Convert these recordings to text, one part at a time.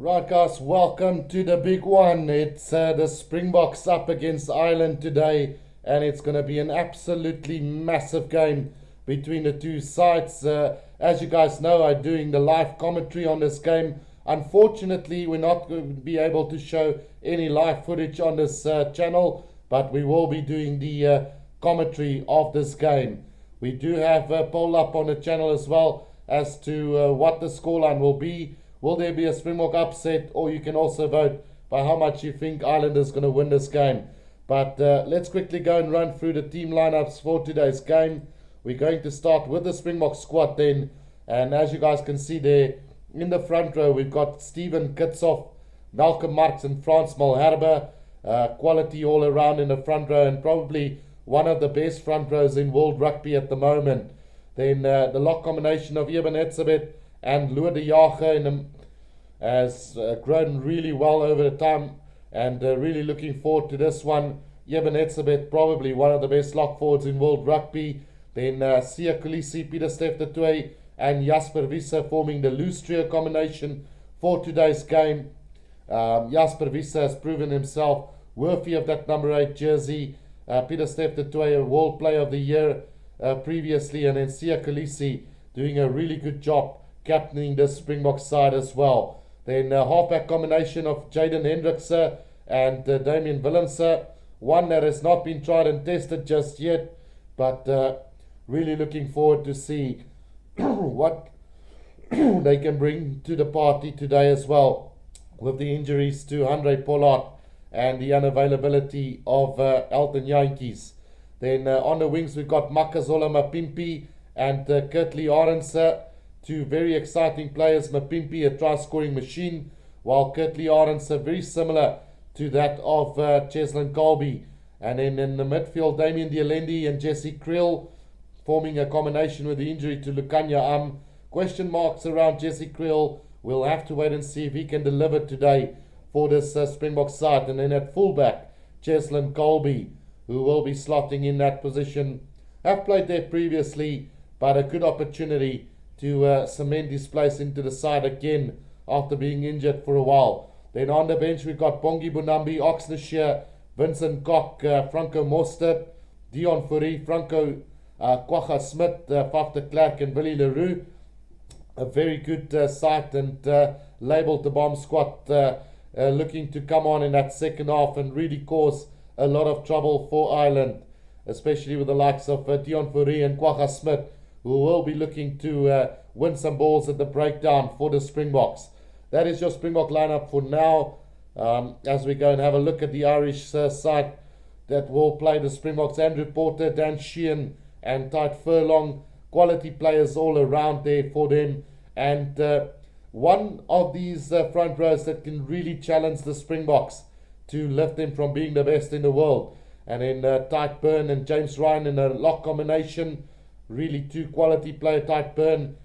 Right, guys, welcome to the big one. It's the Springboks up against Ireland today, and it's going to be an absolutely massive game between the two sides. As you guys know, I'm doing the live commentary on this game. Unfortunately, we're not going to be able to show any live footage on this channel, but we will be doing the commentary of this game. We do have a poll up on the channel as well as to what the scoreline will be. Will there be a Springbok upset, or you can also vote by how much you think Ireland is going to win this game. But let's quickly go and run through the team lineups for today's game. We're going to start with the Springbok squad then. And as you guys can see there, in the front row, we've got Steven Kitshoff, Malcolm Marx and Frans Malherbe. Quality all around in the front row, and probably one of the best front rows in world rugby at the moment. Then the lock combination of Eben Etzebeth and Lua de Jager has grown really well over the time, and really looking forward to this one. Eben Etzebeth, probably one of the best lock forwards in world rugby. Then Siya Kolisi, Peter Steph de Toey and Jasper Wiese forming the loose trio combination for today's game. Jasper Wiese has proven himself worthy of that number 8 jersey. Peter Steph de Toey, a World Player of the Year previously, and then Siya Kolisi doing a really good job captaining the Springbok side as well. Then halfback combination of Jaden Hendrikse and Damian Willemse, one that has not been tried and tested just yet, but really looking forward to see what they can bring to the party today as well, with the injuries to Andre Pollard and the unavailability of Elton Jantjies. Then on the wings we've got Makazola Mapimpi and Kurtley Arendse, two very exciting players. Mapimpi, a try-scoring machine, while Kurtley Arendse very similar to that of Cheslin Colby. And then in the midfield, Damien Dialendi and Jesse Kriel forming a combination with the injury to Lukanya. Question marks around Jesse Kriel. We'll have to wait and see if he can deliver today for this Springbok side. And then at fullback, Cheslin Colby, who will be slotting in that position. Have played there previously, but a good opportunity to cement his place into the side again after being injured for a while. Then on the bench we've got Bongi Bunambi, Oxnashire, Vincent Koch, Franco Mostert, Dion Fourie, Franco Kwagga Smith, Faf de Klerk and Willie Leroux. A very good side, and labelled the bomb squad looking to come on in that second half and really cause a lot of trouble for Ireland, especially with the likes of Dion Fourie and Kwagga Smith, who will be looking to win some balls at the breakdown for the Springboks. That is your Springbok lineup for now. As we go and have a look at the Irish side that will play the Springboks: Andrew Porter, Dan Sheehan and Tide Furlong. Quality players all around there for them. And one of these front rows that can really challenge the Springboks to lift them from being the best in the world. And then Tide Byrne and James Ryan in a lock combination. Really two quality players. Tide Byrne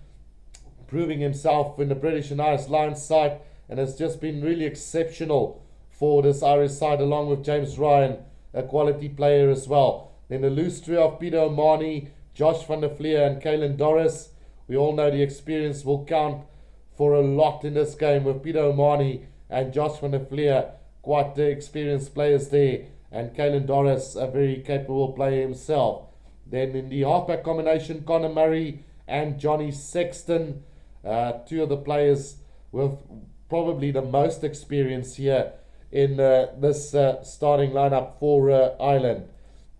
proving himself in the British and Irish Lions side, and has just been really exceptional for this Irish side, along with James Ryan, a quality player as well. Then the loose trio of Peter O'Mahony, Josh van der Fleer and Caelan Doris. We all know the experience will count for a lot in this game, with Peter O'Mahony and Josh van der Fleer quite experienced players there, and Caelan Doris, a very capable player himself. Then in the halfback combination, Conor Murray and Johnny Sexton, two of the players with probably the most experience here in this starting lineup for Ireland.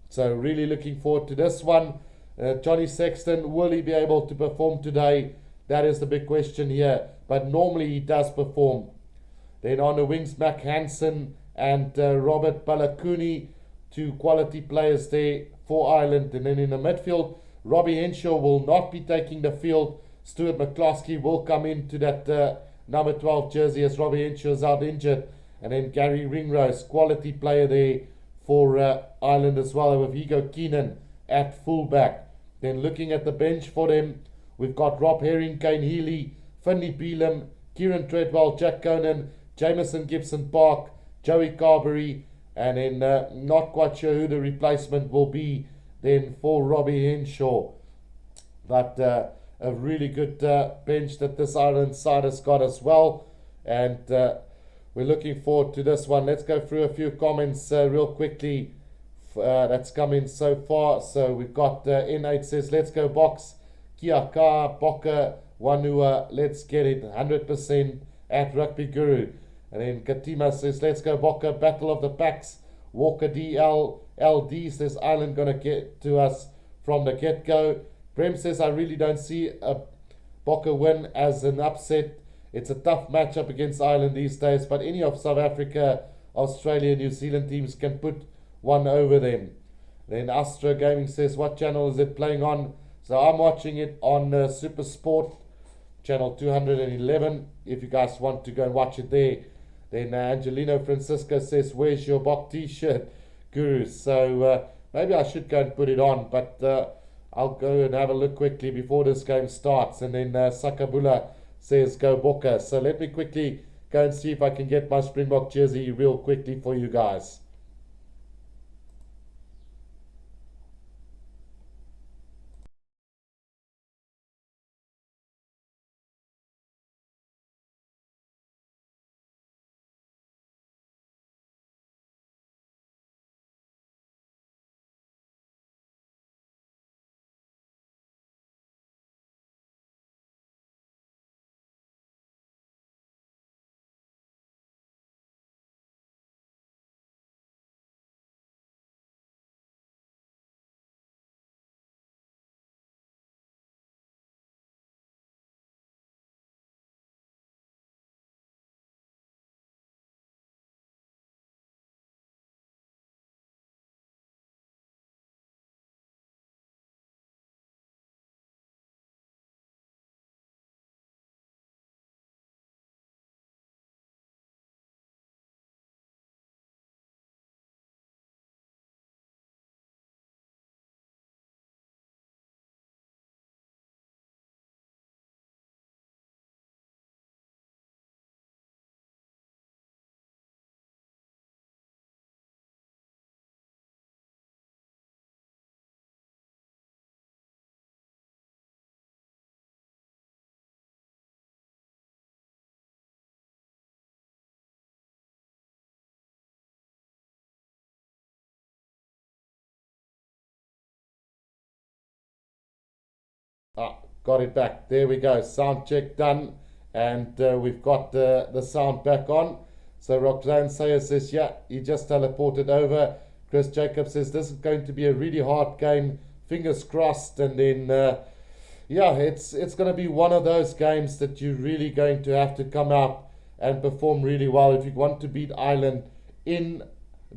So really looking forward to this one. Johnny Sexton, will he be able to perform today? That is the big question here, but normally he does perform. Then on the wings, Mac Hansen and Robert Balakuni, two quality players there for Ireland. And then in the midfield, Robbie Henshaw will not be taking the field. Stuart McCloskey will come into that number 12 jersey, as Robbie Henshaw is out injured. And then Gary Ringrose, quality player there for Ireland as well, with Hugo Keenan at fullback. Then looking at the bench for them, we've got Rob Herring, Kane Healy, Finley Beelum, Kieran Treadwell, Jack Conan, Jameson Gibson Park, Joey Carberry, and then not quite sure who the replacement will be then for Robbie Henshaw. But a really good bench that this Ireland side has got as well. and we're looking forward to this one. Let's go through a few comments real quickly that's come in so far. So we've got N8 says, let's go Boks, Kia Ka, Boka, Wanua, let's get it 100% at Rugby Guru. And then Katima says, let's go Boka, Battle of the Packs, Walker DL, LD says, Ireland gonna get to us from the get-go. Brem says, I really don't see a Boka win as an upset. It's a tough matchup against Ireland these days, but any of South Africa, Australia, New Zealand teams can put one over them. Then Astra Gaming says, what channel is it playing on? So I'm watching it on Super Sport, channel 211, if you guys want to go and watch it there. Then Angelino Francisco says, where's your Bok t-shirt, Guru? So maybe I should go and put it on, but I'll go and have a look quickly before this game starts. And then Sakabula says, go Boka. So let me quickly go and see if I can get my Springbok jersey real quickly for you guys. Got it back. There we go. Sound check done. And we've got the sound back on. So Roxanne Sayer says, yeah, he just teleported over. Chris Jacobs says, this is going to be a really hard game. Fingers crossed. And then, yeah, it's going to be one of those games that you're really going to have to come out and perform really well. If you want to beat Ireland in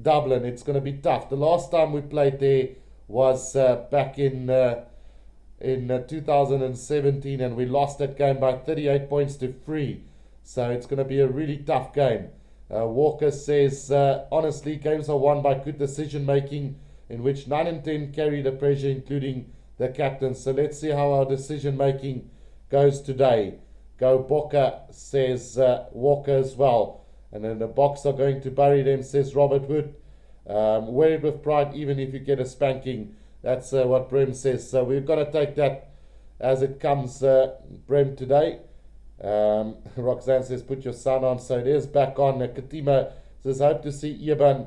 Dublin, it's going to be tough. The last time we played there was back in 2017, and we lost that game by 38 points to 3. So it's going to be a really tough game. Walker says, honestly, games are won by good decision making, in which 9 and 10 carry the pressure, including the captain. So let's see how our decision making goes today. Go Boka, says Walker as well. And then the Boks are going to bury them, says Robert Wood. Wear it with pride, even if you get a spanking. That's what Brem says. So we've got to take that as it comes, Brem, today. Roxanne says, put your son on. So it is back on. Katima says, I hope to see Eben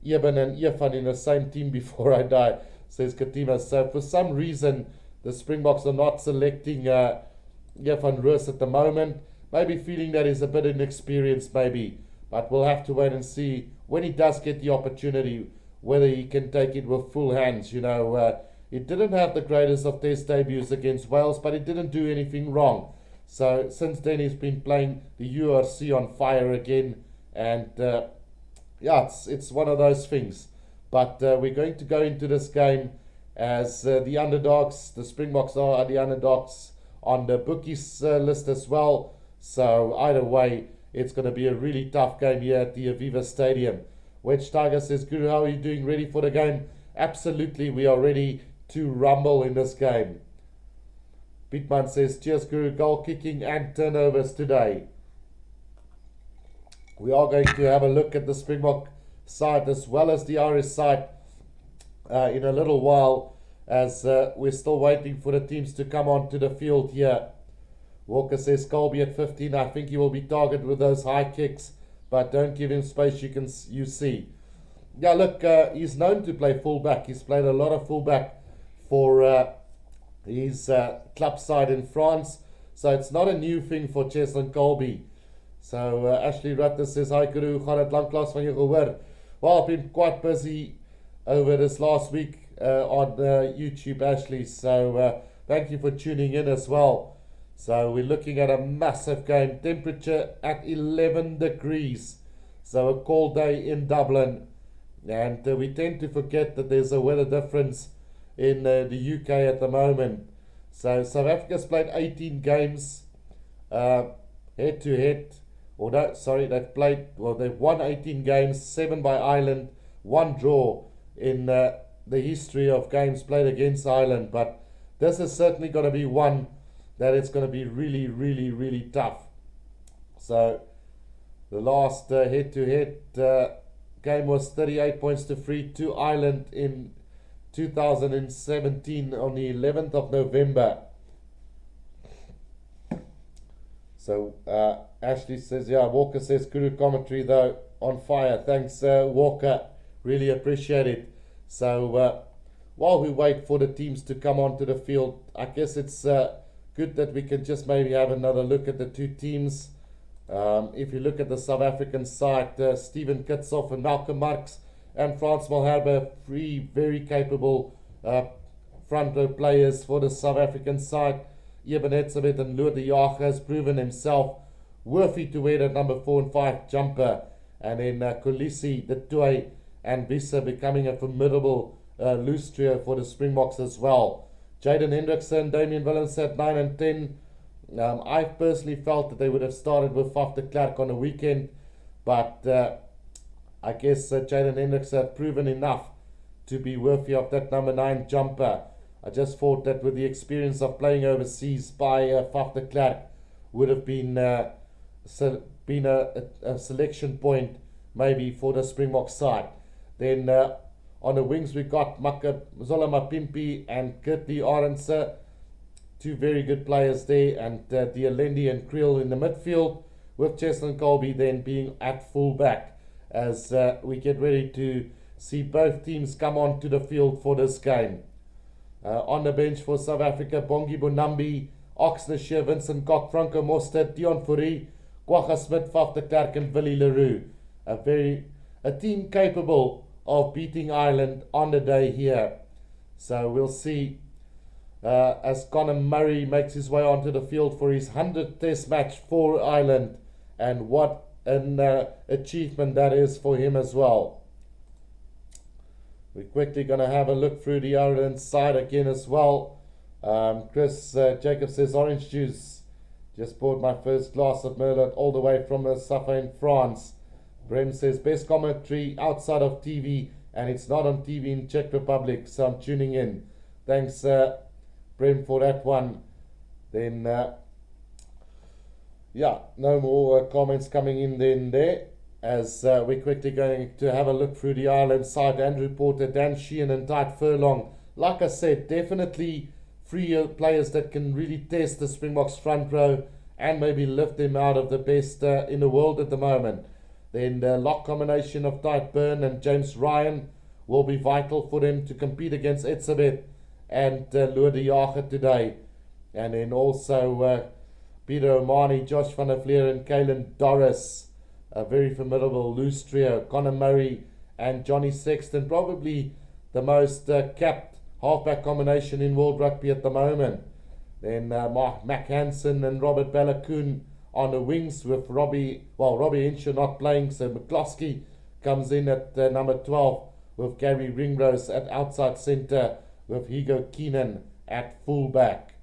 and Irfan in the same team before I die, says Katima. So for some reason, the Springboks are not selecting Irfan Roos at the moment. Maybe feeling that he's a bit inexperienced, maybe. But we'll have to wait and see when he does get the opportunity, whether he can take it with full hands. You know, he didn't have the greatest of test debuts against Wales, but he didn't do anything wrong. So since then, he's been playing the URC on fire again. And yeah, it's one of those things. But we're going to go into this game as the underdogs. The Springboks are the underdogs on the bookies list as well. So either way, it's going to be a really tough game here at the Aviva Stadium. Wedge Tiger says, Guru, how are you doing? Ready for the game? Absolutely, we are ready to rumble in this game. Pittman says, cheers, Guru. Goal kicking and turnovers today. We are going to have a look at the Springbok side as well as the Irish side in a little while, as we're still waiting for the teams to come onto the field here. Walker says Colby at 15. I think he will be targeted with those high kicks, but don't give him space. You see. Yeah, look, he's known to play fullback. He's played a lot of fullback for his club side in France. So it's not a new thing for Cheslin Colby. So Ashley Rutter says, hi Guru, gaan het lanklaas van jou gehoor? Well, I've been quite busy over this last week on YouTube, Ashley. So thank you for tuning in as well. So we're looking at a massive game. Temperature at 11 degrees. So a cold day in Dublin. And we tend to forget that there's a weather difference in the UK at the moment. So South Africa's played 18 games head to head. Or no, sorry, they've won 18 games, 7 by Ireland, 1 draw in the history of games played against Ireland. But this is certainly going to be one that it's going to be really, really, really tough. So the last head to head game was 38 points to 3 to Ireland in 2017 on the 11th of November. So Ashley says, yeah, Walker says, Guru commentary though on fire. Thanks Walker, really appreciate it. So while we wait for the teams to come onto the field, I guess it's good that we can just maybe have another look at the two teams. If you look at the South African side, Steven Kitsoff and Malcolm Marx and Frans Malherbe, 3 very capable front row players for the South African side. Eben Etzebeth and Loer de Jager has proven himself worthy to wear that number 4 and 5 jumper. And then Kolisi, De Toey and Vissa becoming a formidable loose trio for the Springboks as well. Jaden Hendrickson, Damian Willems at 9 and 10. I personally felt that they would have started with Faf de Klerk on the weekend, but I guess Jaden Hendrickson have proven enough to be worthy of that number 9 jumper. I just thought that with the experience of playing overseas by Faf de Klerk would have been a selection point maybe for the Springbok side. Then on the wings we got Zola Mapimpi and Kurtley Arendse, 2 very good players there, and Dialendi and Creel in the midfield, with Cheslin Colby then being at fullback as we get ready to see both teams come onto the field for this game. On the bench for South Africa, Bongi Bonambi, Oxnard, Vincent Kok, Franco Mostert, Dion Fourie, Kwagga Smith, Faf de Klerk and Willie Leroux. A team capable of beating Ireland on the day here. So we'll see as Conor Murray makes his way onto the field for his 100th test match for Ireland, and what an achievement that is for him as well. We're quickly going to have a look through the Ireland side again as well. Chris Jacob says, orange juice. Just bought my first glass of Merlot all the way from Safa in France. Brem says, best commentary outside of TV, and it's not on TV in Czech Republic, so I'm tuning in. Thanks Brem for that one. Then yeah, no more comments coming in then there, as we're quickly going to have a look through the Ireland side. And reporter Dan Sheehan and Tide Furlong, like I said, definitely 3 players that can really test the Springboks front row and maybe lift them out of the best in the world at the moment. Then the lock combination of Tide Byrne and James Ryan will be vital for them to compete against Etzebeth and Loer de Jager today. And then also Peter Omani, Josh van der Vlier and Kalen Doris, a very formidable loose trio. Conor Murray and Johnny Sexton, probably the most capped halfback combination in World Rugby at the moment. Then Mark Hansen and Robert Balakoon on the wings, with Robbie Henshaw not playing, so McCloskey comes in at number 12, with Gary Ringrose at outside centre, with Hugo Keenan at fullback.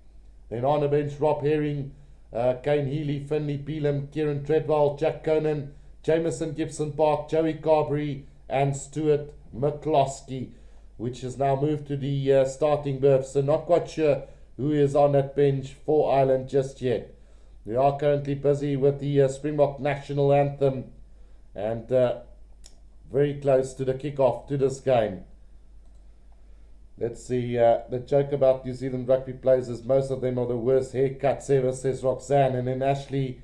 Then on the bench, Rob Herring, Kane Healy, Finley Beelum, Kieran Treadwell, Jack Conan, Jameson Gibson Park, Joey Carberry and Stuart McCloskey, which has now moved to the starting berth. So not quite sure who is on that bench for Ireland just yet. We are currently busy with the Springbok national anthem, and very close to the kickoff to this game. Let's see, the joke about New Zealand rugby players is most of them are the worst haircuts ever, says Roxanne. And then Ashley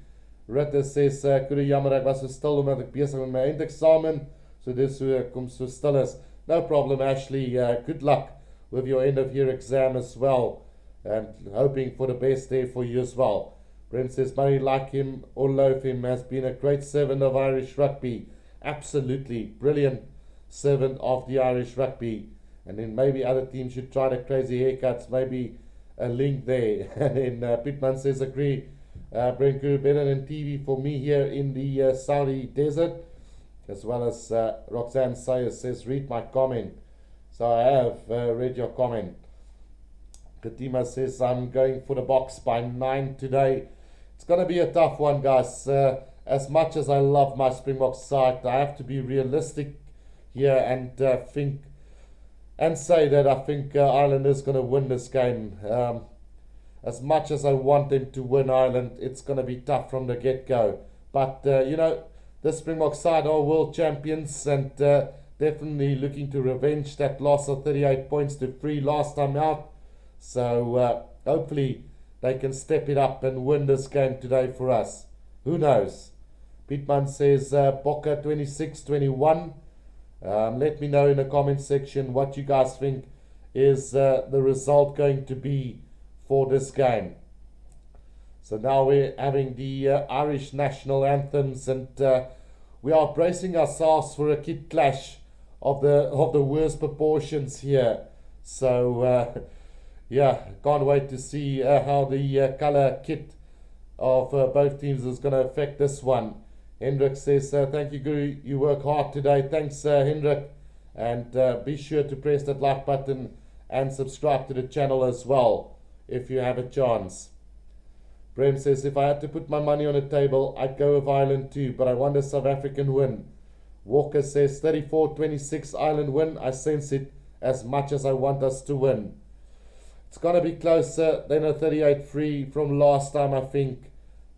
Ritter says, Goeie jammer, ek was so stil omdat ek besig met my eindeksamen, so dis hoe ek kom so stil is. No problem, Ashley. Good luck with your end of year exam as well, and hoping for the best there for you as well. Brent says, Murray, like him or loathe him, has been a great servant of Irish rugby. Absolutely brilliant servant of the Irish rugby. And then maybe other teams should try the crazy haircuts, maybe a link there. And then Pittman says, agree, Brent Guru, better than TV for me here in the Saudi desert. As well as Roxanne Sayers says, read my comment. So I have read your comment. Katima says, I'm going for the Boks by 9 today. It's going to be a tough one, guys. As much as I love my Springboks side, I have to be realistic here and think and say that I think Ireland is going to win this game. As much as I want them to win Ireland, it's going to be tough from the get-go. But, you know, the Springbok side are world champions and definitely looking to revenge that loss of 38 points to 3 last time out. So hopefully they can step it up and win this game today for us. Who knows? Pittman says Bokke 26-21. Let me know in the comment section what you guys think is the result going to be for this game. So now we're having the Irish national anthems, and we are bracing ourselves for a kit clash of the worst proportions here. So yeah, can't wait to see how the color kit of both teams is going to affect this one. Hendrik says, thank you, Guru. You work hard today. Thanks, Hendrik. And be sure to press that like button and subscribe to the channel as well if you have a chance. Brem says, if I had to put my money on the table, I'd go with Ireland too, but I want a South African win. Walker says, 34-26 Ireland win. I sense it as much as I want us to win. It's going to be closer than a 38-3 from last time, I think.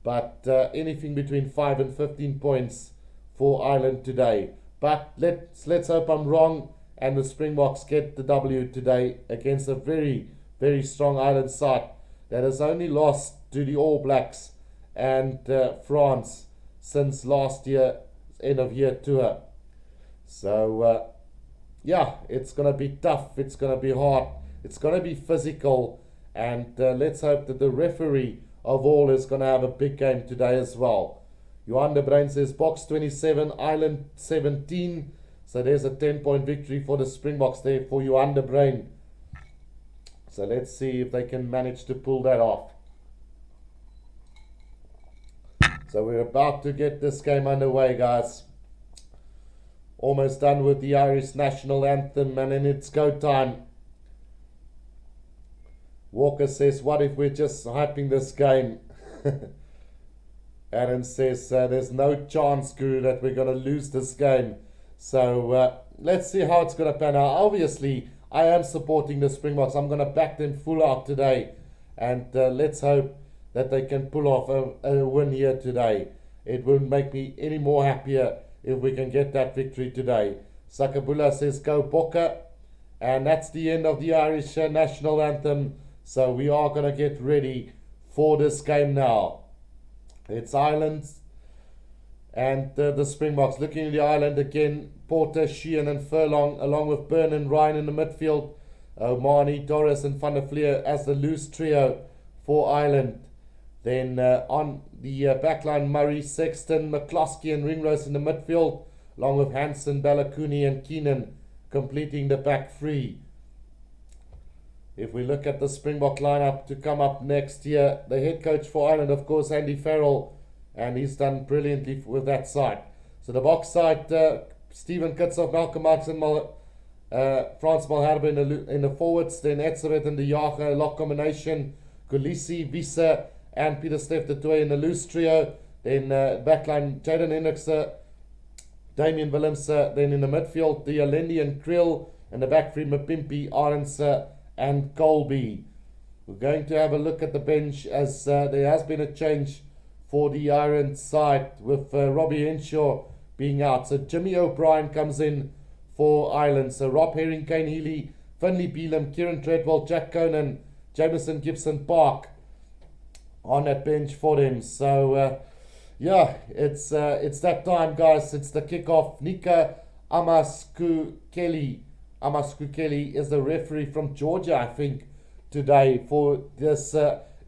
But anything between 5 and 15 points for Ireland today. But let's hope I'm wrong and the Springboks get the W today against a very, very strong Ireland side that has only lost to the All Blacks and France since last year, end of year tour. So yeah, it's going to be tough. It's going to be hard. It's going to be physical. And let's hope that the referee of all is going to have a big game today as well. Johan de Bruin says Boks 27, Ireland 17. So there's a 10-point victory for the Springboks there for Johan de Bruin. So let's see if they can manage to pull that off. So we're about to get this game underway, guys. Almost done with the Irish national anthem, and then it's go time. Walker says, what if we're just hyping this game? Aaron says, there's no chance, Guru, that we're going to lose this game. So let's see how it's going to pan out. Obviously, I am supporting the Springboks. I'm going to back them full out today. And let's hope that they can pull off a win here today. It wouldn't make me any more happier if we can get that victory today. Sakabula says, go Bokke. And that's the end of the Irish national anthem. So we are going to get ready for this game now. It's Ireland and the Springboks. Looking at the Ireland again, Porter, Sheehan and Furlong, along with Byrne and Ryan in the midfield. O'Mahony, Doris and Van der Fleer as the loose trio for Ireland. Then on the backline, Murray, Sexton, McCloskey and Ringrose in the midfield, along with Hansen, Balakouni and Keenan completing the back three. If we look at the Springbok lineup to come up next year, the head coach for Ireland, of course, Andy Farrell, and he's done brilliantly with that side. So the Boks side, Stephen Kitshoff, Malcolm Marx and Frans Malherbe in the forwards, then Etzebeth and the Jager lock combination, Kulisi, Visa and Peter Steph de Toey in the loose trio, then backline Jaden Hendrikse, Damien Willems, then in the midfield, the Alendi and Krill, and the back three, Mapimpi, Arends and Colby. We're going to have a look at the bench as there has been a change for the Ireland side with Robbie Henshaw being out. So Jimmy O'Brien comes in for Ireland. So Rob Herring, Kane Healy, Finley Beelum, Kieran Treadwell, Jack Conan, Jameson Gibson Park on that bench for them. So yeah, it's that time, guys. It's the kickoff. Nika Amaskukeli is the referee from Georgia, I think, today for this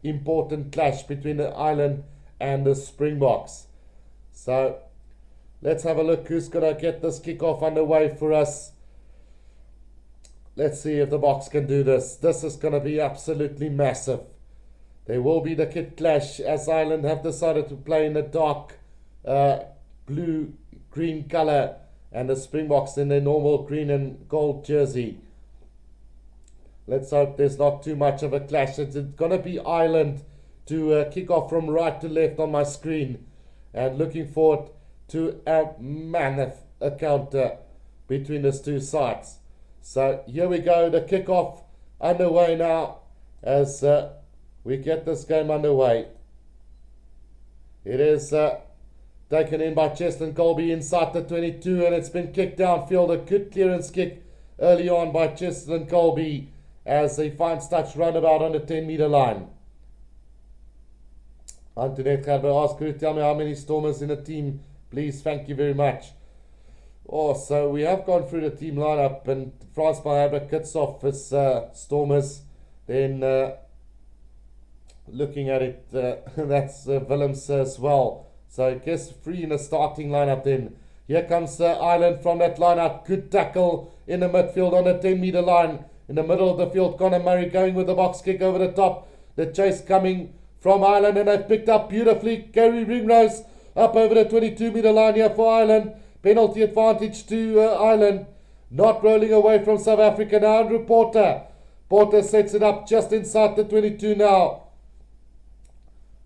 important clash between the Ireland and the Springboks. So let's have a look who's going to get this kickoff underway for us. Let's see if the Boks can do this. This is going to be absolutely massive. There will be the kit clash as Ireland have decided to play in the dark blue-green colour and the Springboks in their normal green and gold jersey. Let's hope there's not too much of a clash. It's going to be Ireland to kick off from right to left on my screen. And looking forward to a counter between these two sides. So here we go, the kickoff underway now as we get this game underway. It is taken in by Cheslin Colby inside the 22 and it's been kicked downfield. A good clearance kick early on by Cheslin Colby as he finds touch roundabout on the 10-meter line. Antoinette Gerber asked, could you tell me how many Stormers in the team, please? Thank you very much. Oh, so we have gone through the team lineup and Frans Malherbe kicks off as Stormers. Then looking at it, that's Willems as well. So I guess 3 in the starting lineup then. Here comes Ireland from that lineup. Good tackle in the midfield on the 10-meter line. In the middle of the field, Conor Murray going with the box kick over the top. The chase coming from Ireland and they've picked up beautifully. Gary Ringrose up over the 22-meter line here for Ireland. Penalty advantage to Ireland. Not rolling away from South Africa now. Andrew Porter. Porter sets it up just inside the 22 now.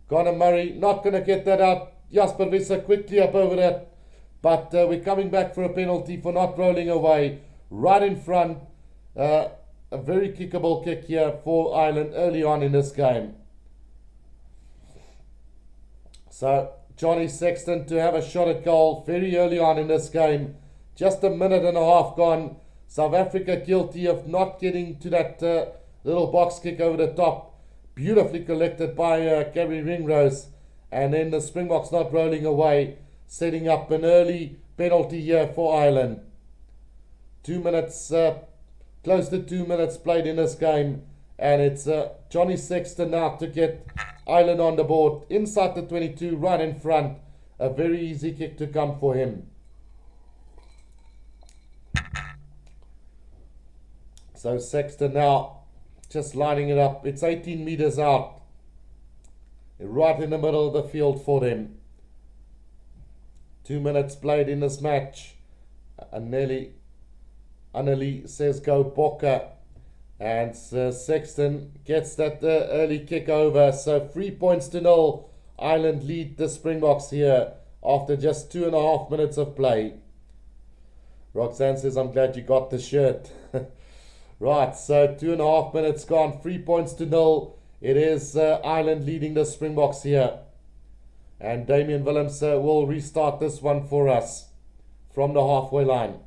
Conor Murray not going to get that out. Jasper Visser quickly up over that. But we're coming back for a penalty for not rolling away. Right in front. A very kickable kick here for Ireland early on in this game. So Johnny Sexton to have a shot at goal very early on in this game. Just a minute and a half gone. South Africa guilty of not getting to that little box kick over the top. Beautifully collected by Gary Ringrose. And then the Springboks not rolling away. Setting up an early penalty here for Ireland. 2 minutes, close to 2 minutes played in this game. And it's Johnny Sexton now to get Ireland on the board. Inside the 22, right in front. A very easy kick to come for him. So Sexton now just lining it up. It's 18 meters out. Right in the middle of the field for them. 2 minutes played in this match. Annelie says go Bokke. And Sexton gets that early kick over. So 3 points to 0. Ireland lead the Springboks here after just 2.5 minutes of play. Roxanne says, I'm glad you got the shirt. Right, so 2.5 minutes gone. 3 points to 0. It is Ireland leading the Springboks here. And Damian Willems will restart this one for us from the halfway line.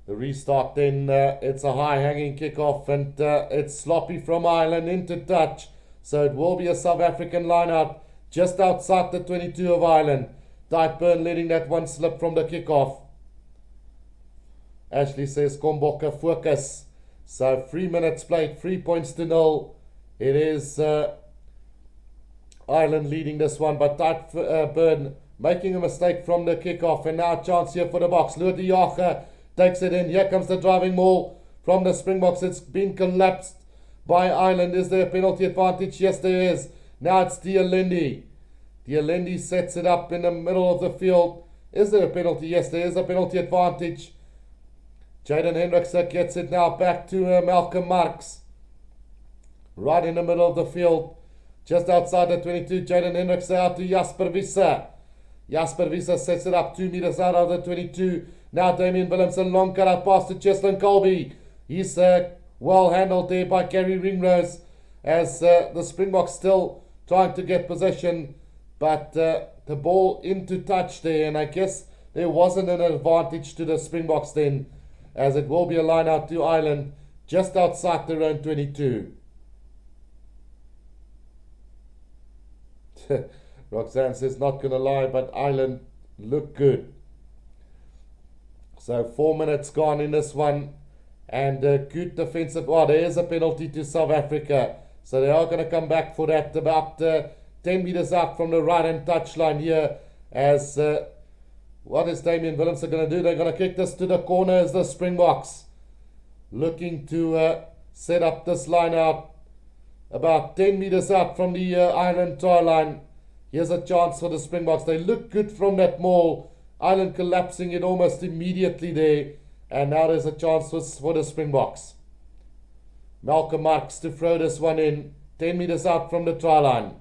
The restart then, it's a high-hanging kickoff and it's sloppy from Ireland into touch. So it will be a South African line-out just outside the 22 of Ireland. Tyburn letting that one slip from the kickoff. Ashley says, Kombokke, focus. So 3 minutes played, 3 points to 0. It is Ireland leading this one, but Tyburn making a mistake from the kickoff. And now a chance here for the Boks. Lotte Jager takes it in. Here comes the driving maul from the Springboks. It's been collapsed by Ireland. Is there a penalty advantage? Yes, there is. Now it's Dialendi. Dialendi sets it up in the middle of the field. Is there a penalty? Yes, there is a penalty advantage. Jaden Hendrikse gets it now back to Malcolm Marx. Right in the middle of the field. Just outside the 22. Jaden Hendrikse out to Jasper Visser. Jasper Visser sets it up 2 meters out of the 22. Now Damian Willems, a long cut out pass to Cheslin Colby. He's well handled there by Gary Ringrose as the Springboks still trying to get possession. But the ball into touch there, and I guess there wasn't an advantage to the Springboks then as it will be a line out to Ireland just outside their own 22. Roxanne says, not going to lie, but Ireland look good. So 4 minutes gone in this one. And good defensive. Oh, there is a penalty to South Africa. So they are going to come back for that about 10 meters out from the right-hand touchline here. As what is Damian Willemse going to do? They're going to kick this to the corner as the Springboks looking to set up this line out about 10 meters out from the Ireland try line. Here's a chance for the Springboks. They look good from that maul. Ireland collapsing it almost immediately there. And now there's a chance for the Springboks. Malcolm Marx to throw this one in 10 meters out from the try line.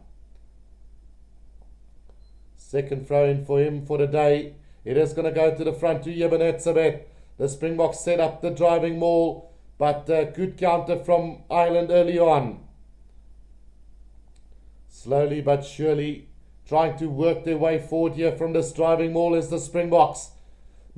Second throw in for him for the day. It is going to go to the front to Yebenetsabet. The Springboks set up the driving maul, but good counter from Ireland early on. Slowly but surely trying to work their way forward here from this driving maul is the Springboks.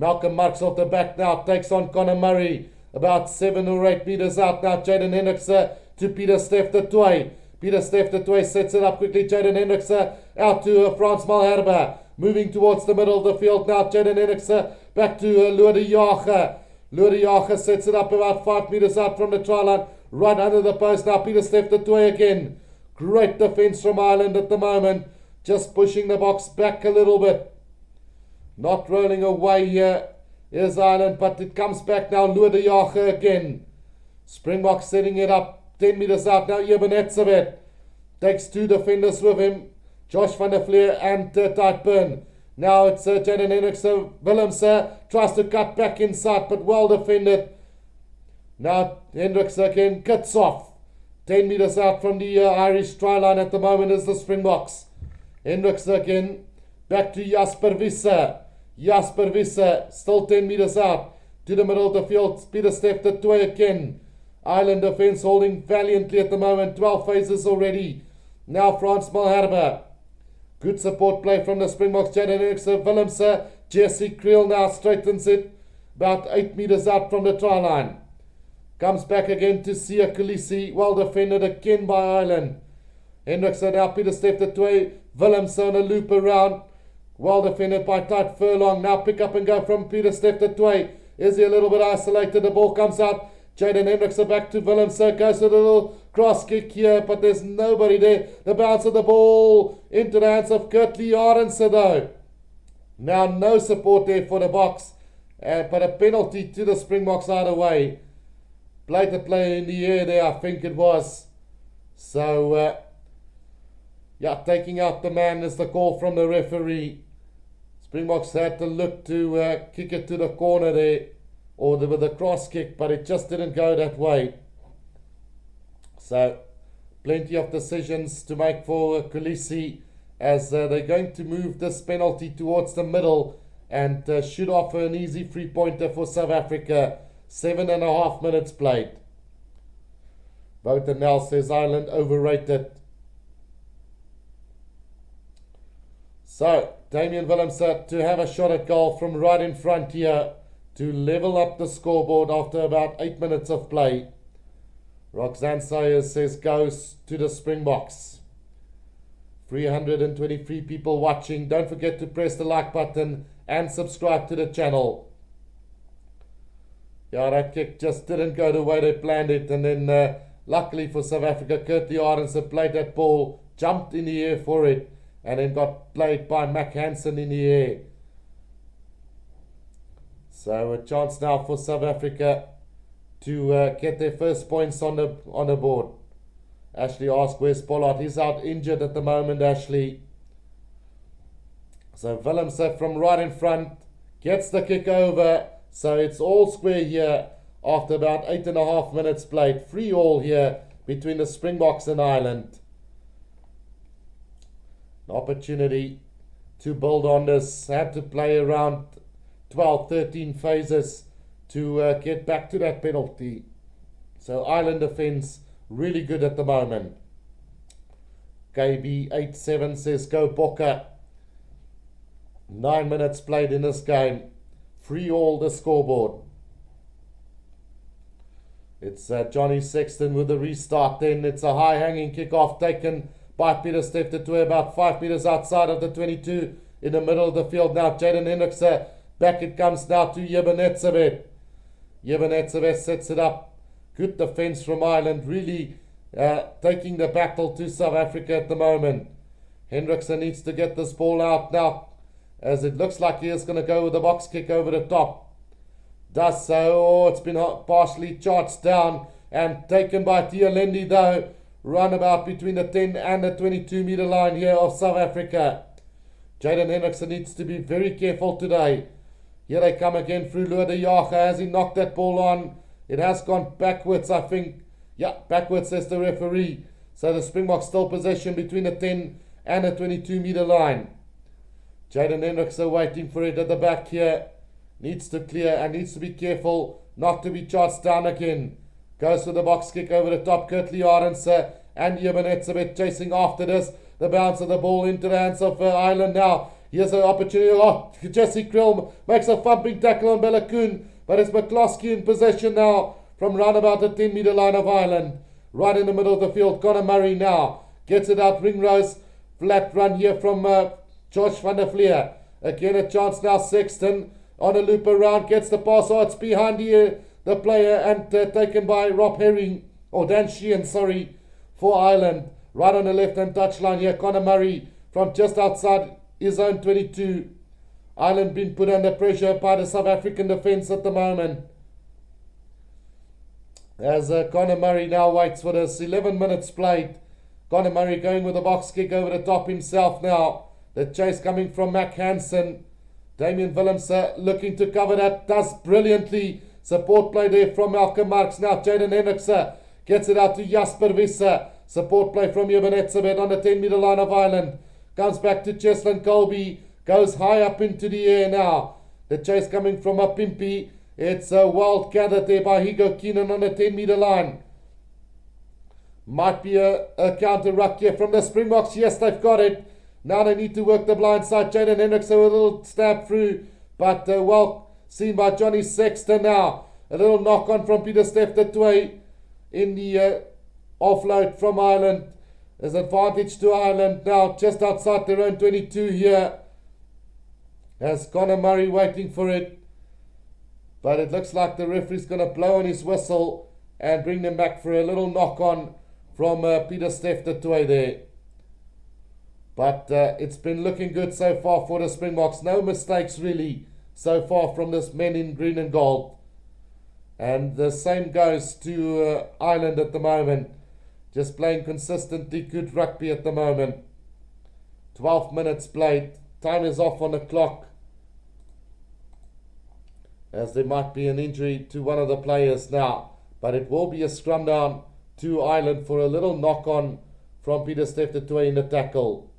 Malcolm Marx off the back now, takes on Conor Murray. About 7 or 8 meters out now, Jaden Hendrikse to Pieter Steph de Toey. Pieter Steph de Toey sets it up quickly, Jaden Hendrikse out to Frans Malherbe. Moving towards the middle of the field now, Jaden Hendrikse back to Loer de Jager. Loer de Jager sets it up about 5 meters out from the try line. Right under the post now, Pieter Steph de Toey again. Great defence from Ireland at the moment. Just pushing the Boks back a little bit. Not rolling away here is Ireland, but it comes back now. Loer de Jager again. Springboks setting it up 10 meters out now. Yebenetsabet takes 2 defenders with him. Josh van der Fleer and Tite. Now it's Jaden Hendrikse. Willemse tries to cut back inside, but well defended. Now Hendrikse again cuts off. 10 meters out from the Irish try line at the moment is the Springboks. Hendrikse again. Back to Jasper Wisse. Jasper Wisse still 10 meters out to the middle of the field. Pieter Steph de Toey again. Ireland defence holding valiantly at the moment. 12 phases already. Now Frans Malherbe. Good support play from the Springboks. Jaden Hendrikse, Willemse. Jesse Creel now straightens it about 8 meters out from the try line. Comes back again to Sia Kolisi. Well defended again by Ireland. Hendrikse now, Pieter Steph de Toey. Willemse on a loop around. Well defended by Tite Furlong. Now pick up and go from Pieter Steph de Toey. Is he a little bit isolated? The ball comes out. Jaden Hendrikse back to Willemse. Goes to the little cross kick here, but there's nobody there. The bounce of the ball into the hands of Kurtley Arendse though. Now no support there for the Boks. But a penalty to the Springboks either way. Played the play in the air there, I think it was. So, yeah, taking out the man is the call from the referee. Springboks had to look to kick it to the corner there, or with a cross kick, but it just didn't go that way. So, plenty of decisions to make for Kolisi as they're going to move this penalty towards the middle and should offer an easy 3-pointer for South Africa. 7.5 minutes played. Wouter Nel says Ireland overrated. So, Damian Willemse to have a shot at goal from right in front here to level up the scoreboard after about 8 minutes of play. Roxanne Sayers says goes to the Springboks. 323 people watching. Don't forget to press the like button and subscribe to the channel. Yeah, that kick just didn't go the way they planned it. And then, luckily for South Africa, Kurtley Arendse played that ball, jumped in the air for it, and then got played by Mac Hansen in the air. So a chance now for South Africa to get their first points on the board. Ashley asked where's Pollard. He's out injured at the moment, Ashley. So Willemse from right in front gets the kick over. So it's all square here after about 8.5 minutes played. 3-3 here between the Springboks and Ireland. An opportunity to build on this. Had to play around 12, 13 phases to get back to that penalty. So Ireland defence really good at the moment. KB87 says go Bokke. 9 minutes played in this game. 3-3 the scoreboard. It's Johnny Sexton with the restart then. It's a high-hanging kick-off taken by Peter Stefte to about 5 metres outside of the 22 in the middle of the field now. Jaden Hendricks back it comes now to Jebenetsebet. Jebenetsebet sets it up. Good defence from Ireland, really taking the battle to South Africa at the moment. Hendrickson needs to get this ball out now, as it looks like he is going to go with a box kick over the top. Does so. Oh, it's been partially charged down and taken by Tialendi though. Run about between the 10 and the 22 metre line here of South Africa. Jaden Hendrickson needs to be very careful today. Here they come again through Lua de Jager. Has he knocked that ball on? It has gone backwards, I think. Yeah, backwards, says the referee. So the Springboks still possession between the 10 and the 22 metre line. Jaden Hendrickson waiting for it at the back here. Needs to clear and needs to be careful not to be charged down again. Goes for the box kick over the top. Kurtley Arendse and Jebenetsebet chasing after this. The bounce of the ball into the hands of Ireland now. Here's an opportunity. Oh, Jesse Krill makes a thumping tackle on Belakoon. But it's McCloskey in possession now from round about the 10 metre line of Ireland. Right in the middle of the field. Conor Murray now gets it out. Ringrose. Flat run here from Josh van der Vlier. Again a chance now. Sexton on a loop around. Gets the pass. Oh, it's behind here. The player and taken by Rob Herring. Or Dan Sheehan, sorry. For Ireland. Right on the left-hand touchline here. Conor Murray from just outside his own 22. Ireland being put under pressure by the South African defence at the moment. As Conor Murray now waits for this. 11 minutes played. Conor Murray going with a box kick over the top himself now. The chase coming from Mac Hansen. Damian Willems looking to cover that. Does brilliantly. Support play there from Malcolm Marks. Now Jaden Hendricks gets it out to Jasper Visser. Support play from Jebenetsebet on the 10 metre line of Ireland. Comes back to Cheslin Colby. Goes high up into the air now. The chase coming from a Pimpy. It's well gathered there by Hugo Keenan on the 10 metre line. Might be a counter ruck here from the Springboks. Yes, they've got it. Now they need to work the blind side. Jaden Hendricks with a little stab through. But well seen by Johnny Sexton now. A little knock on from Peter Stefte in the offload from Ireland. There's advantage to Ireland now, just outside their own 22 here. As Conor Murray waiting for it. But it looks like the referee's going to blow on his whistle and bring them back for a little knock on from Peter Stefte there. But it's been looking good so far for the Springboks. No mistakes really so far from this men in green and gold. And the same goes to Ireland at the moment. Just playing consistently good rugby at the moment. 12 minutes played. Time is off on the clock. As there might be an injury to one of the players now. But it will be a scrum down to Ireland for a little knock on from Peter Stefte in the tackle.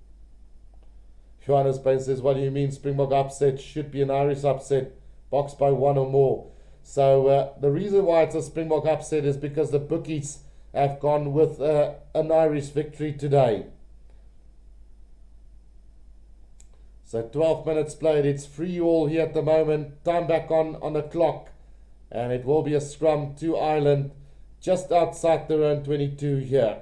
Johannes Bain says, what do you mean Springbok upset? Should be an Irish upset. Box by one or more. So the reason why it's a Springbok upset is because the bookies have gone with an Irish victory today. So 12 minutes played. It's 3-3 here at the moment. Time back on the clock. And it will be a scrum to Ireland just outside their own 22 here.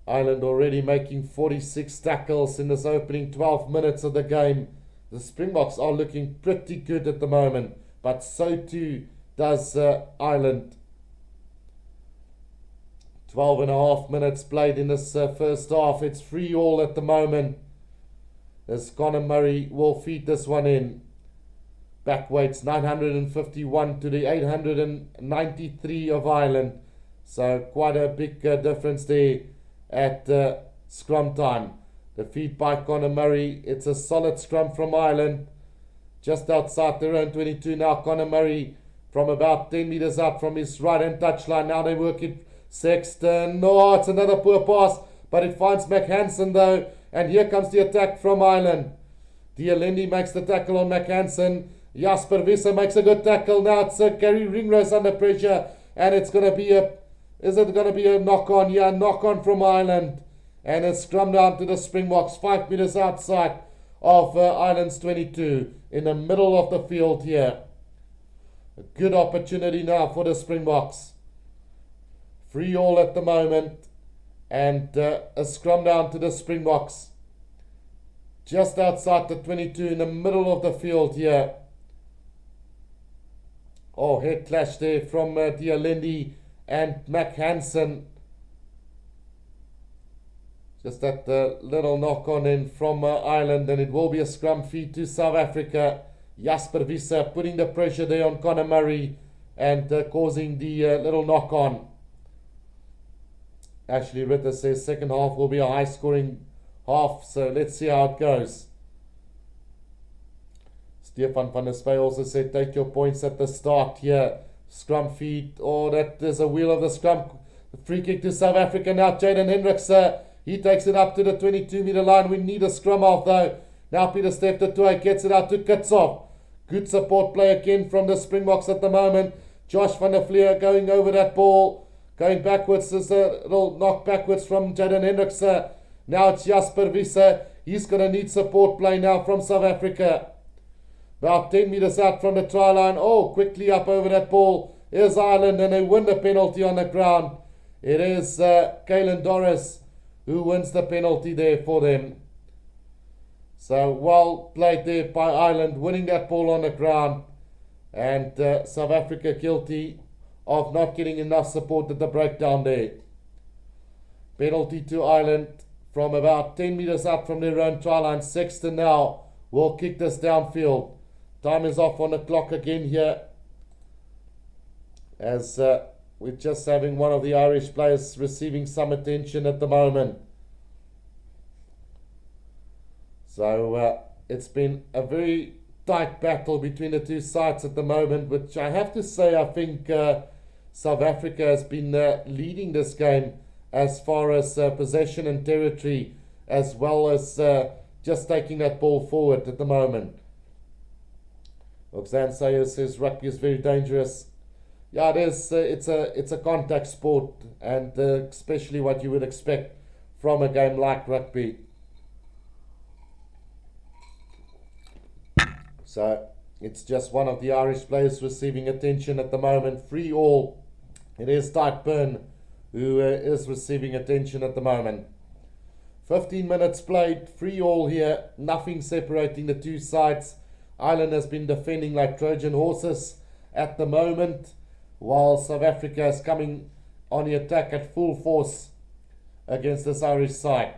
Ireland already making 46 tackles in this opening 12 minutes of the game. The Springboks are looking pretty good at the moment, but so too does Ireland. 12 and a half minutes played in this first half. It's 3-3 at the moment. As Conor Murray will feed this one in. Back weights 951 to the 893 of Ireland. So quite a big difference there at scrum time. The feed by Conor Murray. It's a solid scrum from Ireland. Just outside their own 22 now. Conor Murray from about 10 metres out from his right hand touchline. Now they work it. Sexton. Oh, it's another poor pass. But it finds Mac Hansen though. And here comes the attack from Ireland. Dialendi makes the tackle on Mac Hansen. Jasper Visser makes a good tackle. Now it's Gary Ringrose under pressure. And it's going to be a... Is it going to be a knock on? Yeah, knock on from Ireland. And a scrum down to the Springboks. 5 metres outside of Ireland's 22. In the middle of the field here. A good opportunity now for the Springboks. 3-all at the moment, and a scrum down to the Springboks. Just outside the 22 in the middle of the field here. Oh, head clash there from Dialendi and Mac Hansen. Just that little knock on in from Ireland, and it will be a scrum feed to South Africa. Jasper Wiese putting the pressure there on Conor Murray and causing the little knock on. Ashley Ritter says second half will be a high scoring half, so let's see how it goes. Stefan van der Spey also said take your points at the start here. Scrum feed, oh, that is a wheel of the scrum. The free kick to South Africa now. Jaden Hendricks, he takes it up to the 22-meter line. We need a scrum half though. Now Peter Steptoe gets it out to Kitsov. Good support play again from the Springboks at the moment. Josh van der Vlier going over that ball. Going backwards, there's a little knock backwards from Jaden Hendricks. Now it's Jasper Wiese. He's going to need support play now from South Africa. About 10 meters out from the try line. Oh, quickly up over that ball. Here's Ireland, and they win the penalty on the ground. It is Caelan Doris who wins the penalty there for them. So well played there by Ireland, winning that ball on the ground. And South Africa guilty of not getting enough support at the breakdown there. Penalty to Ireland from about 10 meters out from their own try line. Sexton now will kick this downfield. Time is off on the clock again here, as we're just having one of the Irish players receiving some attention at the moment. So it's been a very tight battle between the two sides at the moment, which I have to say I think South Africa has been leading this game as far as possession and territory, as well as just taking that ball forward at the moment. Roxanne Sayer says rugby is very dangerous. Yeah, it is. It's a contact sport, and especially what you would expect from a game like rugby. So it's just one of the Irish players receiving attention at the moment. 3-all. It is Tyke Byrne who is receiving attention at the moment. 15 minutes played. 3-all here. Nothing separating the two sides. Ireland has been defending like Trojan horses at the moment, while South Africa is coming on the attack at full force against this Irish side.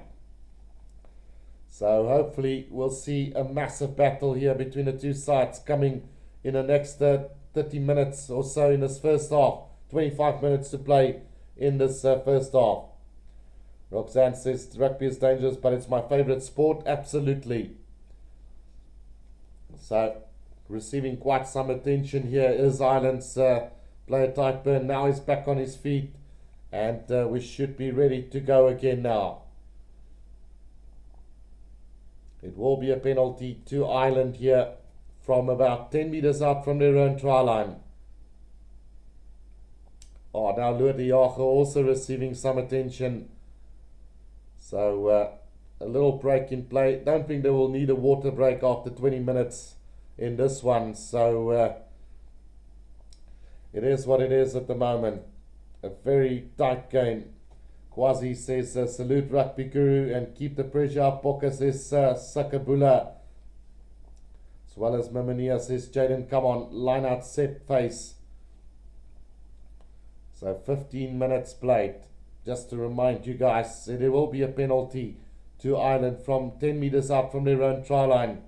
So hopefully we'll see a massive battle here between the two sides coming in the next 30 minutes or so in this first half. 25 minutes to play in this first half. Roxanne says rugby is dangerous, but it's my favorite sport. Absolutely. So, receiving quite some attention here is Ireland's player Tyke Byrne. Now he's back on his feet, and we should be ready to go again now. It will be a penalty to Ireland here from about 10 meters out from their own try line. Oh, now Loer de Jager also receiving some attention. So, a little break in play. Don't think they will need a water break after 20 minutes in this one. So it is what it is at the moment. A very tight game. Quasi says salute rugby guru and keep the pressure up. Boks says Sakabula. As well as Mimania says Jaden, come on, line out, set, face. So 15 minutes played. Just to remind you guys, there will be a penalty to Ireland from 10 meters out from their own try line,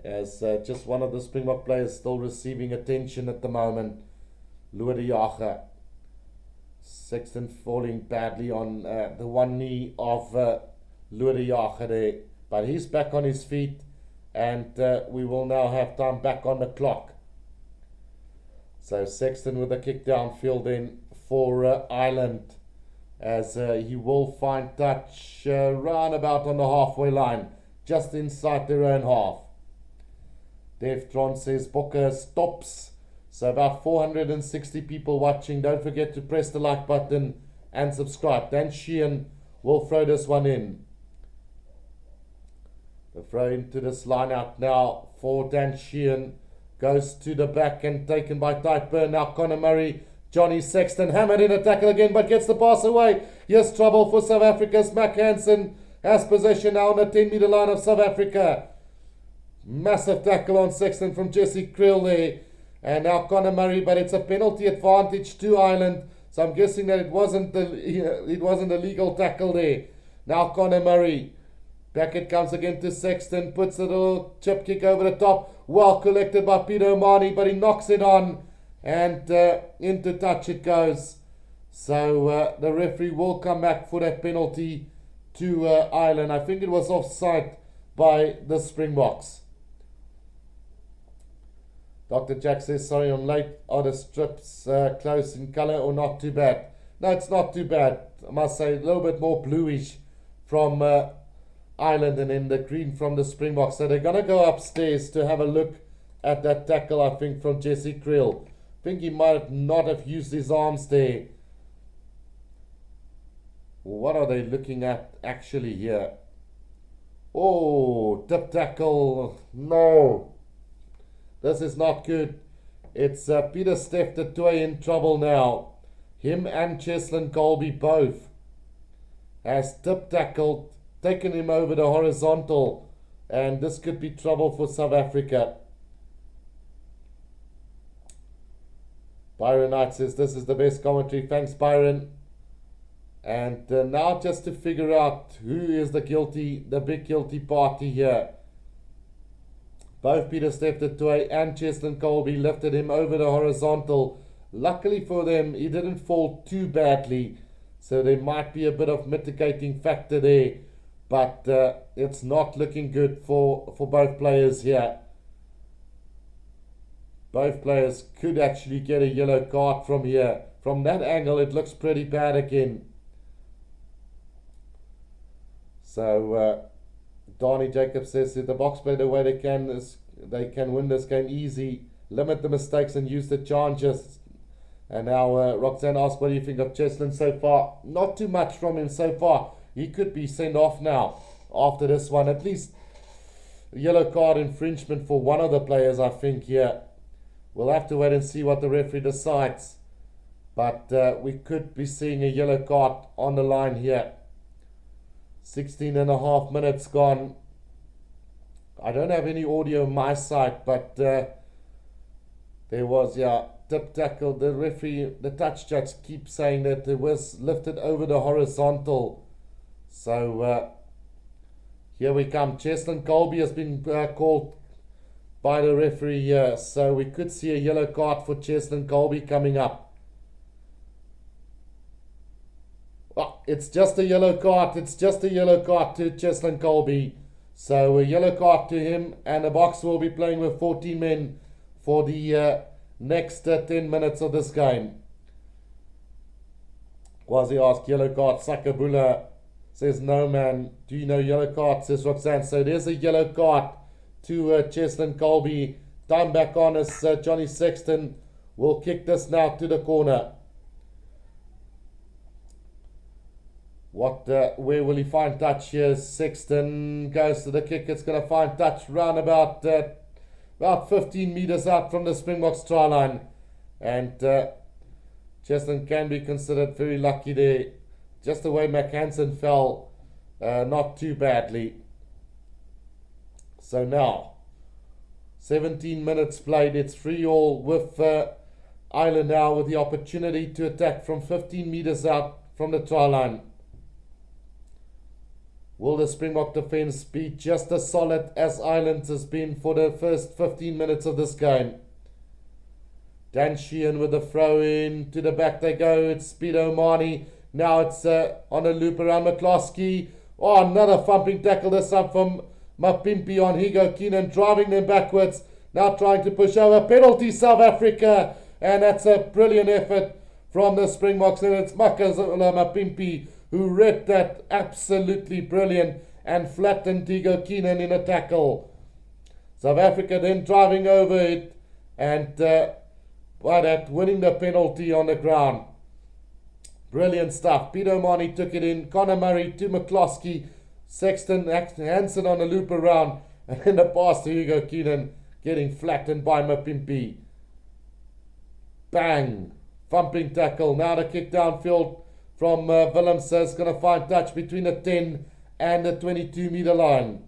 as just one of the Springbok players still receiving attention at the moment. Loer de Jager. Sexton falling badly on the one knee of Loer de Jager there, but he's back on his feet, and we will now have time back on the clock. So Sexton with a kick downfield then for Ireland, as he will find touch round about on the halfway line, just inside their own half. Deftron says Bokke stops. So about 460 people watching. Don't forget to press the like button and subscribe. Dan Sheehan will throw this one in. The throw into this line out now for Dan Sheehan. Goes to the back and taken by Typeburn. Now Conor Murray. Johnny Sexton hammered in a tackle again, but gets the pass away. Here's trouble for South Africa's Mac Hansen has possession now on the 10-meter line of South Africa. Massive tackle on Sexton from Jesse Krill there. And now Conor Murray, but it's a penalty advantage to Ireland. So I'm guessing that it wasn't a legal tackle there. Now Conor Murray. Back it comes again to Sexton. Puts a little chip kick over the top. Well collected by Peter O'Mahony, but he knocks it on. And into touch it goes. So the referee will come back for that penalty to Ireland. I think it was offside by the Springboks. Dr. Jack says, sorry I'm late. Are the strips close in colour or not too bad? No, it's not too bad. I must say a little bit more bluish from Ireland and then the green from the Springboks. So they're going to go upstairs to have a look at that tackle, I think, from Jesse Krill. I think he might not have used his arms there. What are they looking at actually here? Oh, tip tackle. No. This is not good. It's Peter Steph de Toey in trouble now. Him and Cheslin Colby both has tip tackled, taken him over the horizontal, and this could be trouble for South Africa. Byron Knight says this is the best commentary. Thanks, Byron. And now just to figure out who is the big guilty party here. Both Peter Steph de Toey and Cheslin Colby lifted him over the horizontal. Luckily for them, he didn't fall too badly. So there might be a bit of mitigating factor there. But it's not looking good for both players here. Both players could actually get a yellow card from here. From that angle, it looks pretty bad again. So, Donnie Jacobs says if the Boks play the way they can win this game easy, limit the mistakes and use the chances. And now Roxanne asks, what do you think of Cheslin so far? Not too much from him so far. He could be sent off now after this one. At least a yellow card infringement for one of the players, I think, here. We'll have to wait and see what the referee decides. But we could be seeing a yellow card on the line here. 16 and a half minutes gone. I don't have any audio on my side, but there was, tip tackle. The referee, the touch judge keeps saying that it was lifted over the horizontal. So here we come. Cheslin Colby has been called by the referee here. So we could see a yellow card for Cheslin Colby coming up. Oh, it's just a yellow card. It's just a yellow card to Cheslin Colby. So a yellow card to him, and the Boks will be playing with 14 men for the next 10 minutes of this game. Quasi asked, yellow card. Sakabula says, no man. Do you know yellow card? Says Roxanne. So there's a yellow card to Cheslin Colby. Time back on as Johnny Sexton will kick this now to the corner. Where will he find touch here? Sexton goes to the kick. It's going to find touch round about 15 meters out from the Springboks try line. And Cheslin can be considered very lucky there. Just the way Mac Hansen fell, not too badly. So now, 17 minutes played. It's 3-3 with Ireland now with the opportunity to attack from 15 meters out from the try line. Will the Springbok defence be just as solid as Ireland's has been for the first 15 minutes of this game? Dan Sheehan with the throw in. To the back they go. It's Peter O'Mahony. Now it's on a loop around McCloskey. Oh, another thumping tackle this up from Mapimpi on Higo Keenan, driving them backwards. Now trying to push over. Penalty South Africa. And that's a brilliant effort from the Springboks. And it's Makazole Mapimpi who read that absolutely brilliant and flattened Higo Keenan in a tackle. South Africa then driving over it and by that winning the penalty on the ground. Brilliant stuff. Peter O'Mahony took it in. Conor Murray to McCloskey. Sexton, Hansen on a loop around. And then the pass to Higo Keenan getting flattened by Mapimpi. Bang! Thumping tackle. Now the kick downfield from Willems is going to find touch between the 10 and the 22-meter line.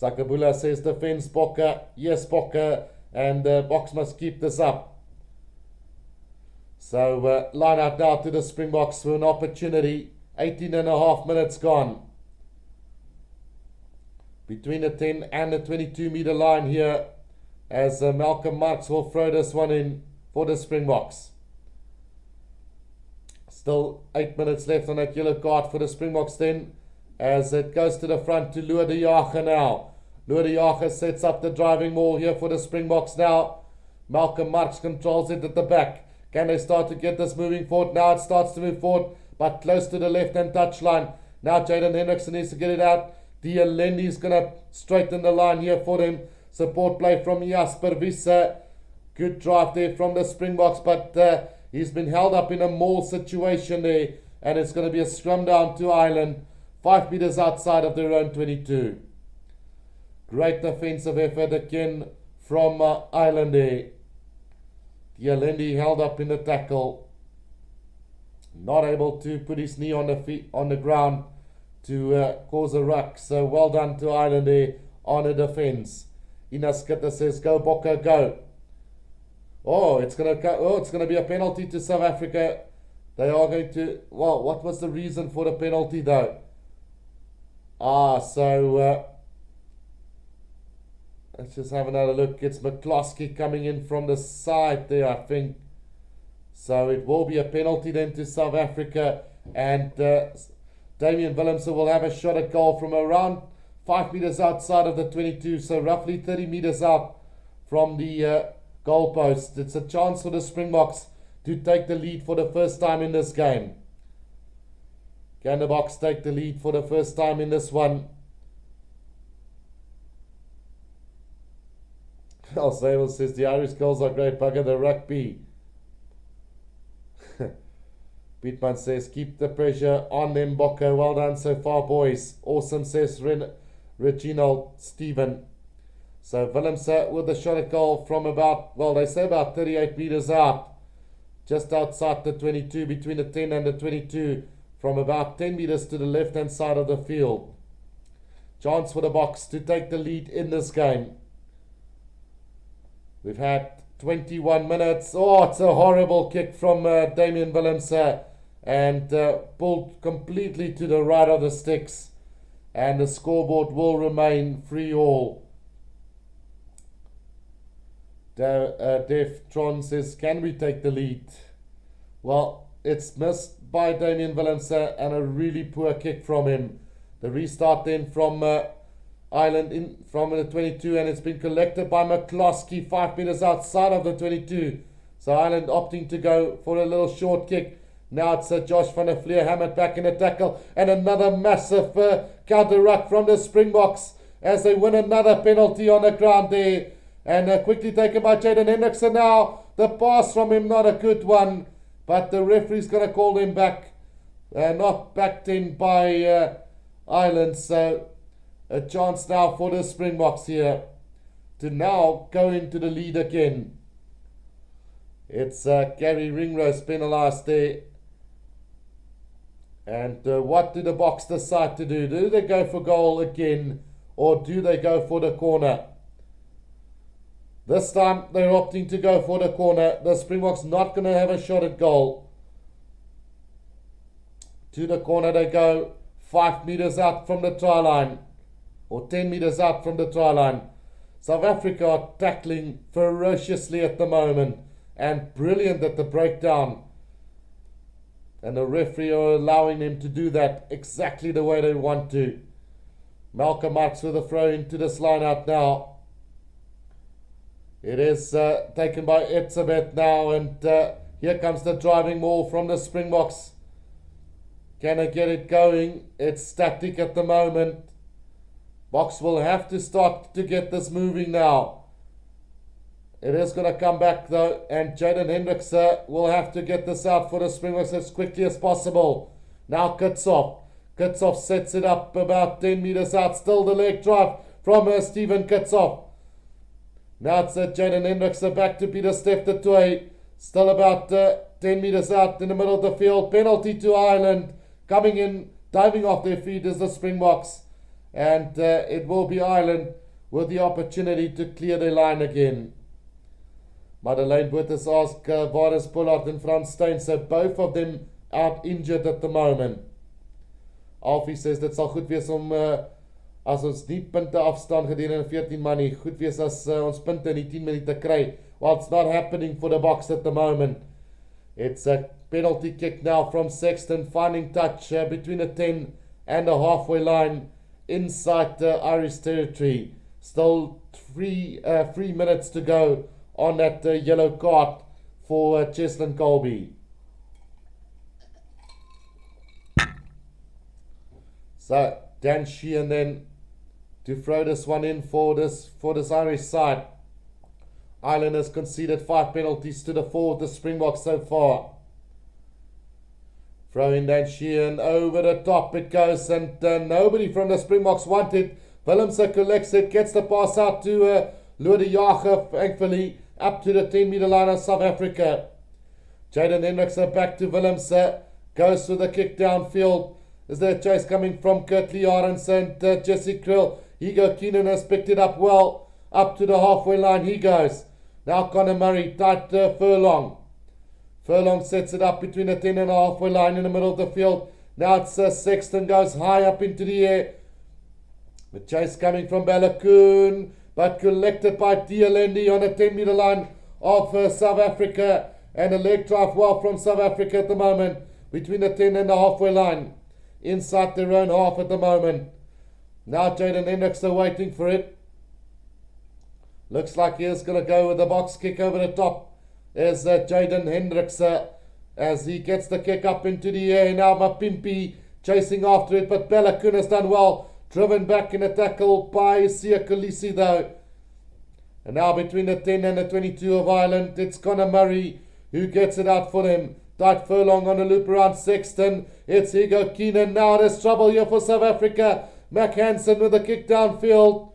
Sakabula says defense, Bokke. Yes, Bokke. And Boks must keep this up. So line out now to the Springboks for an opportunity. 18.5 minutes gone. Between the 10 and the 22-meter line here, as Malcolm Marx will throw this one in for the Springboks. Still 8 minutes left on that yellow card for the Springboks then, as it goes to the front to Lua de Jager now. Lua de Jager sets up the driving maul here for the Springboks now. Malcolm Marx controls it at the back. Can they start to get this moving forward? Now it starts to move forward, but close to the left-hand touchline. Now Jaden Hendrickson needs to get it out. Dialendi is going to straighten the line here for him. Support play from Jasper Wisse. Good drive there from the Springboks, but he's been held up in a maul situation there. And it's going to be a scrum down to Ireland. 5 meters outside of their own 22. Great defensive effort again from Ireland there. Dialendi held up in the tackle. Not able to put his knee on the ground to cause a ruck. So well done to Ireland there on the defense. Ina Skitter says, go Bokke, go. Oh, it's gonna be a penalty to South Africa. They are going to, well, what was the reason for the penalty though? Let's just have another look. It's McCloskey coming in from the side there, I think. So it will be a penalty then to South Africa. And Damian Willemse will have a shot at goal from around 5 meters outside of the 22. So roughly 30 meters out from the goal post. It's a chance for the Springboks to take the lead for the first time in this game. Can the Boks take the lead for the first time in this one? Al Sable says the Irish girls are great, bugger the rugby. Pietman says keep the pressure on them, Bokke. Well done so far, boys. Awesome, says Reginald Stephen. So Willemse with a shot at goal from about, well, they say about 38 meters out. Just outside the 22, between the 10 and the 22. From about 10 meters to the left-hand side of the field. Chance for the Boks to take the lead in this game. We've had 21 minutes. Oh, it's a horrible kick from Damian Willemse. And pulled completely to the right of the sticks. And the scoreboard will remain 3-all. Def Tron says, can we take the lead? Well, it's missed by Damian Willemse and a really poor kick from him. The restart then from Ireland in from the 22, and it's been collected by McCloskey 5 meters outside of the 22. So Ireland opting to go for a little short kick. Now it's Josh van der Vlier hammered back in a tackle, and another massive counter ruck from the Springboks as they win another penalty on the ground there. And quickly taken by Jaden Hendrickson now. The pass from him, not a good one. But the referee's going to call him back. Not backed in by Ireland. So a chance now for the Springboks here to now go into the lead again. It's Gary Ringrose penalised there. And what do the Boks decide to do? Do they go for goal again, or do they go for the corner? This time they're opting to go for the corner. The Springboks not going to have a shot at goal. To the corner they go, 5 meters out from the try line, or 10 meters out from the try line. South Africa are tackling ferociously at the moment and brilliant at the breakdown. And the referee are allowing them to do that exactly the way they want to. Malcolm Marx with a throw into this line out now. It is taken by Etzebeth now, and here comes the driving maul from the Springboks. Can they get it going? It's static at the moment. Boks will have to start to get this moving now. It is going to come back though, and Jaden Hendricks will have to get this out for the Springboks as quickly as possible. Now Kitshoff sets it up about 10 meters out. Still the leg drive from Steven Kitsov. Now it's Jaden Hendricks back to Peter Steph de Toy. Still about 10 metres out in the middle of the field. Penalty to Ireland. Coming in, diving off their feet is the Springboks. And it will be Ireland with the opportunity to clear their line again. Madeleine Botha asked Varus Pollard and Frans Steyn. So both of them out injured at the moment. Alfie says dit sal goed wees om as ons nie punte afstaan gedurende 14 man nie, goed wees as ons punte in die 10 minute kry. Well, it's not happening for the Boks at the moment. It's a penalty kick now from Sexton, finding touch between the 10 and the halfway line inside the Irish territory. Still 3 minutes to go on that yellow card for Cheslin Colby. So Dan Sheehan then to throw this one in for this Irish side. Ireland has conceded 5 penalties to the 4 of the Springboks so far. Throw in Dan Sheehan, over the top it goes, and nobody from the Springboks wanted. Willemse collects it, gets the pass out to Lode Jager, thankfully, up to the 10 metre line of South Africa. Jaden Hendricks back to Willemse, goes with the kick downfield. Is there a chase coming from Kurtley Arends and Jesse Krill? Hugo Keenan has picked it up well. Up to the halfway line he goes. Now Conor Murray, tight Furlong. Furlong sets it up between the 10 and the halfway line in the middle of the field. Now it's Sexton goes high up into the air. The chase coming from Balakoon, but collected by Dialendi on the 10 metre line of South Africa. And a leg drive well from South Africa at the moment between the 10 and the halfway line. Inside their own half at the moment. Now Jaden Hendricks are waiting for it. Looks like he is going to go with the box kick over the top. There's Jaden Hendricks as he gets the kick up into the air. Now Mapimpi chasing after it, but Balakoon has done well. Driven back in a tackle by Sia Kolisi though. And now between the 10 and the 22 of Ireland, it's Conor Murray who gets it out for them. Tight Furlong on the loop around Sexton. It's Hugo Keenan. Now there's trouble here for South Africa. Mac Hansen with a kick downfield.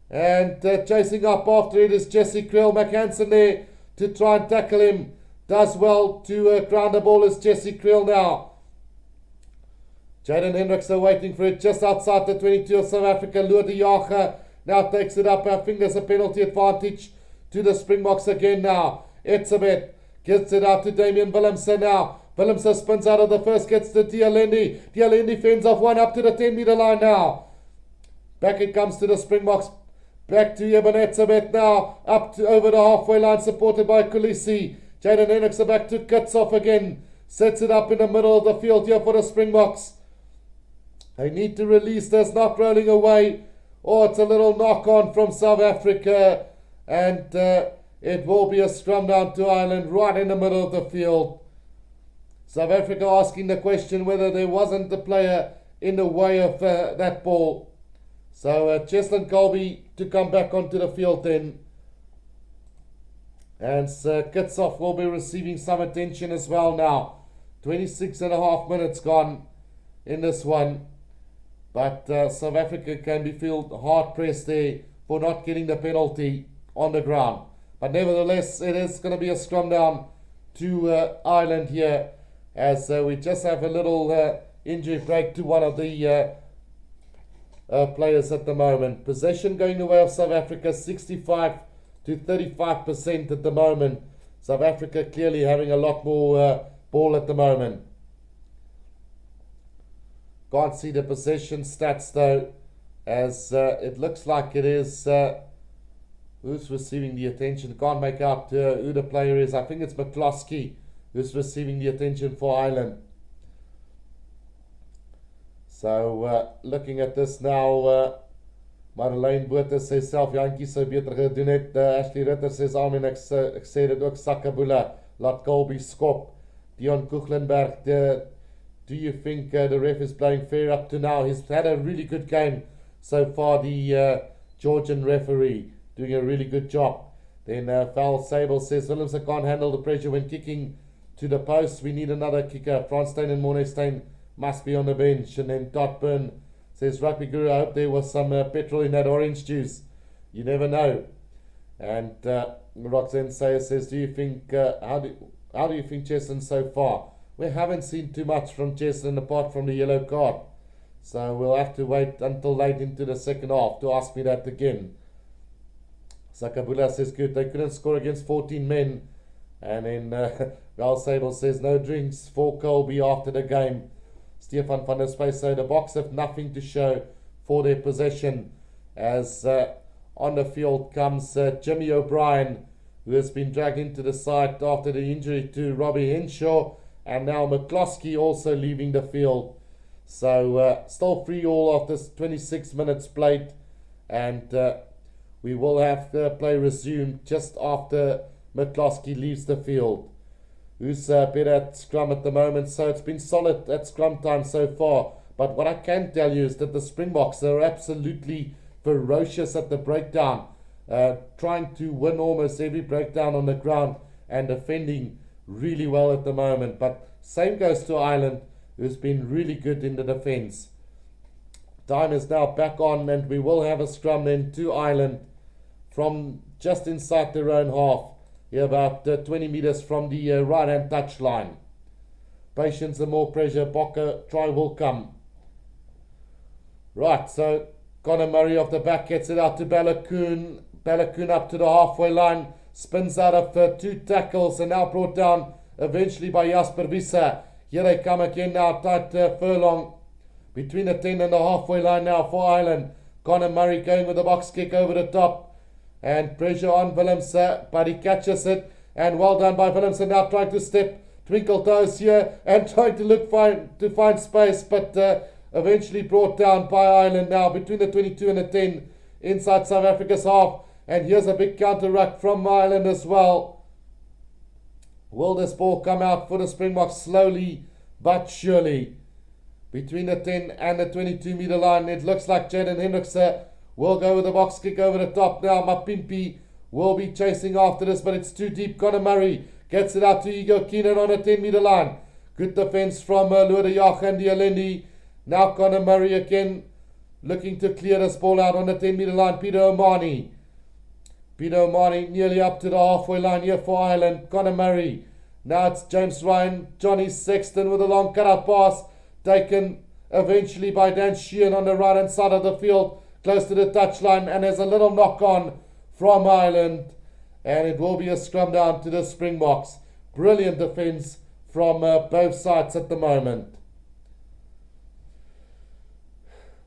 And chasing up after it is Jesse Krill. Mac Hansen there to try and tackle him. Does well to ground the ball is Jesse Krill now. Jaden Hendricks are waiting for it just outside the 22 of South Africa. Lode Jager now takes it up. I think there's a penalty advantage to the Springboks again now. Etzebeth gets it out to Damian Willemse now. Willemse spins out of the first, gets to Dialendi. Dialendi fends off one up to the 10 metre line now. Back it comes to the Springboks. Back to Eben Etzebeth now. Up to over the halfway line, supported by Kolisi. Jaden Hendricks back to Kitsov again. Sets it up in the middle of the field here for the Springboks. They need to release this, not rolling away. Oh, it's a little knock on from South Africa. And it will be a scrum down to Ireland right in the middle of the field. South Africa asking the question whether there wasn't a player in the way of that ball. So Cheslin Colby to come back onto the field then. And Kitsov will be receiving some attention as well now. 26 and a half minutes gone in this one. But South Africa can be felt hard pressed there for not getting the penalty on the ground. But nevertheless, it is going to be a scrum down to Ireland here, as we just have a little injury break to one of the players at the moment. Possession going the way of South Africa, 65 to 35% at the moment. South Africa clearly having a lot more ball at the moment. Can't see the possession stats though, as it looks like it is who's receiving the attention. Can't make out who the player is. I think it's McCloskey who's receiving the attention for Ireland. So looking at this now, Madeleine Botha says self Jantjie sou beter gedoen het. Ashley Ritter says Amen, ek sê dit ook Sakabula, laat Colby skop. Dion Kuchlenberg, do you think the ref is playing fair up to now? He's had a really good game so far, the Georgian referee, doing a really good job. Then Val Sable says Willemse can't handle the pressure when kicking to the post. We need another kicker. Franstein and Mornestein must be on the bench. And then Todd Byrne Says Rugby Guru, I hope there was some petrol in that orange juice. You never know. And Roxanne says, do you think how do you think Cheslin so far? We haven't seen too much from Cheslin apart from the yellow card. So we'll have to wait until late into the second half to ask me that again. Sakabula says, good, they couldn't score against 14 men. And then Val Sable says, no drinks for Colby after the game. Stefan van der Space say the Boks have nothing to show for their possession. As on the field comes Jimmy O'Brien, who has been dragged into the side after the injury to Robbie Henshaw. And now McCloskey also leaving the field. So still 3-3 after 26 minutes played. And we will have the play resumed just after McCloskey leaves the field. Who's better at scrum at the moment? So it's been solid at scrum time so far. But what I can tell you is that the Springboks are absolutely ferocious at the breakdown. Trying to win almost every breakdown on the ground and defending really well at the moment. But same goes to Ireland, who's been really good in the defence. Time is now back on, and we will have a scrum then to Ireland from just inside their own half, here about 20 metres from the right hand touch line. Patience and more pressure, Bokke try will come. Right, so Conor Murray off the back gets it out to Balakoon. Balakoon up to the halfway line, spins out of 2 tackles and now brought down eventually by Jasper Visser. Here they come again now, tight furlong between the 10 and the halfway line now for Ireland. Conor Murray going with a box kick over the top and pressure on Willemse, but he catches it, and well done by Willemse, now trying to step twinkle toes here and trying to look to find space, but eventually brought down by Ireland now between the 22 and the 10 inside South Africa's half. And here's a big counter ruck from Ireland as well. Will this ball come out for the Springboks slowly but surely? Between the 10 and the 22 metre line, it looks like Jaden Hendrickse will go with a box kick over the top now. Mapimpi will be chasing after this, but it's too deep. Conor Murray gets it out to Ego Keenan on the 10 metre line. Good defence from Lude Jach and Dialendi. Now Conor Murray again looking to clear this ball out on the 10 metre line. Peter O'Mahony nearly up to the halfway line here for Ireland. Conor Murray. Now it's James Ryan. Johnny Sexton with a long cut-out pass. Taken eventually by Dan Sheehan on the right-hand side of the field. Close to the touchline. And there's a little knock-on from Ireland. And it will be a scrum down to the Springboks. Brilliant defence from both sides at the moment.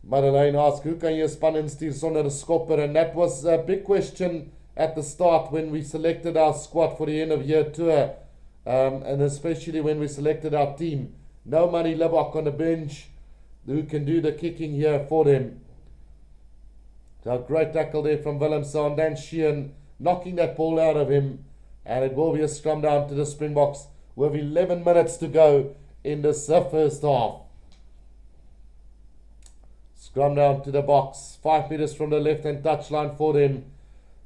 Madeleine asks, who can you span in stuur sonder 'n skopper? And that was a big question at the start when we selected our squad for the end of year tour, and especially when we selected our team. No Money Libok on the bench who can do the kicking here for them. So a great tackle there from Willemse on Dan Sheehan, knocking that ball out of him, and it will be a scrum down to the Springboks with 11 minutes to go in this first half. Scrum down to the Boks, 5 metres from the left-hand touchline for them.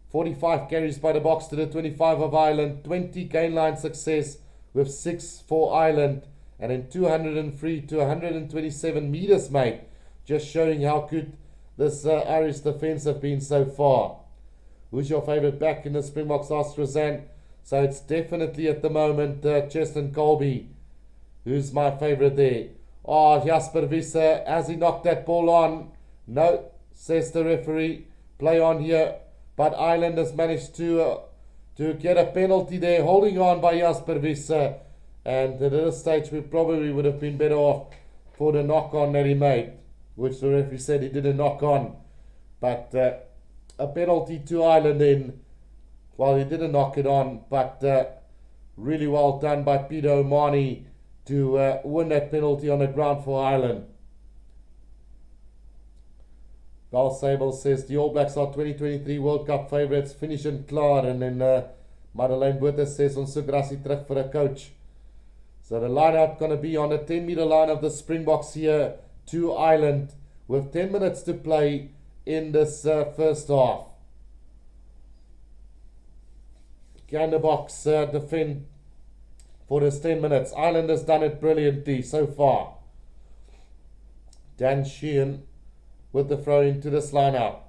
45 carries by the Boks to the 25 of Ireland. 20 gain line success with 6 for Ireland. And then 203 to 127 metres made. Just showing how good this Irish defence have been so far. Who's your favourite back in the Springboks? Asked Roseanne. So it's definitely at the moment Cheslin Colby. Who's my favourite there? Oh, Jasper Visser, has he knocked that ball on? No, says the referee. Play on here. But Ireland has managed to get a penalty there, holding on by Jasper Visser. And at this stage, we probably would have been better off for the knock-on that he made, which the referee said he didn't knock on. But a penalty to Ireland then. Well, he didn't knock it on, but really well done by Peter O'Mahony to win that penalty on the ground for Ireland. Val Sable says the All Blacks are 2023 World Cup favourites, finish and klaar. And then Madeleine Botha says ons soek Rassie terug vir 'n coach. So the line-out going to be on the 10-metre line of the Springboks here to Ireland with 10 minutes to play in this first half. Can the Boks defend for this 10 minutes? Ireland has done it brilliantly so far. Dan Sheehan with the throw into this line out.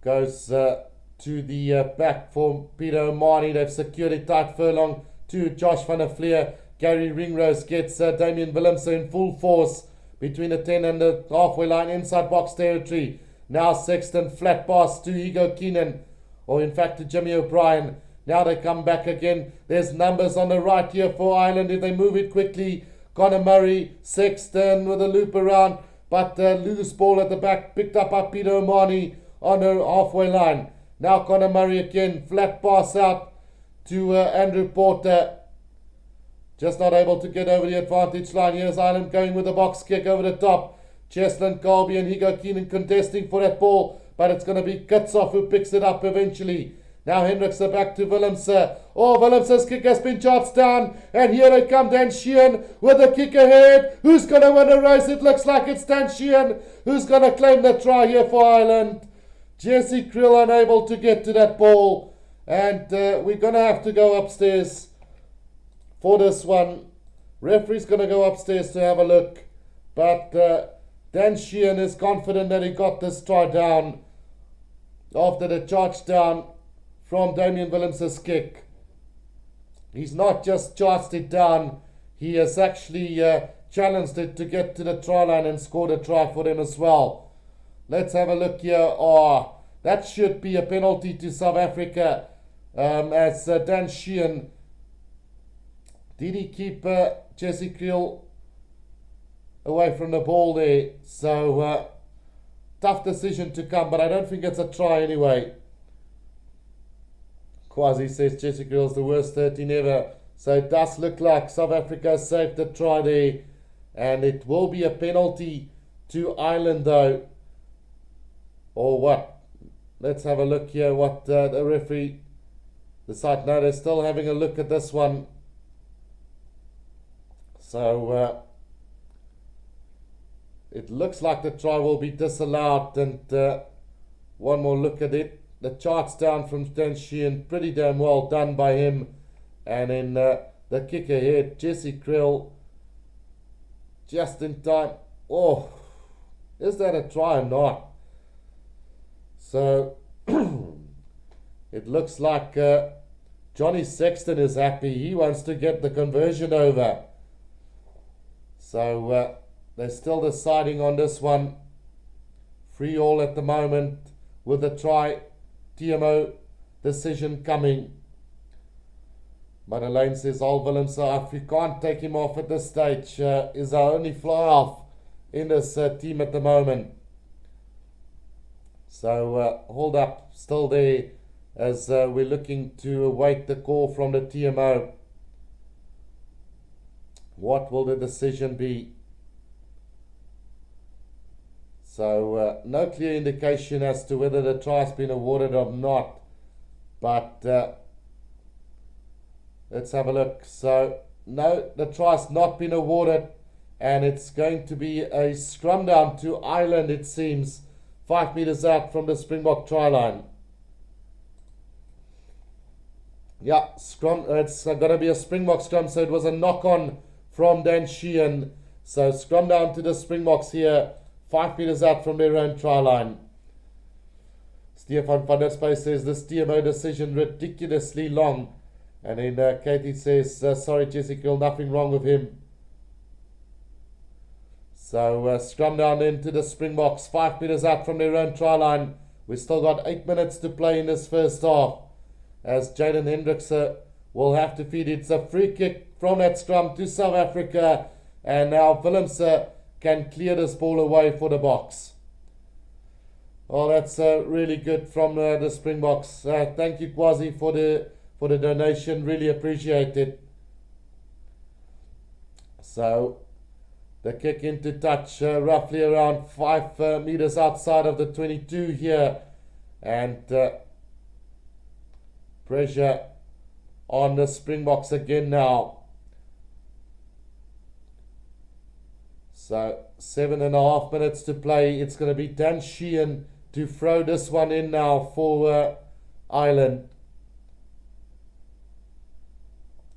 Goes to the back for Peter O'Mahony. They've secured it tight furlong to Josh van der Fleer. Gary Ringrose gets Damien Willemse in full force between the 10 and the halfway line inside box territory. Now Sexton flat pass to Hugo Keenan, or in fact to Jimmy O'Brien. Now they come back again. There's numbers on the right here for Ireland if they move it quickly. Conor Murray, Sexton with a loop around, but loose ball at the back picked up by Peter O'Mahony on the halfway line. Now Conor Murray again, flat pass out to Andrew Porter. Just not able to get over the advantage line. Here's Ireland going with a box kick over the top. Cheslin Colby and Hugo Keenan contesting for that ball, but it's going to be Kutsoff who picks it up eventually. Now Hendricks are back to Willemse. Oh, Willemse's kick has been charged down, and here they come, Dan Sheehan with a kick ahead. Who's going to win the race? It looks like it's Dan Sheehan who's going to claim the try here for Ireland. Jesse Krill unable to get to that ball, and we're going to have to go upstairs for this one. Referee's going to go upstairs to have a look, but Dan Sheehan is confident that he got this try down after the charge down from Damien Willemse's kick. He's not just charged it down, he has actually challenged it to get to the try line and scored a try for them as well. Let's have a look here. Oh, that should be a penalty to South Africa, as Dan Sheehan, did he keep Jesse Kriel away from the ball there? So tough decision to come, but I don't think it's a try anyway. Quasi says Jesse Kriel's the worst 13 ever. So it does look like South Africa saved the try there, and it will be a penalty to Ireland though. Or what? Let's have a look here what the referee decided. No, they're still having a look at this one. So it looks like the try will be disallowed, and one more look at it. The charts down from Dan Sheehan, pretty damn well done by him. And then the kick ahead, Jesse Krill, just in time. Oh, is that a try or not? So it looks like Johnny Sexton is happy. He wants to get the conversion over. So they're still deciding on this one. 3-all at the moment with a try. TMO decision coming. Madeleine says, Al Willemse, if you can't take him off at this stage, is our only fly off in this team at the moment. So hold up, still there, as we're looking to await the call from the TMO. What will the decision be? So no clear indication as to whether the try has been awarded or not, but let's have a look. So no, the try has not been awarded, and it's going to be a scrum down to Ireland, it seems, 5 meters out from the Springbok try line. Yeah, scrum. It's going to be a Springbok scrum, so it was a knock on from Dan Sheehan. So scrum down to the Springboks here, 5 meters out from their own try line. Stefan van der Space says this TMO decision ridiculously long. And then Katie says, sorry Jesse Krill, nothing wrong with him. So scrum down into the Springboks, 5 meters out from their own try line. We've still got 8 minutes to play in this first half, as Jaden Hendricks will have to feed. It's a free kick from that scrum to South Africa, and now Willemse can clear this ball away for the Boks. Oh, that's really good from the Springboks. Thank you, Quasi, for the donation. Really appreciate it. So the kick into touch, roughly around 5 meters outside of the 22 here, and pressure on the Springboks again now. So 7.5 minutes to play. It's going to be Dan Sheehan to throw this one in now for Ireland.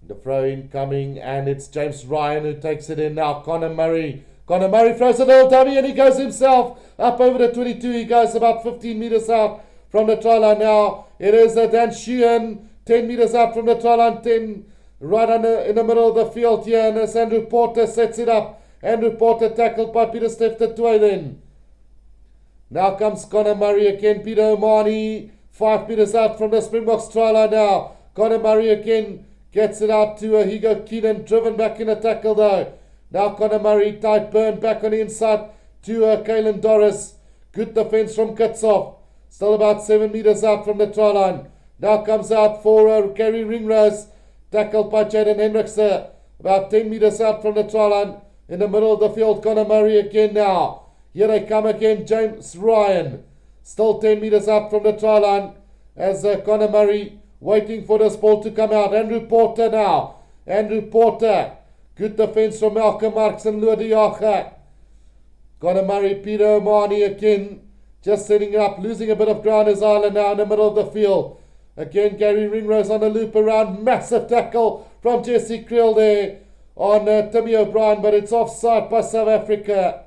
The throw in coming, and it's James Ryan who takes it in now. Conor Murray Conor Murray throws a little dummy and he goes himself up over the 22. He goes about 15 metres out from the try line now. It is Dan Sheehan, 10 metres out from the try line, 10 right in the middle of the field here. And as Andrew Porter sets it up. Andrew Porter tackled by Peter Stefter then. Now comes Conor Murray again. Peter O'Mahony, 5 metres out from the Springboks try line now. Conor Murray again gets it out to Hugo Keenan, driven back in a tackle though. Now Conor Murray, tight burn back on the inside to Caelan Doris. Good defence from Kitshoff. Still about 7 metres out from the try line. Now comes out for Gary Ringrose, tackled by Jaden Hendricks. About 10 metres out from the try line. In the middle of the field, Conor Murray again now. Here they come again, James Ryan. Still 10 metres out from the try line as Conor Murray waiting for this ball to come out. Andrew Porter now. Andrew Porter. Good defence from Malcolm Marks and Lua Diaga. Conor Murray, Peter O'Mahony again. Just setting it up, losing a bit of ground as Ireland now in the middle of the field. Again, Gary Ringrose on a loop around. Massive tackle from Jesse Creel there on Timmy O'Brien, but it's offside by South Africa.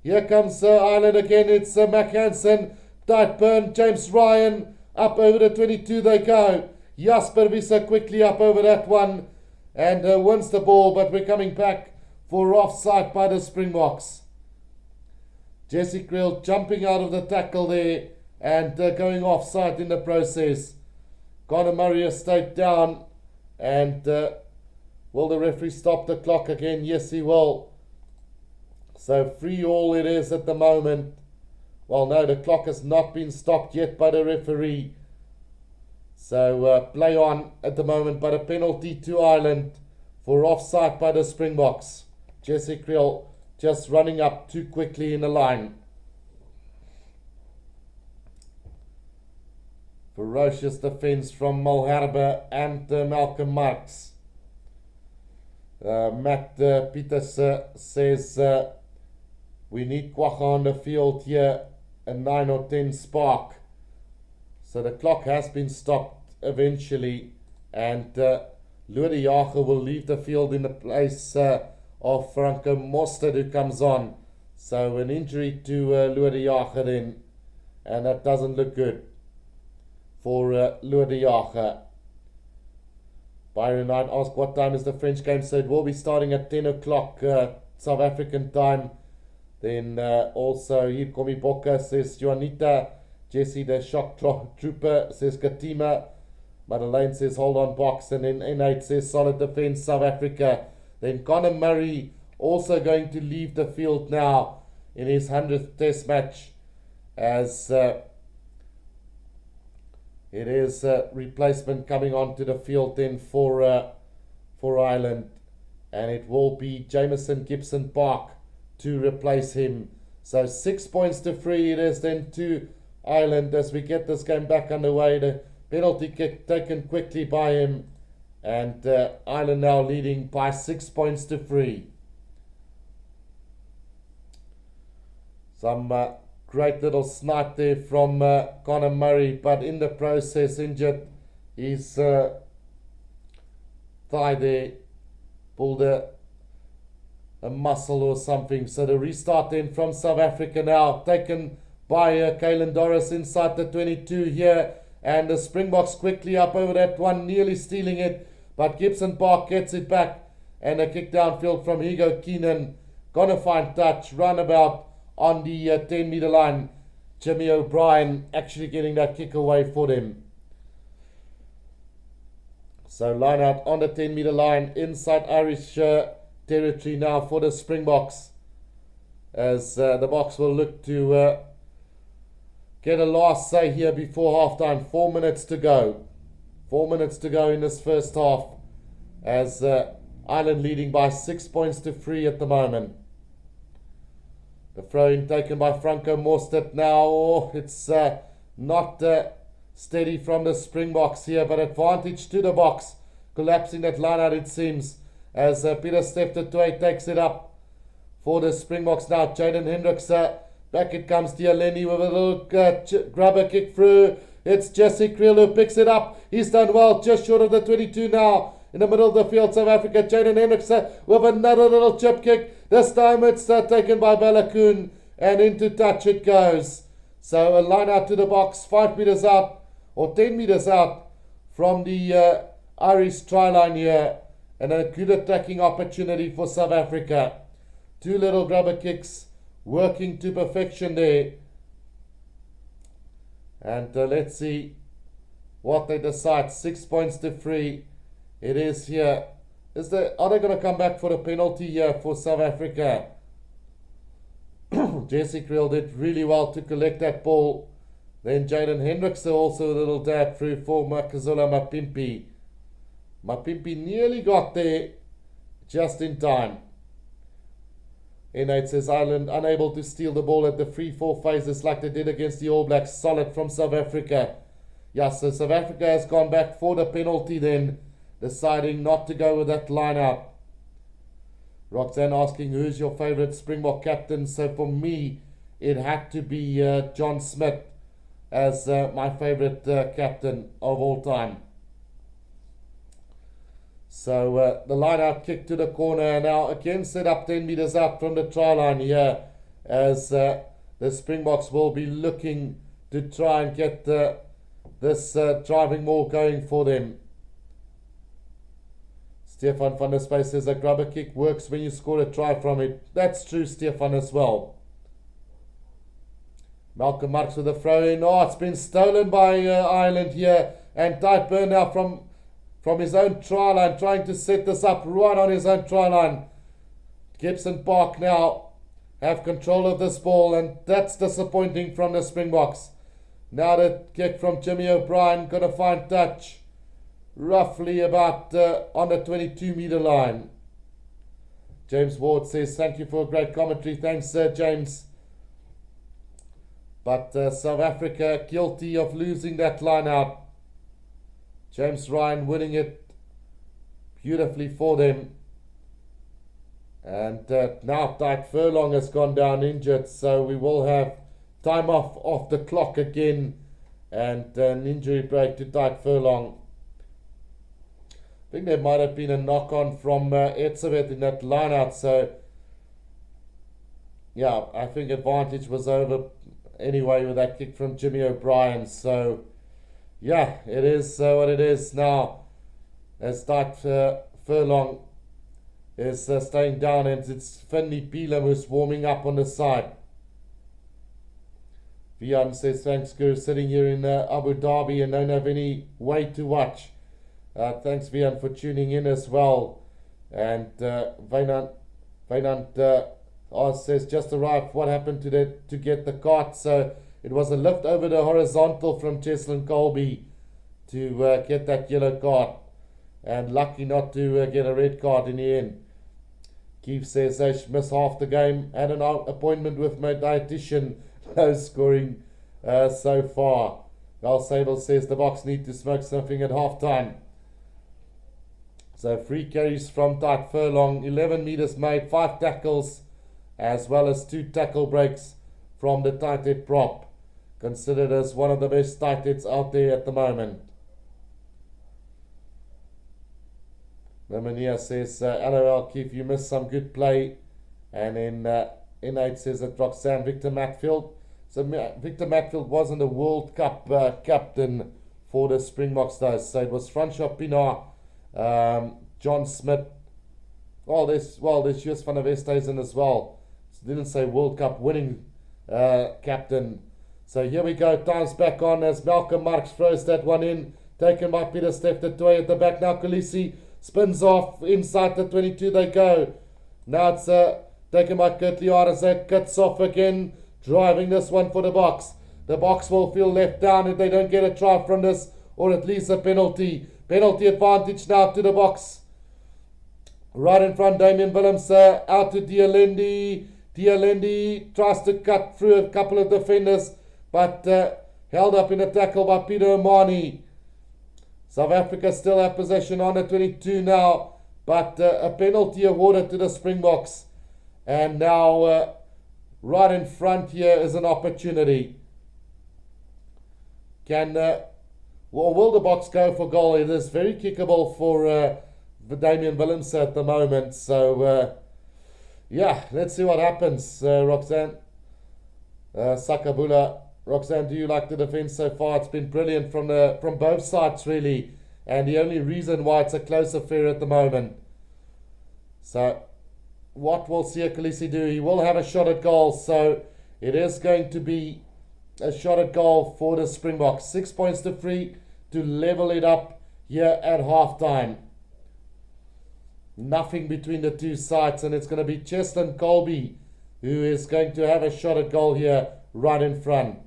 Here comes Ireland again. It's Mac Hansen, tight burn, James Ryan, up over the 22 they go. Jasper Visser quickly up over that one and wins the ball, but we're coming back for offside by the Springboks. Jesse Creel jumping out of the tackle there and going offside in the process. Conor Murray has stayed down and will the referee stop the clock again? Yes, he will. So 3-all it is at the moment. Well, no, the clock has not been stopped yet by the referee. So play on at the moment, but a penalty to Ireland for offside by the Springboks. Jesse Creel just running up too quickly in the line. Ferocious defence from Malherbe and Malcolm Marks. Matt Peters says we need Kwagga on the field here, a 9 or 10 spark. So the clock has been stopped eventually, and Lua Diaga will leave the field in the place of Franco Mostert, who comes on. So an injury to Lua Diaga then, and that doesn't look good for Lua Diaga. Byron Knight asked what time is the French game, so it will be starting at 10 o'clock South African time. Then also here Komi Boka says Juanita, Jesse the shock trooper says Katima, Madeleine says hold on Boks, and then N8 says solid defence South Africa. Then Conor Murray also going to leave the field now in his 100th test match as it is a replacement coming onto the field then for Ireland, and it will be Jameson Gibson Park to replace him. So 6 points to 3 it is then to Ireland as we get this game back underway. The penalty kick taken quickly by him, and Ireland now leading by 6 points to 3. Some great little snipe there from Conor Murray, but in the process injured his thigh there, pulled a muscle or something. So the restart then from South Africa now, taken by Caelan Doris inside the 22 here, and the Springboks quickly up over that one, nearly stealing it, but Gibson Park gets it back, and a kick downfield from Hugo Keenan, gonna find touch, runabout on the 10-meter line. Jimmy O'Brien actually getting that kick away for them. So line out on the 10-meter line, inside Irish territory now for the Springboks, as the Boks will look to get a last say here before halftime. 4 minutes to go. 4 minutes to go in this first half, as Ireland leading by 6 points to 3 at the moment. The throw-in taken by Franco Mostert now. Oh, it's not steady from the Springboks here, but advantage to the Boks. Collapsing that line out, it seems, as Peter Stefter takes it up for the Springboks now. Jaden Hendricks, back it comes Dialeni with a little grubber kick through. It's Jesse Creel who picks it up. He's done well, just short of the 22 now. in the middle of the field. South Africa, Jaden Hendrikse with another little chip kick. This time it's taken by Balakoon, and into touch it goes. So a line out to the box, 5 meters out or 10 meters out from the Irish try line here, and a good attacking opportunity for South Africa. 2 little grubber kicks working to perfection there. And let's see what they decide. 6 points to 3. It is here. Are they going to come back for a penalty here for South Africa? Jesse Kriel did really well to collect that ball. Then Jaden Hendrikse also a little dab through for Makazula Mapimpi. Mapimpi nearly got there just in time. N8 says Ireland unable to steal the ball at the 3-4 phases like they did against the All Blacks. Solid from South Africa. Yeah, so South Africa has gone back for the penalty then, deciding not to go with that line out. Roxanne asking who's your favourite Springbok captain. So for me, it had to be John Smith as my favourite captain of all time. So the line out kick to the corner, now again set up 10 meters out from the try line here, as the Springboks will be looking to try and get this driving maul going for them. Stefan van der Space says a grubber kick works when you score a try from it. That's true, Stefan, as well. Malcolm Marks with a throw in. Oh, it's been stolen by Ireland here, and Tide Burn now from his own try line, trying to set this up right on his own try line. Gibson Park now have control of this ball, and that's disappointing from the Springboks. Now the kick from Jimmy O'Brien, going to find touch roughly about on the 22-meter line. James Ward says, thank you for a great commentary. Thanks, James. But South Africa guilty of losing that line out. James Ryan winning it beautifully for them. And now Dyke Furlong has gone down injured, so we will have time off the clock again, and an injury break to Dyke Furlong. I think there might have been a knock-on from Etzebeth in that line-out, so yeah, I think advantage was over anyway with that kick from Jimmy O'Brien. So yeah, it is what it is now, as Dyke Furlong is staying down, and it's Finley Peelam who's warming up on the side. Vian says, thanks, Guru, sitting here in Abu Dhabi and don't have any way to watch. Thanks, Vian, for tuning in as well. And Vainant says, just arrived. What happened to get the cart? So it was a lift over the horizontal from Cheslin Colby to get that yellow card. And lucky not to get a red card in the end. Keith says they missed half the game. Had an appointment with my dietitian. No scoring so far. Val Sable says the Boks need to smoke something at half time. So 3 carries from Dyke Furlong, 11 meters made, 5 tackles, as well as 2 tackle breaks from the tight head prop, considered as one of the best tight heads out there at the moment. Lemania says, LOL Keith, you missed some good play. And then N8 says that Roxanne, Victor Matfield. So Victor Matfield wasn't a World Cup captain for the Springboks though. So it was Francois Pienaar, John Smith. There's Jus van der Westhuizen as well. So didn't say World Cup winning captain. So here we go. Time's back on as Malcolm Marks throws that one in. Taken by Peter Steph de Toy at the back. Now Khaleesi spins off inside the 22. They go. Now it's taken by Kurtley Arizet. Cuts off again. Driving this one for the Boks. The Boks will feel left down if they don't get a try from this, or at least a penalty. Penalty advantage now to the Boks. Right in front, Damian Willems out to Dialendi. Dialendi tries to cut through a couple of defenders, but held up in a tackle by Peter Omani. South Africa still have possession on the 22 now, but a penalty awarded to the Springboks. And now right in front here is an opportunity. Will the Boks go for goal? It is very kickable for Damien Willemse at the moment. So yeah, let's see what happens. Roxanne Sakabula. Roxanne, do you like the defense so far? It's been brilliant from both sides really, and the only reason why it's a close affair at the moment. So what will Sia Khaleesi do? He will have a shot at goal, so it is going to be a shot at goal for the Springboks. 6 points to 3 to level it up here at halftime. Nothing between the two sides, and it's going to be Cheslin Colby who is going to have a shot at goal here right in front.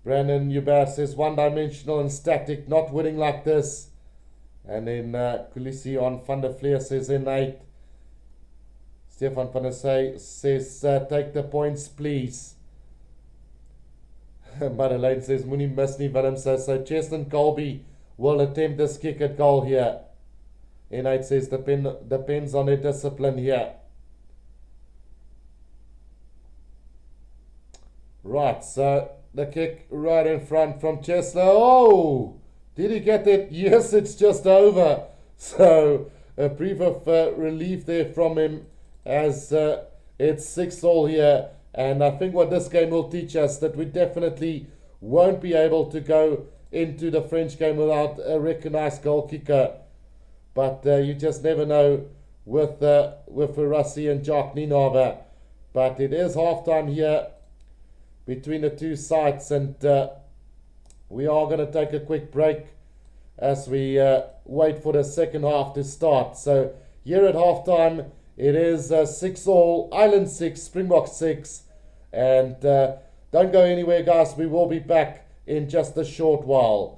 Brandon Hubert says one-dimensional and static, not winning like this. And then Khaleesi on Van der Vlier says innate. Stefan van der Say says take the points please. Madeleine says Moenie mis nie Willem says so Cheslin Colby will attempt this kick at goal here. Innate says depends on their discipline here. Right, so the kick right in front from Chesler. Oh! Did he get it? Yes, it's just over. So a brief of relief there from him as it's 6-all here. And I think what this game will teach us that we definitely won't be able to go into the French game without a recognized goal kicker. But you just never know with Rassi and Jacques Nienaber. But it is halftime here between the two sides, and we are going to take a quick break as we wait for the second half to start. So here at halftime, it is 6-all, Ireland 6, Springboks 6. And don't go anywhere, guys. We will be back in just a short while.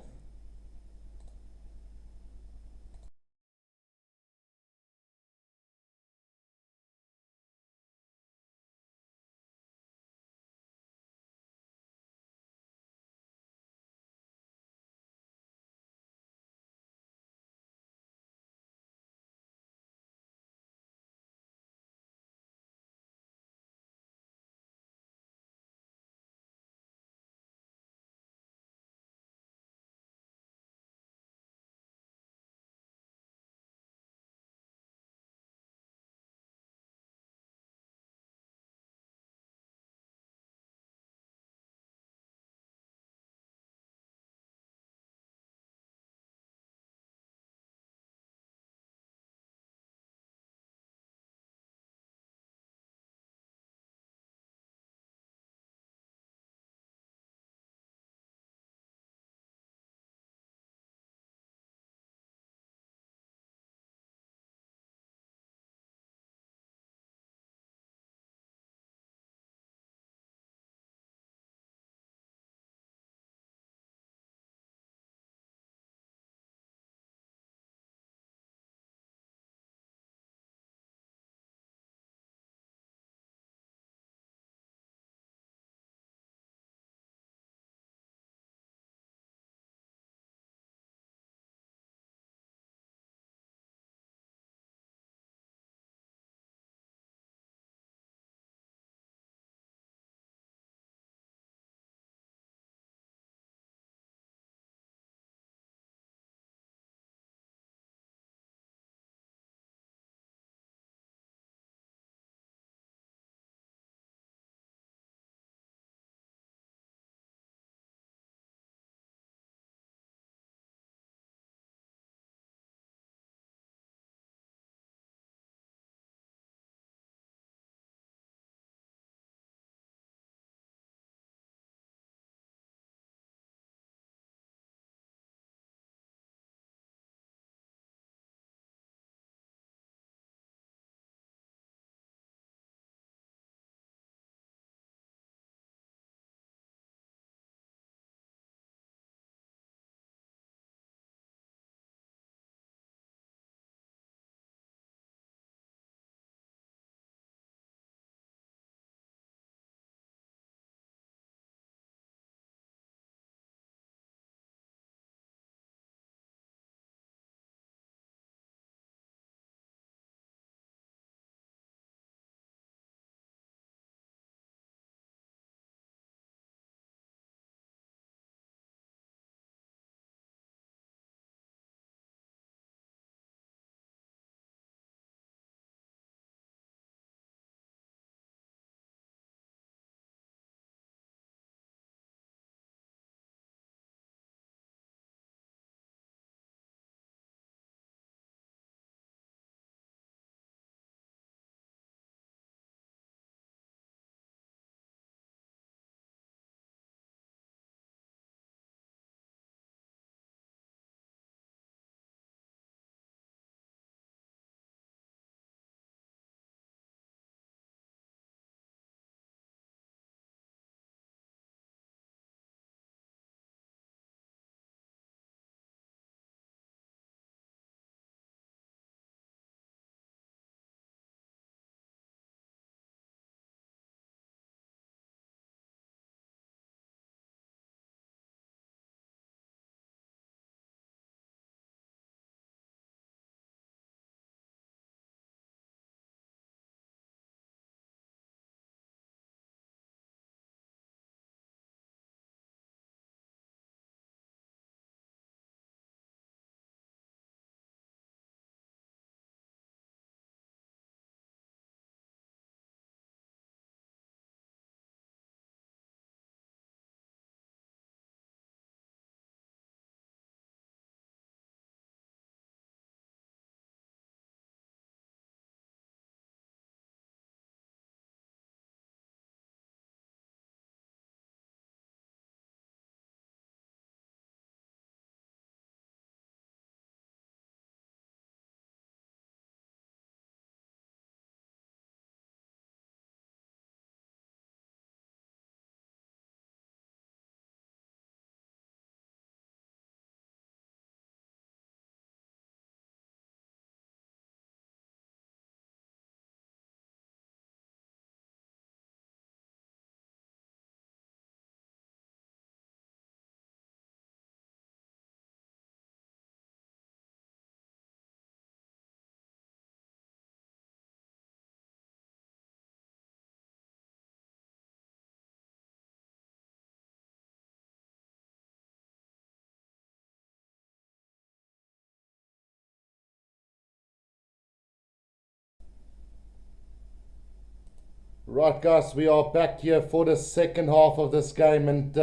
Right, guys, we are back here for the second half of this game, and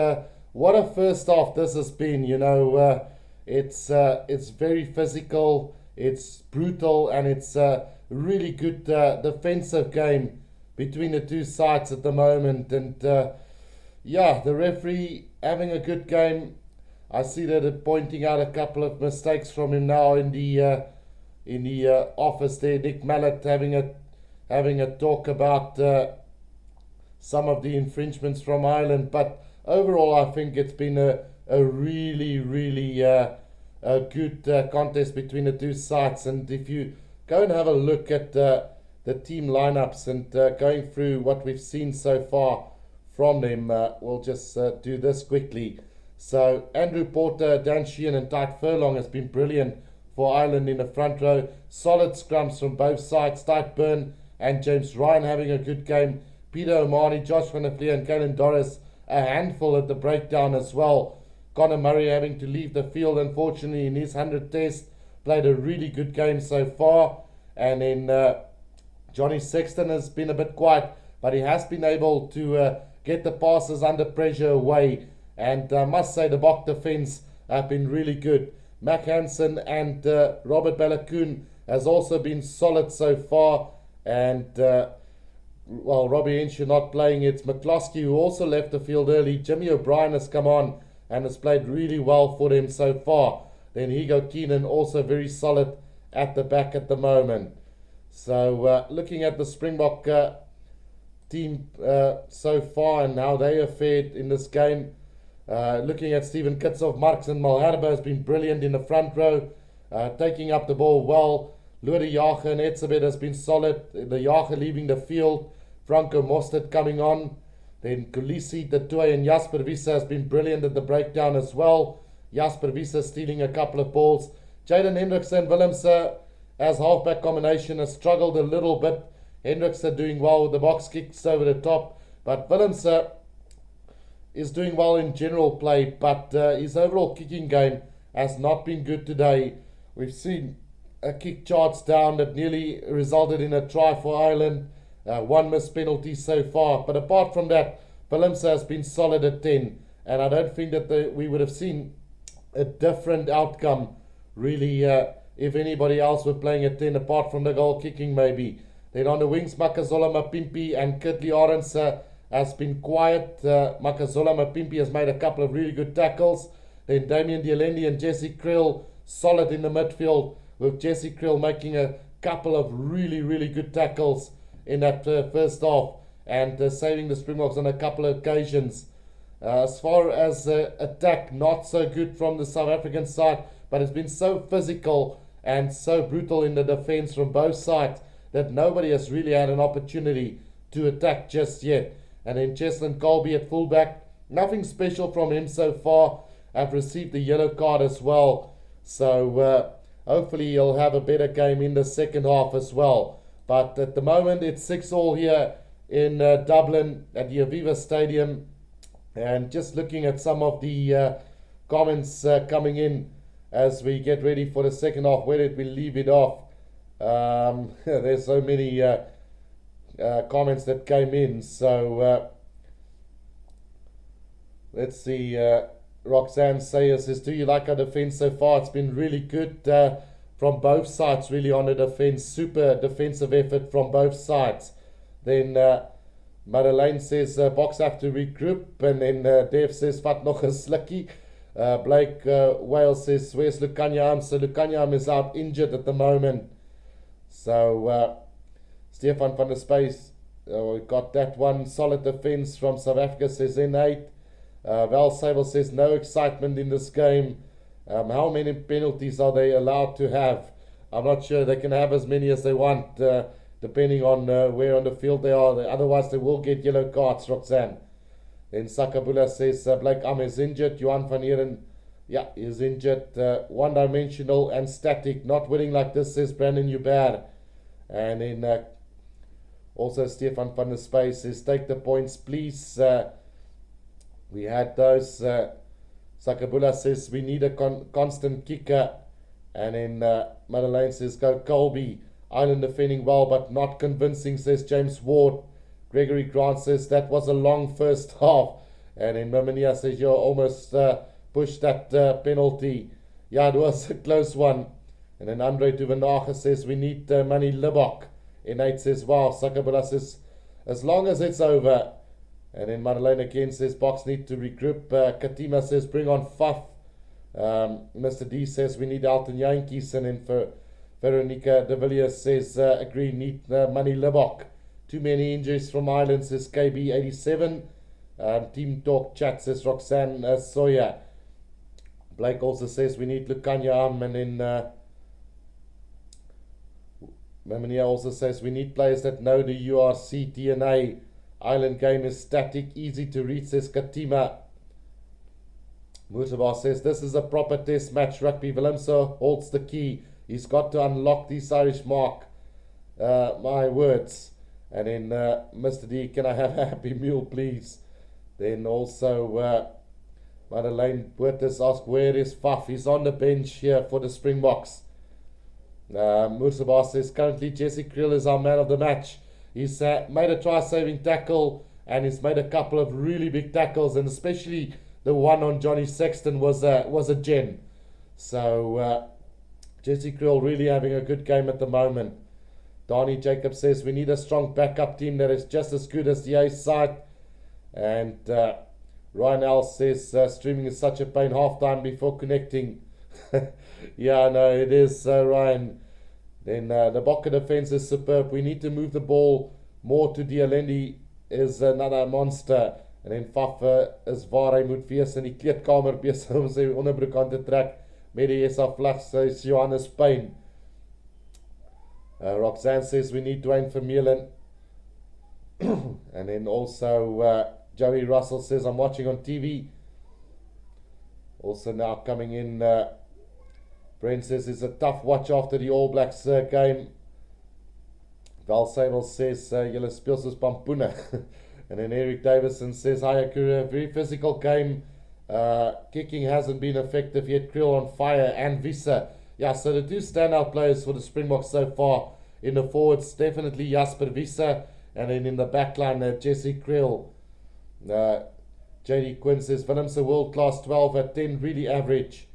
what a first half this has been. It's very physical, it's brutal, and it's a really good defensive game between the two sides at the moment. And yeah, the referee having a good game. I see that it pointing out a couple of mistakes from him now in the office there. Nick Mallet having a talk about some of the infringements from Ireland, but overall I think it's been a really a good contest between the two sides. And if you go and have a look at the team lineups and going through what we've seen so far from them, we'll just do this quickly. So Andrew Porter, Dan Sheehan and Tite Furlong has been brilliant for Ireland in the front row. Solid scrums from both sides. Tite Byrne and James Ryan having a good game. Peter O'Mahony, Josh Van der Vliet and Caelan Doris a handful at the breakdown as well. Conor Murray having to leave the field unfortunately in his 100th test. Played a really good game so far. And then Johnny Sexton has been a bit quiet, but he has been able to get the passes under pressure away. And I must say the Bok defence have been really good. Mac Hansen and Robert Balakoon has also been solid so far. And Robbie Henshaw not playing. It's McCloskey who also left the field early. Jimmy O'Brien has come on and has played really well for them so far. Then Hugo Keenan also very solid at the back at the moment. So looking at the Springbok team so far and how they have fared in this game. Looking at Stephen Kitshoff, Marks and Malherbe has been brilliant in the front row, taking up the ball well. Lode Jager and Etzebeth has been solid. The Jager leaving the field. Franco Mostert coming on. Then Kulisi, Tatoy and Jasper Wiese has been brilliant at the breakdown as well. Jasper Wiese stealing a couple of balls. Jaden Hendrickse and Willemse as halfback combination has struggled a little bit. Hendrickse doing well with the box kicks over the top. But Willemse is doing well in general play, but his overall kicking game has not been good today. We've seen a kick charge down that nearly resulted in a try for Ireland. One missed penalty so far, but apart from that, Willemse has been solid at 10, and I don't think that we would have seen a different outcome really if anybody else were playing at 10 apart from the goal kicking maybe. Then on the wings, Makazola Mapimpi and Kirtley Arends has been quiet. Makazola Mapimpi has made a couple of really good tackles. Then Damien Dielendi and Jesse Krill solid in the midfield, with Jesse Krill making a couple of really good tackles in that first half and saving the Springboks on a couple of occasions. As far as attack, not so good from the South African side, but it's been so physical and so brutal in the defence from both sides that nobody has really had an opportunity to attack just yet. And then Cheslin Colby at fullback, nothing special from him so far. I've received the yellow card as well, so hopefully he'll have a better game in the second half as well. But at the moment it's 6-6 here in Dublin at the Aviva Stadium. And just looking at some of the comments coming in as we get ready for the second half, where did we leave it off? There's so many comments that came in. So let's see. Roxanne Sayers says, do you like our defense so far? It's been really good from both sides, really, on the defense. Super defensive effort from both sides. Then Madeleine says, Boks have to regroup. And then Dave says, vat nog 'n slukkie. Blake Wales says, where's Lukanyam? So Lukanyam is out injured at the moment. So Stefan van der Space, we got that one. Solid defense from South Africa, says N8. Val Sable says, no excitement in this game. How many penalties are they allowed to have? I'm not sure. They can have as many as they want, depending on where on the field they are. Otherwise, they will get yellow cards, Roxanne. Then Sakabula says, Blake Am is injured. Johan van Heeren, yeah, is injured. One-dimensional and static. Not winning like this, says Brandon Hubert. And then also Stefan van der Space says, take the points, please. We had those. Sakabula says, we need a constant kicker. And then Madeleine says, go Colby. Ireland defending well, but not convincing, says James Ward. Gregory Grant says that was a long first half. And then Mamania says you almost pushed that penalty. Yeah, it was a close one. And then Andre Tuvenaga says we need Manny Libok. And Nate says, wow, Sakabula says, as long as it's over. And then Madeleine again says Boks need to regroup. Katima says bring on Faf. Mr. D says we need Alton Yankees. And then for Veronica de Villiers says agree, need Manny Libok. Too many injuries from Ireland, says KB87. Team Talk chat says Roxanne Soya. Blake also says we need Lukanya. And then Mamania also says we need players that know the URC DNA. Island game is static, easy to read, says Katima. Murtabar says this is a proper test match. Rugby Willemse holds the key. He's got to unlock this Irish mark. My words. And then Mr. D, can I have a happy meal, please? Then also Madeleine Buertes asks, where is Faf? He's on the bench here for the Springboks. Murtabar says currently Jesse Creel is our man of the match. He's made a try-saving tackle and he's made a couple of really big tackles, and especially the one on Johnny Sexton was a gem. So Jesse Creel really having a good game at the moment. Donnie Jacob says we need a strong backup team that is just as good as the A side. And Ryan L says streaming is such a pain, half-time before connecting. Yeah, no, it is, Ryan. Then the Bokke defense is superb. We need to move the ball more to Dialendi, is another monster. En then Faf is waar hy moet wees in die kleedkamer besig om sy onderbroek aan te trek met die SA vlag, sy Johannes Payne. Roxanne says we need Dwayne Vermeulen. And then also Joey Russell says I'm watching on TV. Also now coming in, Brent says it's a tough watch after the All Blacks game. Val Sable says julle speel soos pampoene. And then Eric Davison says hi Akura, very physical game. Kicking hasn't been effective yet. Krill on fire and Visa. Yeah, so the two standout players for the Springboks so far in the forwards, definitely Jasper Visa, and then in the backline Jesse Krill. JD Quinn says Willemse world class 12 at 10, really average.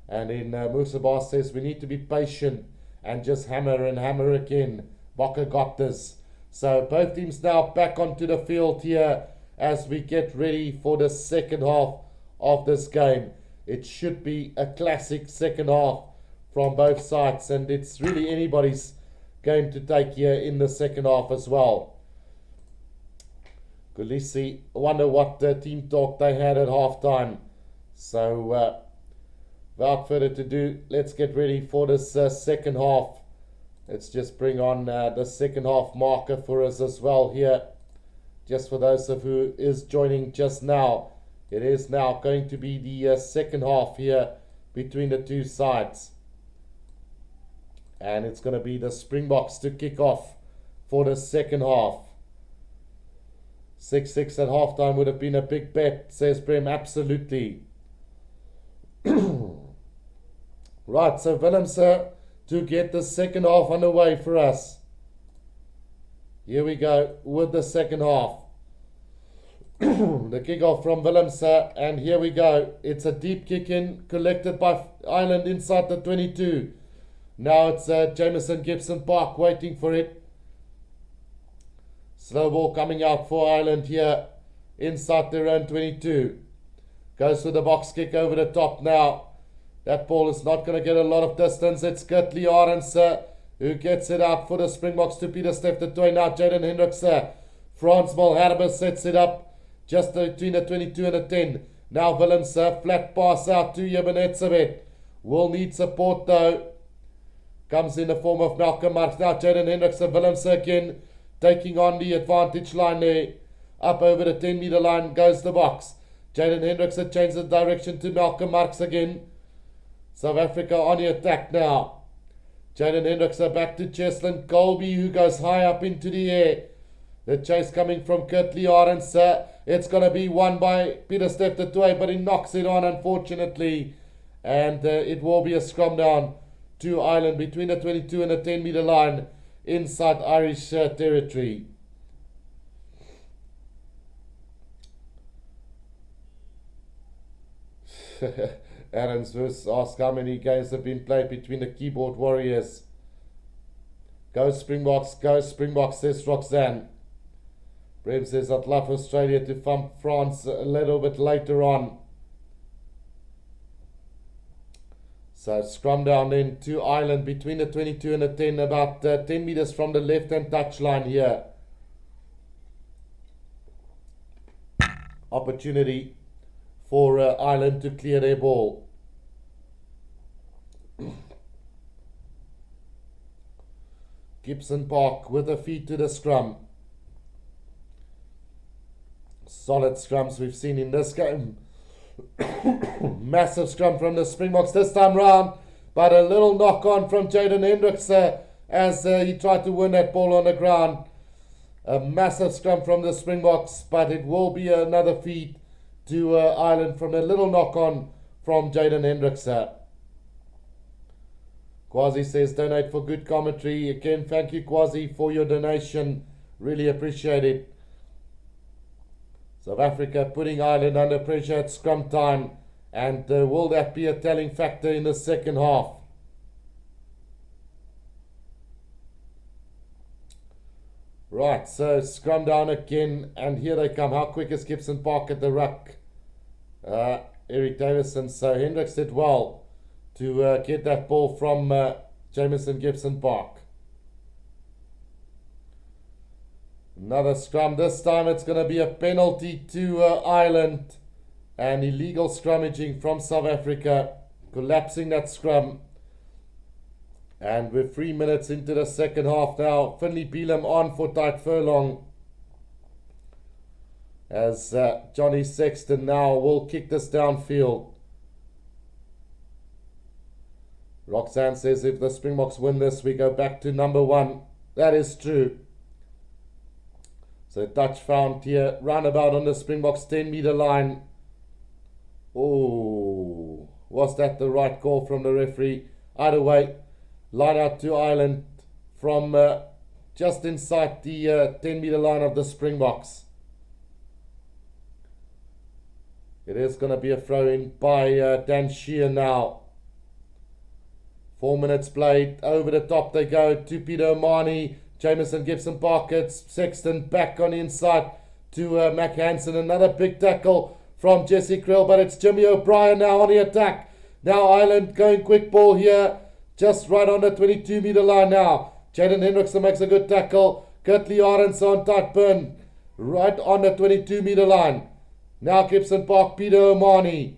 And then Musabar says we need to be patient and just hammer and hammer again. Bokke got this. So both teams now back onto the field here as we get ready for the second half of this game. It should be a classic second half from both sides, and it's really anybody's game to take here in the second half as well. Gulisi, I wonder what team talk they had at halftime. So without further ado, let's get ready for this second half. Let's just bring on the second half marker for us as well here. Just for those of who is joining just now, it is now going to be the second half here between the two sides. And it's going to be the Springboks to kick off for the second half. 6-6 at halftime would have been a big bet, says Prem. Absolutely. Right, so Willemse to get the second half underway for us. Here we go with the second half. The kickoff from Willemse, and here we go. It's a deep kick in, collected by Ireland inside the 22. Now it's Jameson Gibson Park waiting for it. Slow ball coming out for Ireland here inside their own 22. Goes with the box kick over the top now. That ball is not going to get a lot of distance. It's Gertlie Arends who gets it out for the Springboks to Peter Steph de Toy. Now Jaden Hendricks. Frans Malherbe sets it up just between the 22 and the 10. Now Willemse, flat pass out to Jebenetsabet. Will need support though. Comes in the form of Malcolm Marks. Now Jaden Hendricks and Willemse again taking on the advantage line there. Up over the 10-meter line goes the Boks. Jaden Hendricks changes the direction to Malcolm Marks again. South Africa on the attack now. Jaden Hendricks back to Cheslin Colby, who goes high up into the air. The chase coming from Gertlie Arends. It's going to be won by Peter Steph de Toy, but he knocks it on unfortunately. And it will be a scrum down to Ireland between the 22 and the 10-meter line inside Irish territory. Aaron's verse asks how many games have been played between the keyboard warriors. Go Springboks, says Roxanne. Brem says, I'd love Australia to thump France a little bit later on. So scrum down then to Ireland between the 22 and the 10, about 10 meters from the left-hand touchline here. Opportunity for Ireland to clear their ball. Gibson Park with a feet to the scrum. Solid scrums we've seen in this game. Massive scrum from the Springboks this time round, but a little knock on from Jaden Hendricks as he tried to win that ball on the ground. A massive scrum from the Springboks, but it will be another feed to Ireland from a little knock on from Jaden Hendricks. Quasi says, donate for good commentary. Again, thank you, Quasi, for your donation. Really appreciate it. South Africa putting Ireland under pressure at scrum time. And will that be a telling factor in the second half? Right, so scrum down again. And here they come. How quick is Gibson Park at the ruck? Eric Davison. So Hendricks did well to get that ball from Jamison Gibson Park. Another scrum. This time it's going to be a penalty to Ireland. And illegal scrummaging from South Africa. Collapsing that scrum. And we're 3 minutes into the second half now. Finley Beelum on for tight furlong. As Johnny Sexton now will kick this downfield. Roxanne says if the Springboks win this, we go back to number 1. That is true. So touch found here, roundabout on the Springboks 10-meter line. Oh, was that the right call from the referee? Either way, line out to Ireland from just inside the 10-meter line of the Springboks. It is going to be a throw-in by Dan Shear now. 4 minutes played. Over the top they go to Peter O'Mahony. Jamison Gibson Park. It's Sexton back on the inside to Mac Hansen. Another big tackle from Jesse Krill, but it's Jimmy O'Brien now on the attack. Now Ireland going quick ball here. Just right on the 22-meter line now. Jaden Hendrickson makes a good tackle. Kurtley Arendson tight burn. Right on the 22-meter line. Now Gibson Park, Peter O'Mahony.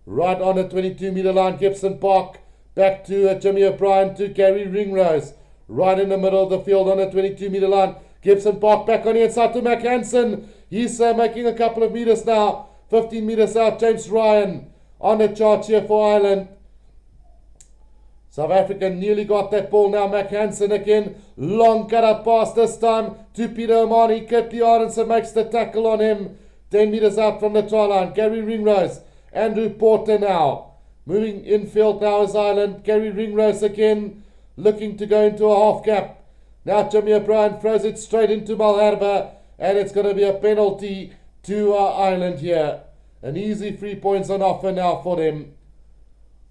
Right on the 22-meter line, Gibson Park. Back to Jimmy O'Brien to Gary Ringrose. Right in the middle of the field on the 22-meter line. Gibson Park back on the inside to Mac Hansen. He's making a couple of meters now. 15 meters out, James Ryan on the charge here for Ireland. South Africa nearly got that ball now. Mac Hansen again. Long cut out pass this time to Peter O'Mahony. Kurtley Arendson makes the tackle on him. 10 meters out from the try line. Gary Ringrose. Andrew Porter now. Moving infield now is Ireland. Gary Ringrose again. Looking to go into a half gap. Now Jimmy O'Brien throws it straight into Malherbe. And it's going to be a penalty to Ireland here. An easy 3 points on offer now for them.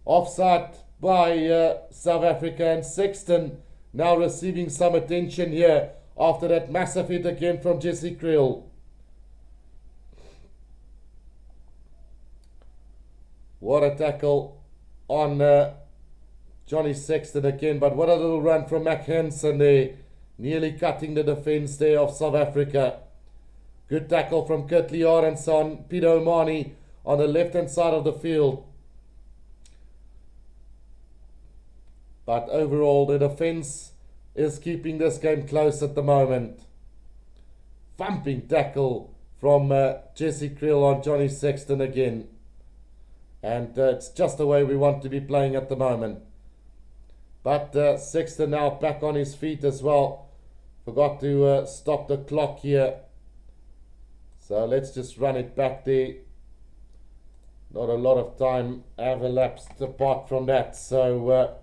Offside by South Africa, and Sexton now receiving some attention here after that massive hit again from Jesse Krill. What a tackle on Johnny Sexton again, but what a little run from Mac Hansen there, nearly cutting the defence there of South Africa. Good tackle from Kurtley Arendson, Peter O'Mahony on the left-hand side of the field. But overall, the defence is keeping this game close at the moment. Thumping tackle from Jesse Krill on Johnny Sexton again. And it's just the way we want to be playing at the moment. But Sexton now back on his feet as well. Forgot to stop the clock here. So let's just run it back there. Not a lot of time have elapsed apart from that. So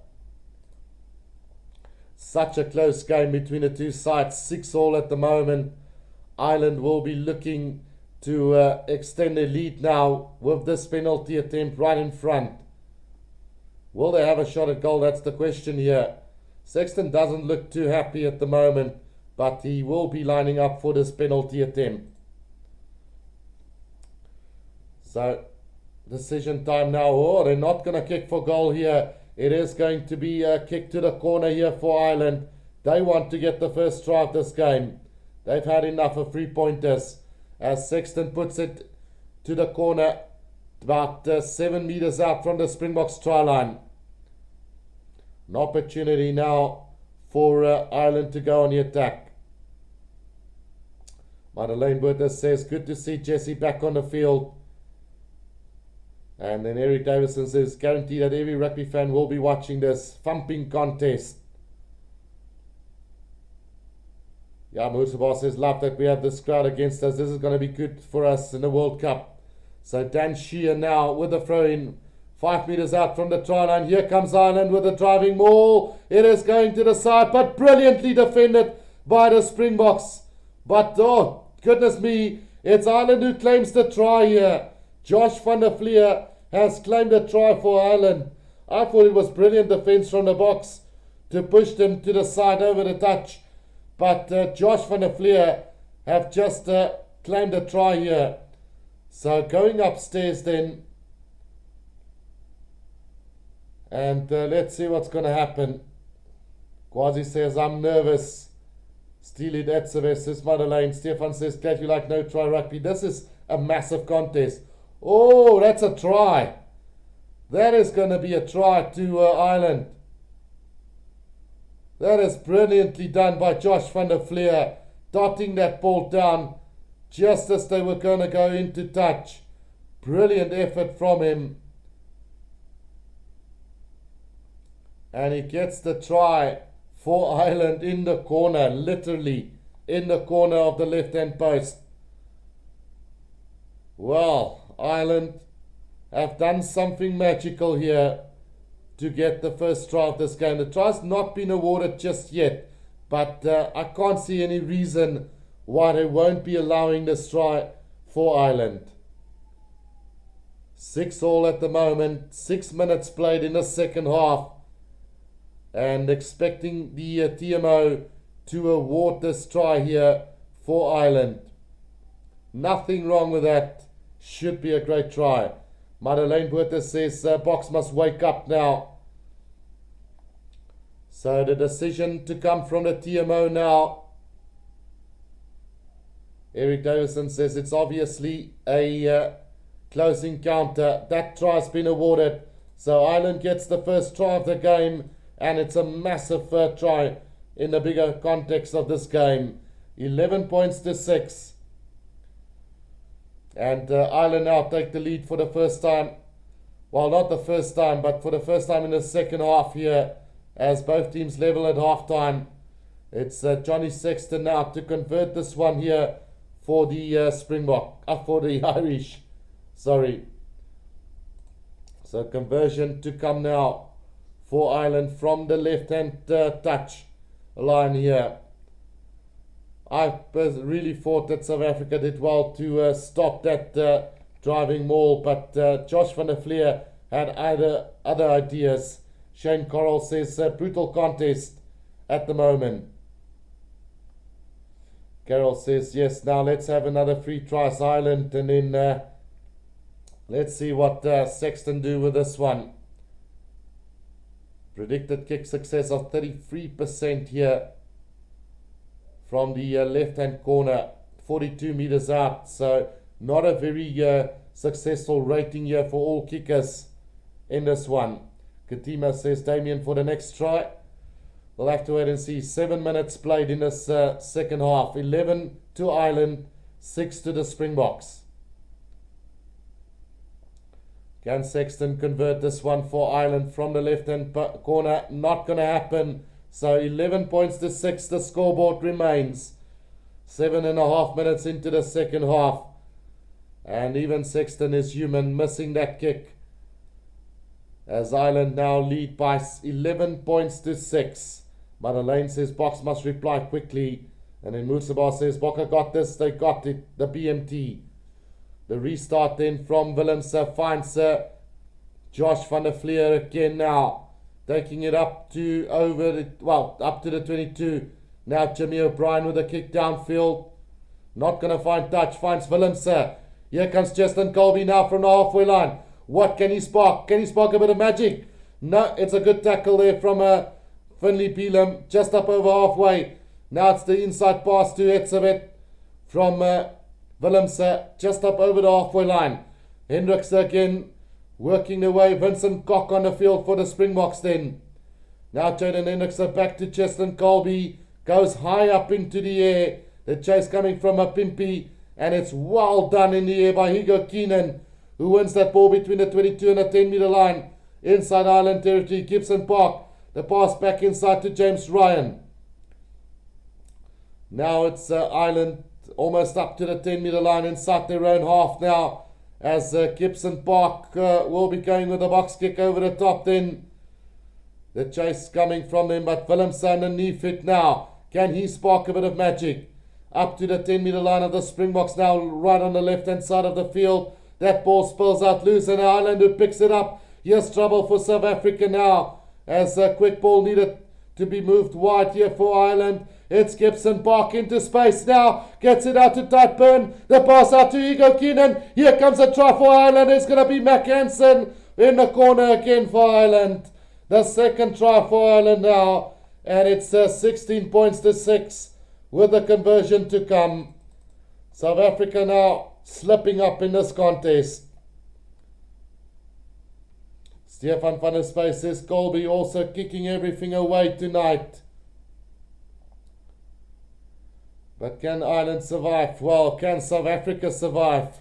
such a close game between the two sides. 6-6 at the moment. Ireland will be looking to extend their lead now with this penalty attempt right in front. Will they have a shot at goal? That's the question here. Sexton doesn't look too happy at the moment, but he will be lining up for this penalty attempt. So, decision time now. Oh, they're not going to kick for goal here. It is going to be a kick to the corner here for Ireland. They want to get the first try of this game. They've had enough of 3-pointers. As Sexton puts it to the corner, about 7 meters out from the Springboks try line. An opportunity now for Ireland to go on the attack. Madeleine Botha says, good to see Jesse back on the field. And then Eric Davison says, guarantee that every rugby fan will be watching this thumping contest. Yeah, Mursaba says, love that we have this crowd against us. This is going to be good for us in the World Cup. So Dan Shear now with the throw in. 5 meters out from the try line. Here comes Ireland with a driving maul. It is going to the side, but brilliantly defended by the Springboks. But, oh, goodness me, it's Ireland who claims the try here. Josh van der Fleer has claimed a try for Ireland. I thought it was brilliant defense from the Boks to push them to the side over the touch. But Josh van der Fleer have just claimed a try here. So going upstairs then. And let's see what's going to happen. Quasi says, I'm nervous. Steely Datseves says, Madeleine. Stefan says, glad you like no try rugby. This is a massive contest. Oh, that's a try. That is going to be a try to Ireland. That is brilliantly done by Josh van der Fleer. Dotting that ball down just as they were going to go into touch. Brilliant effort from him. And he gets the try for Ireland in the corner, literally in the corner of the left-hand post. Well, Ireland have done something magical here to get the first try of this game. The try's not been awarded just yet, but I can't see any reason why they won't be allowing this try for Ireland. 6-all at the moment, 6 minutes played in the second half. And expecting the TMO to award this try here for Ireland. Nothing wrong with that. Should be a great try. Madeleine Botha says Boks must wake up now. So the decision to come from the TMO now. Eric Davison says it's obviously a close encounter. That try's been awarded. So Ireland gets the first try of the game. And it's a massive try in the bigger context of this game. 11 points to 6. And Ireland now take the lead for the first time. Well, not the first time, but for the first time in the second half here. As both teams level at halftime. It's Johnny Sexton now to convert this one here for the Springbok. For the Irish. Sorry. So conversion to come now for Ireland from the left-hand touch line here. I really thought that South Africa did well to stop that driving maul, but Josh van der Fleer had other ideas. Shane Corral says brutal contest at the moment. Carroll says yes, now let's have another 3 tries Ireland, and then let's see what Sexton do with this one. Predicted kick success of 33% here from the left-hand corner, 42 meters out. So not a very successful rating here for all kickers in this one. Katima says, Damien, for the next try. We'll have to wait and see. 7 minutes played in this second half. 11 to Ireland, 6 to the Springboks. Can Sexton convert this one for Ireland from the left-hand corner? Not going to happen. So 11 points to 6. The scoreboard remains. 7.5 minutes into the second half. And even Sexton is human, missing that kick. As Ireland now lead by 11 points to 6. Madeleine says Boks must reply quickly. And then Mursaba says, Bokke got this, they got it, the BMT. The restart then from Willemse finds Josh van der Vlier again now. Taking it up to up to the 22. Now Jimmy O'Brien with a kick downfield. Not going to find touch. Finds Willemse. Here comes Justin Colby now from the halfway line. What can he spark? Can he spark a bit of magic? No, it's a good tackle there from Finley Beelum. Just up over halfway. Now it's the inside pass to Etzebeth from Willemse. Just up over the halfway line. Hendricks again working the way. Vincent Koch on the field for the Springboks then. Now Jaden Hendricks back to Justin Colby. Goes high up into the air. The chase coming from a Pimpy. And it's well done in the air by Hugo Keenan, who wins that ball between the 22 and the 10 meter line. Inside Ireland territory, Gibson Park. The pass back inside to James Ryan. Now it's Ireland almost up to the 10 meter line inside their own half now. As Gibson Park will be going with a box kick over the top then. The chase coming from them, but Willemse underneath it now. Can he spark a bit of magic? Up to the 10 meter line of the Springboks now, right on the left hand side of the field. That ball spills out loose and Ireland who picks it up. Here's trouble for South Africa now, as a quick ball needed to be moved wide here for Ireland. It's Gibson Park into space now. Gets it out to Titburn. The pass out to Hugo Keenan. Here comes a try for Ireland. It's going to be Mac Hansen in the corner again for Ireland. The second try for Ireland now. And it's 16 points to 6 with the conversion to come. South Africa now slipping up in this contest. Stefan van der Space says Colby also kicking everything away tonight. But can Ireland survive? Well, can South Africa survive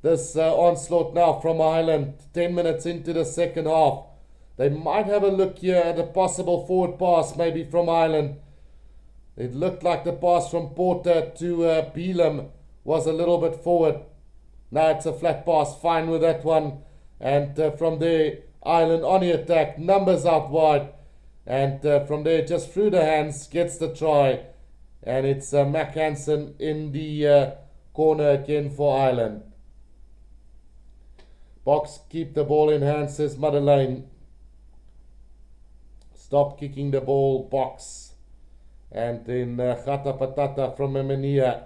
this onslaught now from Ireland? 10 minutes into the second half. They might have a look here at a possible forward pass maybe from Ireland. It looked like the pass from Porter to Beelum was a little bit forward. Now it's a flat pass, fine with that one. And from there, Ireland on the attack, numbers out wide. And from there, just through the hands, gets the try. And it's Mac Hansen in the corner again for Ireland. Boks keep the ball in hand, says Madeleine. Stop kicking the ball, Boks. And then Gata Patata from Emania.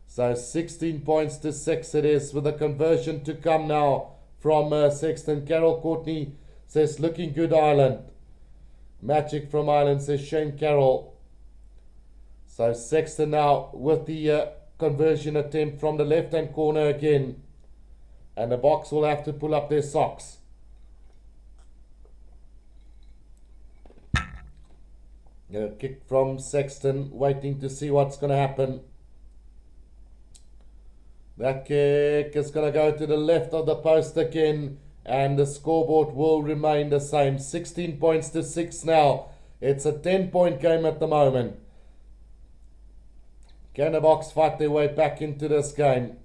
So 16 points to 6 it is, with a conversion to come now from Sexton. Carol Courtney says looking good Ireland. Magic from Ireland, says Shane Carroll. So Sexton now with the conversion attempt from the left hand corner again. And the Boks will have to pull up their socks. A kick from Sexton, waiting to see what's going to happen. That kick is going to go to the left of the post again, and the scoreboard will remain the same. 16 points to 6 now. It's a 10-point game at the moment. Can the Boks fight their way back into this game?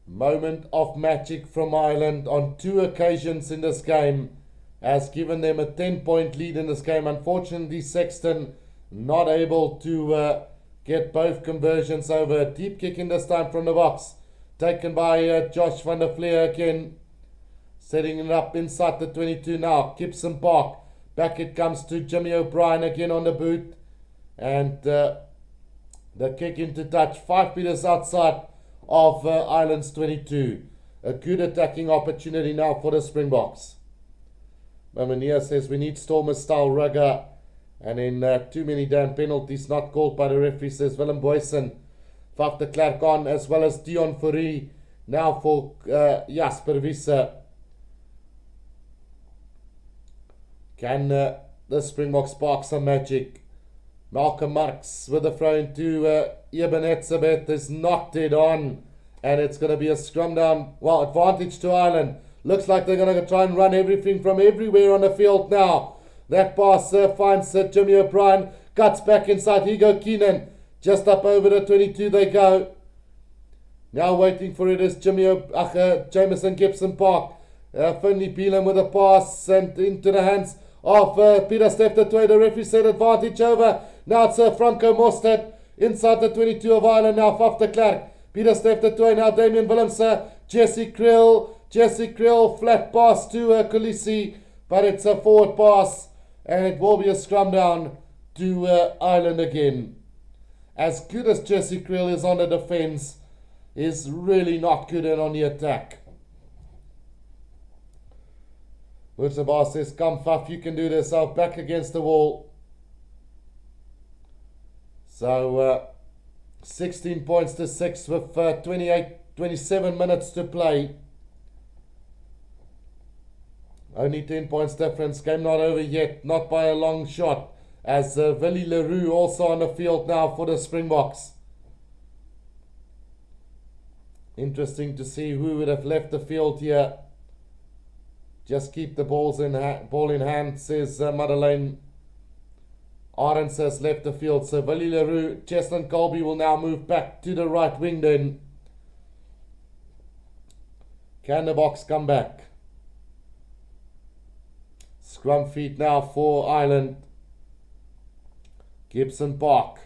Moment of magic from Ireland on 2 occasions in this game has given them a 10-point lead in this game. Unfortunately, Sexton not able to get both conversions over. A deep kick in this time from the Boks, taken by Josh van der Vlier again. Setting it up inside the 22 now. Gibson Park. Back it comes to Jimmy O'Brien again on the boot. And the kick into touch. 5 meters outside of Ireland's 22. A good attacking opportunity now for the Springboks. Mamania says we need Stormer-style rugger. And then too many damn penalties not called by the referee, says Willem Boysen. Faf de Klerk on, as well as Dion Fourie. Now for Jasper Wisse. Can the Springboks spark some magic? Malcolm Marx with a throw into Eben Etzebeth is knocked it on. And it's going to be a scrum down. Well, advantage to Ireland. Looks like they're going to try and run everything from everywhere on the field now. That pass finds Jimmy O'Brien. Cuts back inside Hugo Keenan. Just up over the 22 they go. Now waiting for it is Jameson Gibson Park. Finley Beelum with a pass and into the hands of Peter Steftetway. The referee said advantage over. Now it's Franco Mostert inside the 22 of Ireland now. Faf de Klerk. Pieter left the toe now, Damien Willemse, Jesse Krill, flat pass to Khaleesi, but it's a forward pass, and it will be a scrum down to Ireland again. As good as Jesse Krill is on the defence, is really not good on the attack. Wurzelbaas says, come Faf, you can do this. Out back against the wall. So 16 points to 6 with 27 minutes to play. Only 10 points difference. Game not over yet, not by a long shot. As Willie Leroux also on the field now for the Springboks. Interesting to see who would have left the field here. Just keep the ball in hand, says Madeleine. Arends has left the field. So Willie Leroux, Cheslin Colby will now move back to the right wing then. Can the Boks come back? Scrum feet now for Ireland. Gibson Park.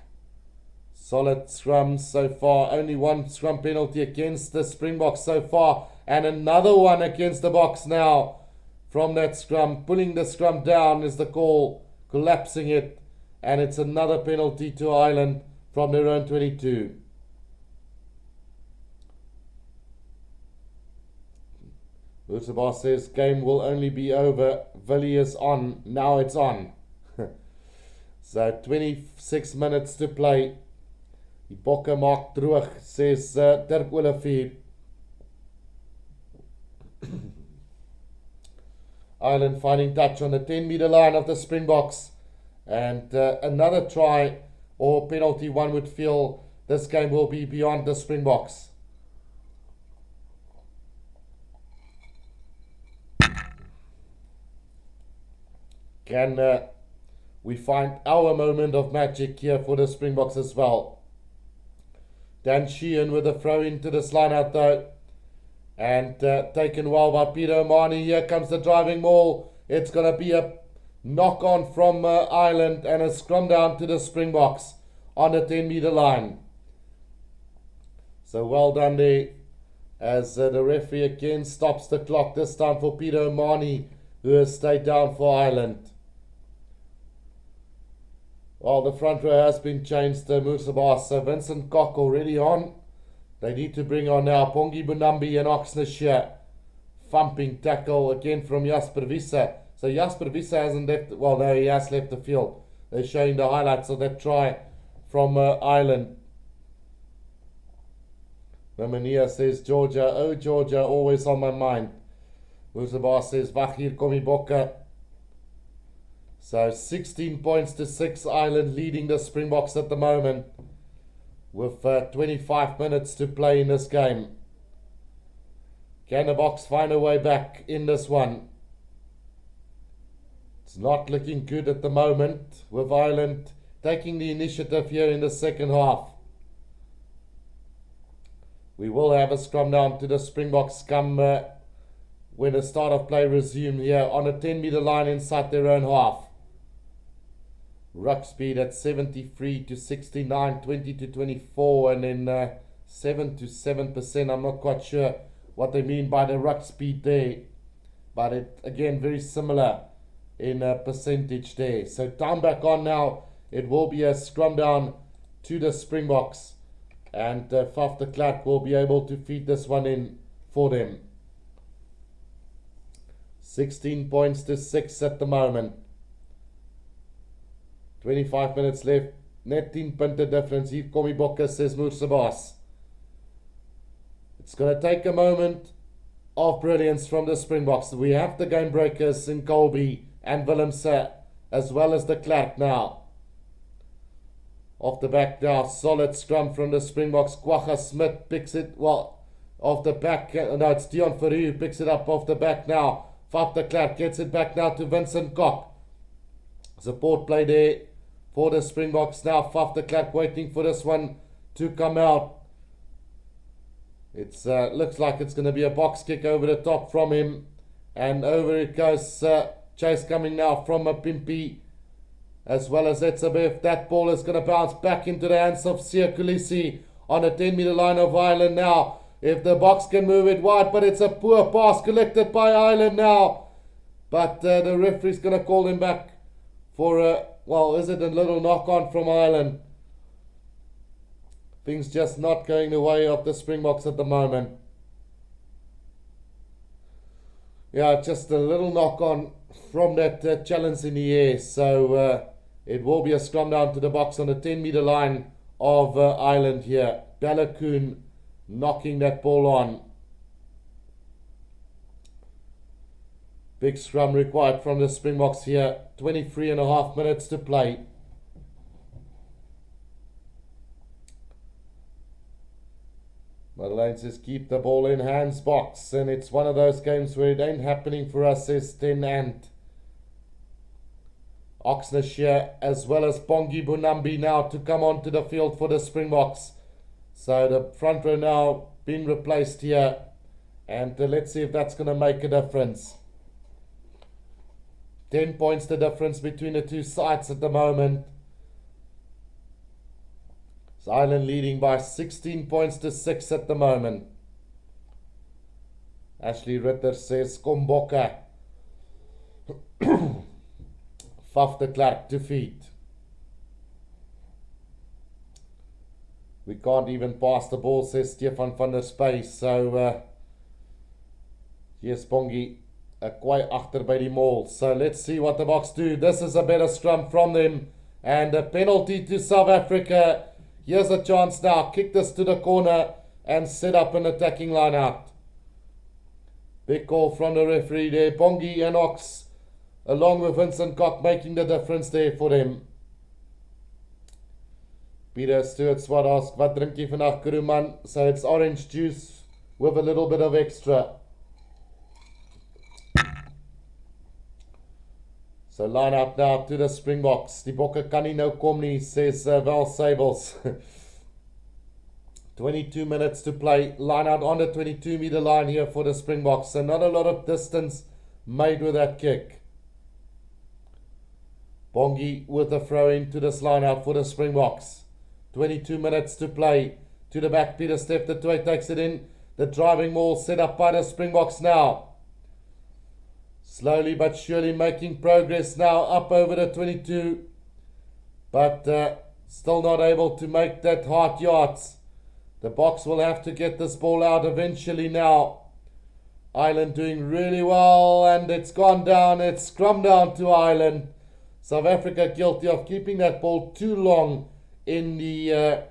Solid scrums so far. Only one scrum penalty against the Springboks so far. And another one against the Boks now. From that scrum. Pulling the scrum down is the call. Collapsing it. And it's another penalty to Ireland from their own 22. Wurzelbaas says game will only be over. Willie is on. Now it's on. So 26 minutes to play. Die bokke maak droog, says Dirk Olivier. Ireland finding touch on the 10-meter line of the Springboks. And another try or penalty, one would feel this game will be beyond the Springboks. Can we find our moment of magic here for the Springboks as well? Dan Sheehan with a throw into this line out though. And taken well by Peter O'Mahony. Here comes the driving maul. It's going to be a knock on from Ireland and a scrum down to the Springboks on the 10-meter line. So well done there as the referee again stops the clock, this time for Peter O'Mahony, who has stayed down for Ireland. Well, the front row has been changed to Wurzelbaas. So Vincent Koch already on. They need to bring on now Pongi Bunambi and Oxnashire. Thumping tackle again from Jasper Wisse. So Jasper Wisse hasn't left, well no, he has left the field. They're showing the highlights of that try from Ireland. Mamania says, Georgia, oh Georgia, always on my mind. Wurzelbaas says, wag hier kom die bokke. So 16 points to 6, Ireland leading the Springboks at the moment. With 25 minutes to play in this game. Can the Boks find a way back in this one? It's not looking good at the moment, with Ireland taking the initiative here in the second half. We will have a scrum down to the Springboks come when the start of play resumes here on a 10-meter line inside their own half. Ruck speed at 73 to 69, 20 to 24, and then 7 to 7%. I'm not quite sure what they mean by the ruck speed there, but it again very similar in percentage there. So time back on now. It will be a scrum down to the Springboks, and Faf de Klerk will be able to feed this one in for them. 16 points to 6 at the moment. 25 minutes left. Net 10 punte difference. Hier kom die bokke, says Wurzelbaas. It's going to take a moment of brilliance from the Springboks. We have the game breakers in Colby and Willemse, as well as the Klerk now. Off the back now, solid scrum from the Springboks. Quagga Smith picks it, well, off the back. No, it's Dion Ferru who picks it up off the back now. Faf de Klerk gets it back now to Vincent Koch. Support play there for the Springboks now. Faf de Klerk waiting for this one to come out. It looks like it's going to be a box kick over the top from him. And over it goes. Chase coming now from a Pimpy, as well as Etsabev. That ball is going to bounce back into the hands of Sia Khaleesi on the 10-meter line of Ireland now. If the Boks can move it wide, but it's a poor pass collected by Ireland now. But the referee's going to call him back for a, well, is it a little knock-on from Ireland? Things just not going the way of the Springboks at the moment. Yeah, just a little knock-on from that challenge in the air. So it will be a scrum down to the Boks on the 10-meter line of Ireland here. Balakoon knocking that ball on. Big scrum required from the Springboks here. 23.5 minutes to play. Madeleine says keep the ball in hands, Boks, and it's one of those games where it ain't happening for us, says Ten Ant. Oxnashire as well as Pongi Bunambi now to come onto the field for the Springboks. So the front row now being replaced here, and let's see if that's going to make a difference. 10 points the difference between the two sides at the moment. So Ireland leading by 16 points to 6 at the moment. Ashley Ritter says Komboka. Faf de Klerk to feet. We can't even pass the ball, says Stefan van der Spy. So yes, Pongi quite agter by die maul. So let's see what the Boks do. This is a better scrum from them. And a penalty to South Africa. Here's a chance now. Kick this to the corner and set up an attacking line out. Big call from the referee there. Pongi and Ox, along with Vincent Koch, making the difference there for them. Peter Stewart Swart asks, wat drink jy vandag, Kuruman? So it's orange juice with a little bit of extra. So line out now to the Springboks. Die Bokke kan nie nou kom nie, says Val Sables. 22 minutes to play. Line out on the 22-meter line here for the Springboks. So not a lot of distance made with that kick. Bongi with a throw into this line out for the Springboks. 22 minutes to play. To the back, Peter Steph, the Toy takes it in. The driving maul set up by the Springboks now. Slowly but surely making progress now up over the 22. But still not able to make that hard yards. The Boks will have to get this ball out eventually now. Ireland doing really well, and it's gone down. It's scrum down to Ireland. South Africa guilty of keeping that ball too long in the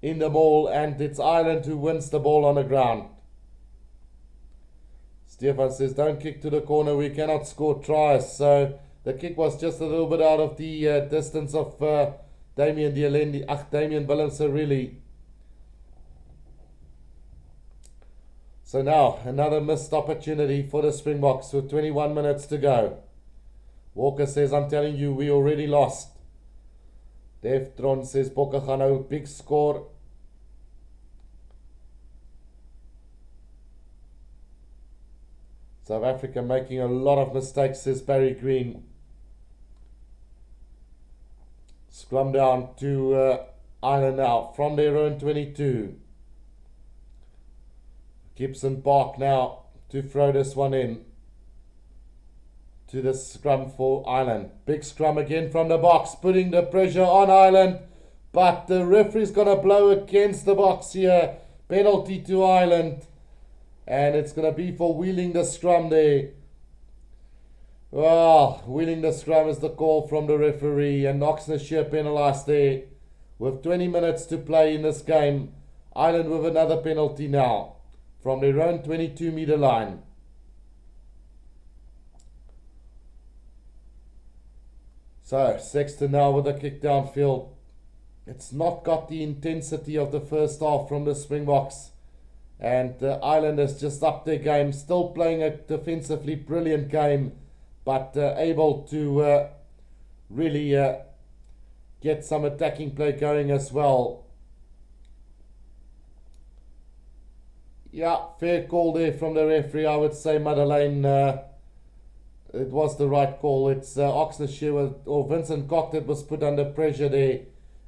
ball, and it's Ireland who wins the ball on the ground. Stefan says, don't kick to the corner, we cannot score tries. So the kick was just a little bit out of the distance of Damien Willemse really. So now, another missed opportunity for the Springboks with 21 minutes to go. Walker says, I'm telling you, we already lost. Deftron says, Bokke gaan nou big score. South Africa making a lot of mistakes, says Barry Green. Scrum down to Ireland now from their own 22. Gibson Park now to throw this one in to the scrum for Ireland. Big scrum again from the Boks, putting the pressure on Ireland, but the referee's going to blow against the Boks here. Penalty to Ireland, and it's going to be for wheeling the scrum there. Well, wheeling the scrum is the call from the referee, and Oxnashire penalised there with 20 minutes to play in this game. Ireland with another penalty now from their own 22-meter line. So, Sexton now with a kick downfield. It's not got the intensity of the first half from the Springboks. And Ireland has just upped their game, still playing a defensively brilliant game, but able to really get some attacking play going as well. Yeah, fair call there from the referee, I would say, Madeleine. It was the right call. It's Oxnashire or Vincent Koch that was put under pressure there,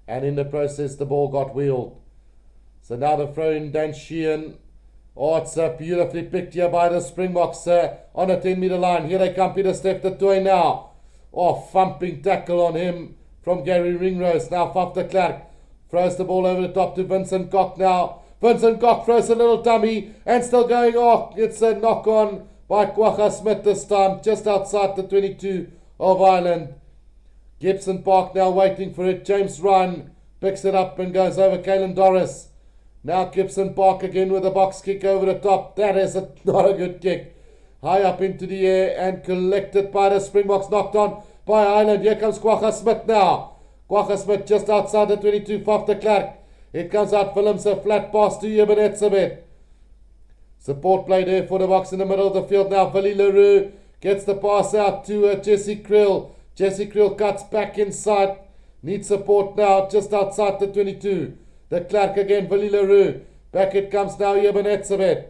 and in the process the ball got wheeled. So now the throw in, Dan Sheehan. Oh, it's beautifully picked here by the Springboks on a 10-meter line. Here they come, Peter Steph the Toy now. Oh, thumping tackle on him from Gary Ringrose. Now Faf de Klerk throws the ball over the top to Vincent Koch now. Vincent Koch throws a little dummy and still going. Oh, it's a knock on by Kwagga Smith this time, just outside the 22 of Ireland. Gibson Park now waiting for it. James Ryan picks it up and goes over Caelan Doris. Now Gibson Park again with a box kick over the top. That is not a good kick. High up into the air and collected by the Springboks, knocked on by Ireland. Here comes Kwagga Smith now. Kwagga Smith just outside the 22, Faf de Klerk. It comes out Willemse, a flat pass to Eben Etzebeth. Support play there for the Boks in the middle of the field now. Willie Leroux gets the pass out to Jesse Krill. Jesse Krill cuts back inside. Needs support now just outside the 22. The Klerk again, Willie Leroux. Back it comes now, Eben Etzebeth.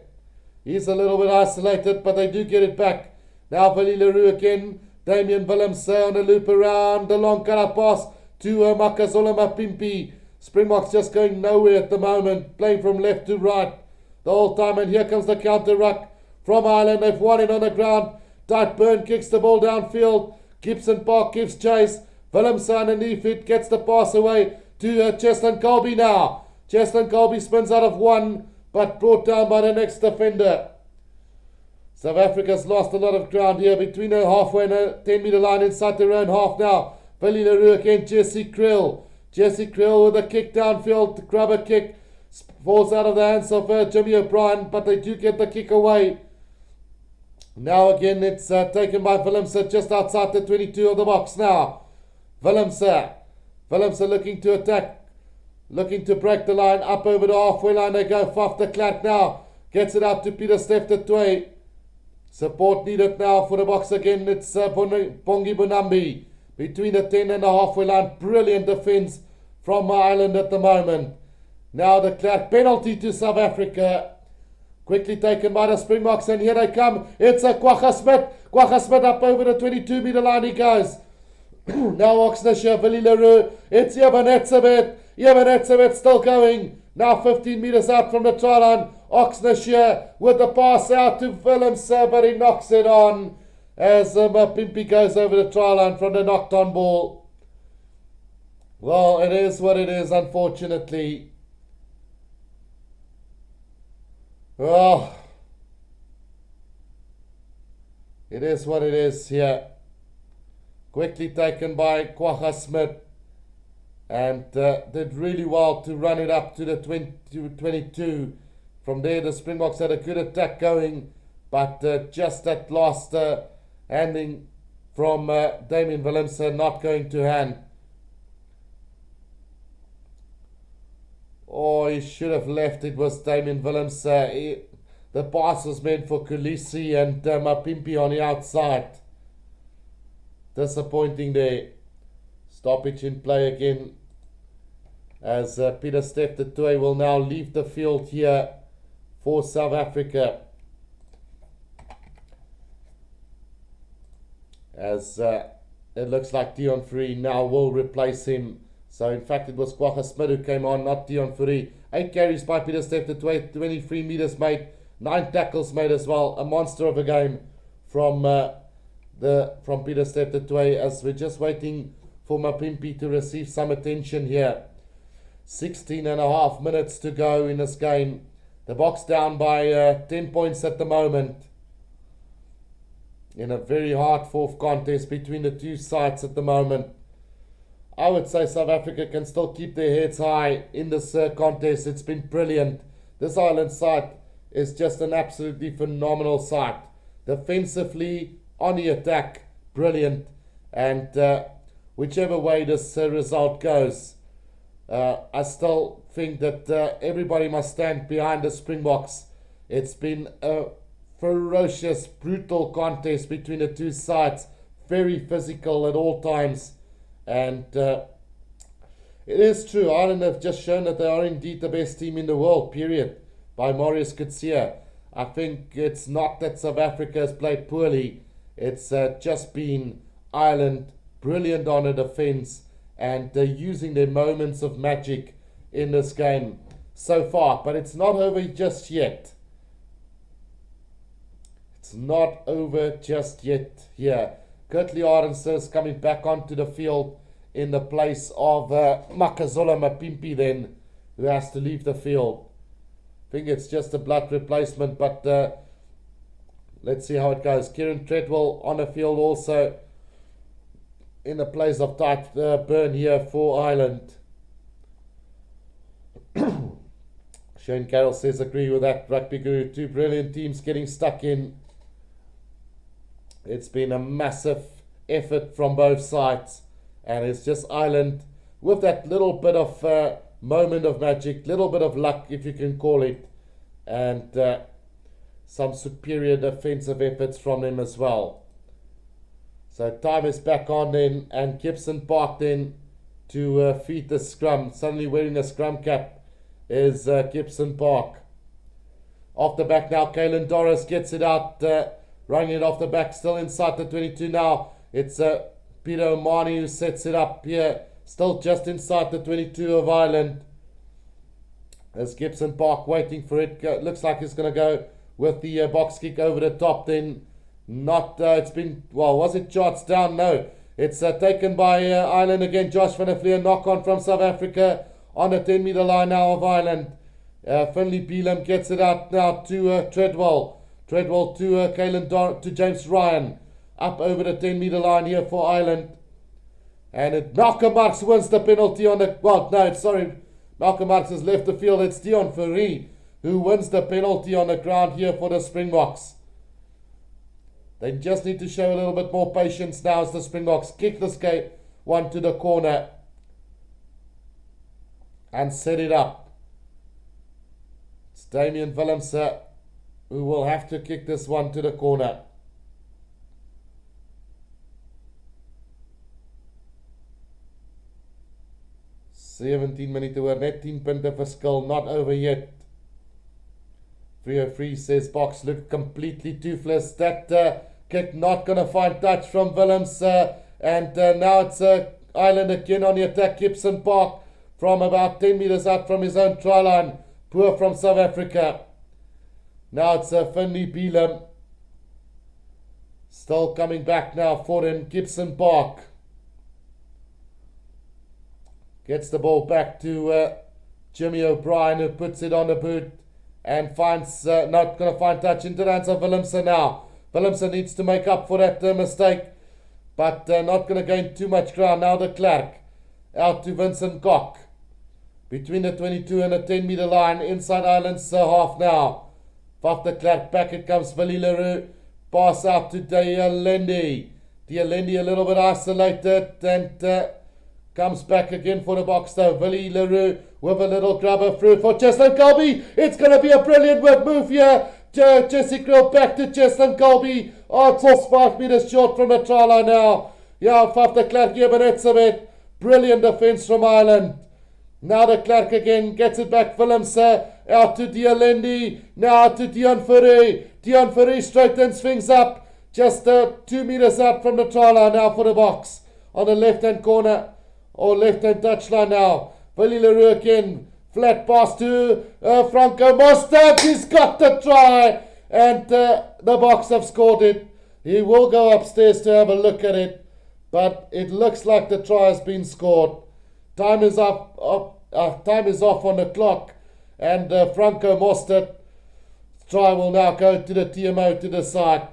He's a little bit isolated, but they do get it back. Now Willie Leroux again. Damian Willemse on the loop around. The long cut pass to Makazola Mapimpi. Springboks just going nowhere at the moment. Playing from left to right the whole time. And here comes the counter ruck from Ireland. They've won it on the ground. Tite kicks the ball downfield. Gibson Park gives chase. Willemse underneath it. Gets the pass away to Cheslin Colby now. Cheslin Colby spins out of one, but brought down by the next defender. South Africa's lost a lot of ground here between the halfway and the 10-meter line inside their own half now. Willie Leroux again, Jesse Krill. Jesse Krill with a kick downfield, the grubber kick. Falls out of the hands of Jimmy O'Brien, but they do get the kick away. Now again it's taken by Willemse just outside the 22 of the Boks now. Willemse looking to attack, looking to break the line up over the halfway line. They go. Faf de Klerk now gets it out to Peter Steph de Toy. Support needed now for the Boks again. It's Bongi Bonambi between the 10 and the halfway line. Brilliant defense from Ireland at the moment. Now the Klerk penalty to South Africa. Quickly taken by the Springboks, and here they come. It's a Kwagga Smith. Kwagga Smith up over the 22-meter line he goes. Now Oxnashire, Willie Leroux. It's Eben Etzebeth. Eben Etzebeth still going. Now 15 meters out from the try line. Oxnashire with the pass out to Willemse, but he knocks it on as Mapimpi goes over the try line from the knocked on ball. Well, it is what it is, unfortunately. Well, it is what it is here. Quickly taken by Kwagga Smith, and did really well to run it up to the 22. From there the Springboks had a good attack going, but just that last handing from Damian Willemse not going to hand. Oh, he should have left. It was Damian Willemse. The pass was meant for Kulisi and Mapimpi on the outside. Disappointing there. Stoppage in play again as Peter Steph de Toy will now leave the field here for South Africa. As it looks like Dion Fourie now will replace him. So in fact it was Kwagga Smith who came on, not Dion Fourie. 8 carries by Peter Steph de Toy, 23 meters made, 9 tackles made as well. A monster of a game from Peter Steph de Toy, as we're just waiting for Mapimpi to receive some attention here. 16 and a half minutes to go in this game. The Boks down by 10 points at the moment. In a very hard-fought contest between the two sides at the moment. I would say South Africa can still keep their heads high in this contest. It's been brilliant. This Ireland side is just an absolutely phenomenal side. Defensively, on the attack, brilliant. And whichever way this result goes, I still think that everybody must stand behind the Springboks. It's been a ferocious, brutal contest between the two sides. Very physical at all times. And it is true, Ireland have just shown that they are indeed the best team in the world, period, by Marius Coetzee. I think it's not that South Africa has played poorly. It's just been Ireland brilliant on the defence and using their moments of magic in this game. so far, but it's not over just yet. It's not over just yet here. Kurtley Arendse is coming back onto the field in the place of Makazola Mapimpi then, who has to leave the field. I think it's just a blood replacement, but let's see how it goes. Kieran Treadwell on the field also in the place of Tight Burn here for Ireland. Shane Carroll says agree with that, Rugby Guru. Two brilliant teams getting stuck in. It's been a massive effort from both sides, and it's just Ireland with that little bit of moment of magic, little bit of luck if you can call it, and some superior defensive efforts from them as well. So time is back on then, and Gibson Park then to feed the scrum. Suddenly wearing a scrum cap is Gibson Park. Off the back now, Caelan Doris gets it out, running it off the back, still inside the 22 now. It's Peter Omani who sets it up here, still just inside the 22 of Ireland. As Gibson Park waiting for it, looks like it's going to go with the box kick over the top then. Not, it's been, well, was it shots down? No. It's taken by Ireland again. Josh van der Vlier, knock on from South Africa on the 10 meter line now of Ireland. Finley Beelum gets it out now to Treadwell. Treadwell to to James Ryan. Up over the 10 meter line here for Ireland. And Malcolm Marx wins the penalty on the, well, no, sorry. Malcolm Marx has left the field. It's Dion Fourie who wins the penalty on the ground here for the Springboks. They just need to show a little bit more patience now as the Springboks kick this one to the corner and set it up. It's Damien Willemse who will have to kick this one to the corner. Seventeen minutes oor, net 10 punte verskil, not over yet. 303 says Boks look completely toothless. That kick not going to find touch from Willems. And now it's Ireland again on the attack. Gibson Park from about 10 meters out from his own try line. Poor from South Africa. Now it's Finley Beelum. Still coming back now for him. Gibson Park. Gets the ball back to Jimmy O'Brien, who puts it on the boot and finds, not going to find touch into the hands of Willemse now. Willemse needs to make up for that mistake, but not going to gain too much ground. Now de Klerk out to Vincent Kok. Between the 22 and the 10 meter line, inside Ireland's half now. Off de Klerk, back it comes Willie Leroux. Pass out to Dialendi. Dialendi a little bit isolated and comes back again for the Boks though. Willie Leroux with a little grubber through for Cheslin Colby. It's going to be a brilliant move here. Jesse Krill back to Cheslin Colby. Oh, it's just 5 meters short from the try line now. Yeah, Faf de Klerk here, but it's a bit. Brilliant defense from Ireland. Now de Klerk again gets it back. Willemse out to Dialendi. Now to Dion Fourie. Dion Fourie straightens things up. Just 2 meters out from the try line now for the Boks. On the left hand corner. Or left-hand touchline now. Willie Leroux again. Flat pass to Franco Mostert. He's got the try. And the Boks have scored it. He will go upstairs to have a look at it. But it looks like the try has been scored. Time is time is off on the clock. And Franco Mostert try will now go to the TMO to the side.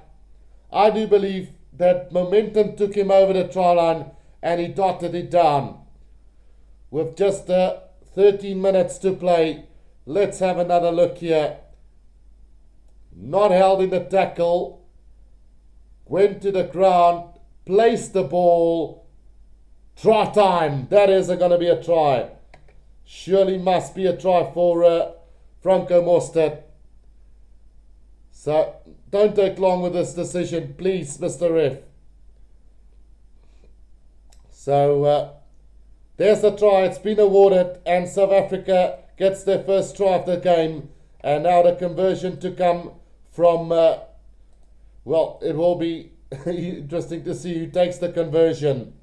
I do believe that momentum took him over the try line. And he dotted it down. With just 13 minutes to play, let's have another look here. Not held in the tackle. Went to the ground. Placed the ball. Try time. That is going to be a try. Surely must be a try for Franco Mostert. So don't take long with this decision, please, Mr. Ref. So there's the try. It's been awarded, and South Africa gets their first try of the game. And now the conversion to come from, well, it will be interesting to see who takes the conversion.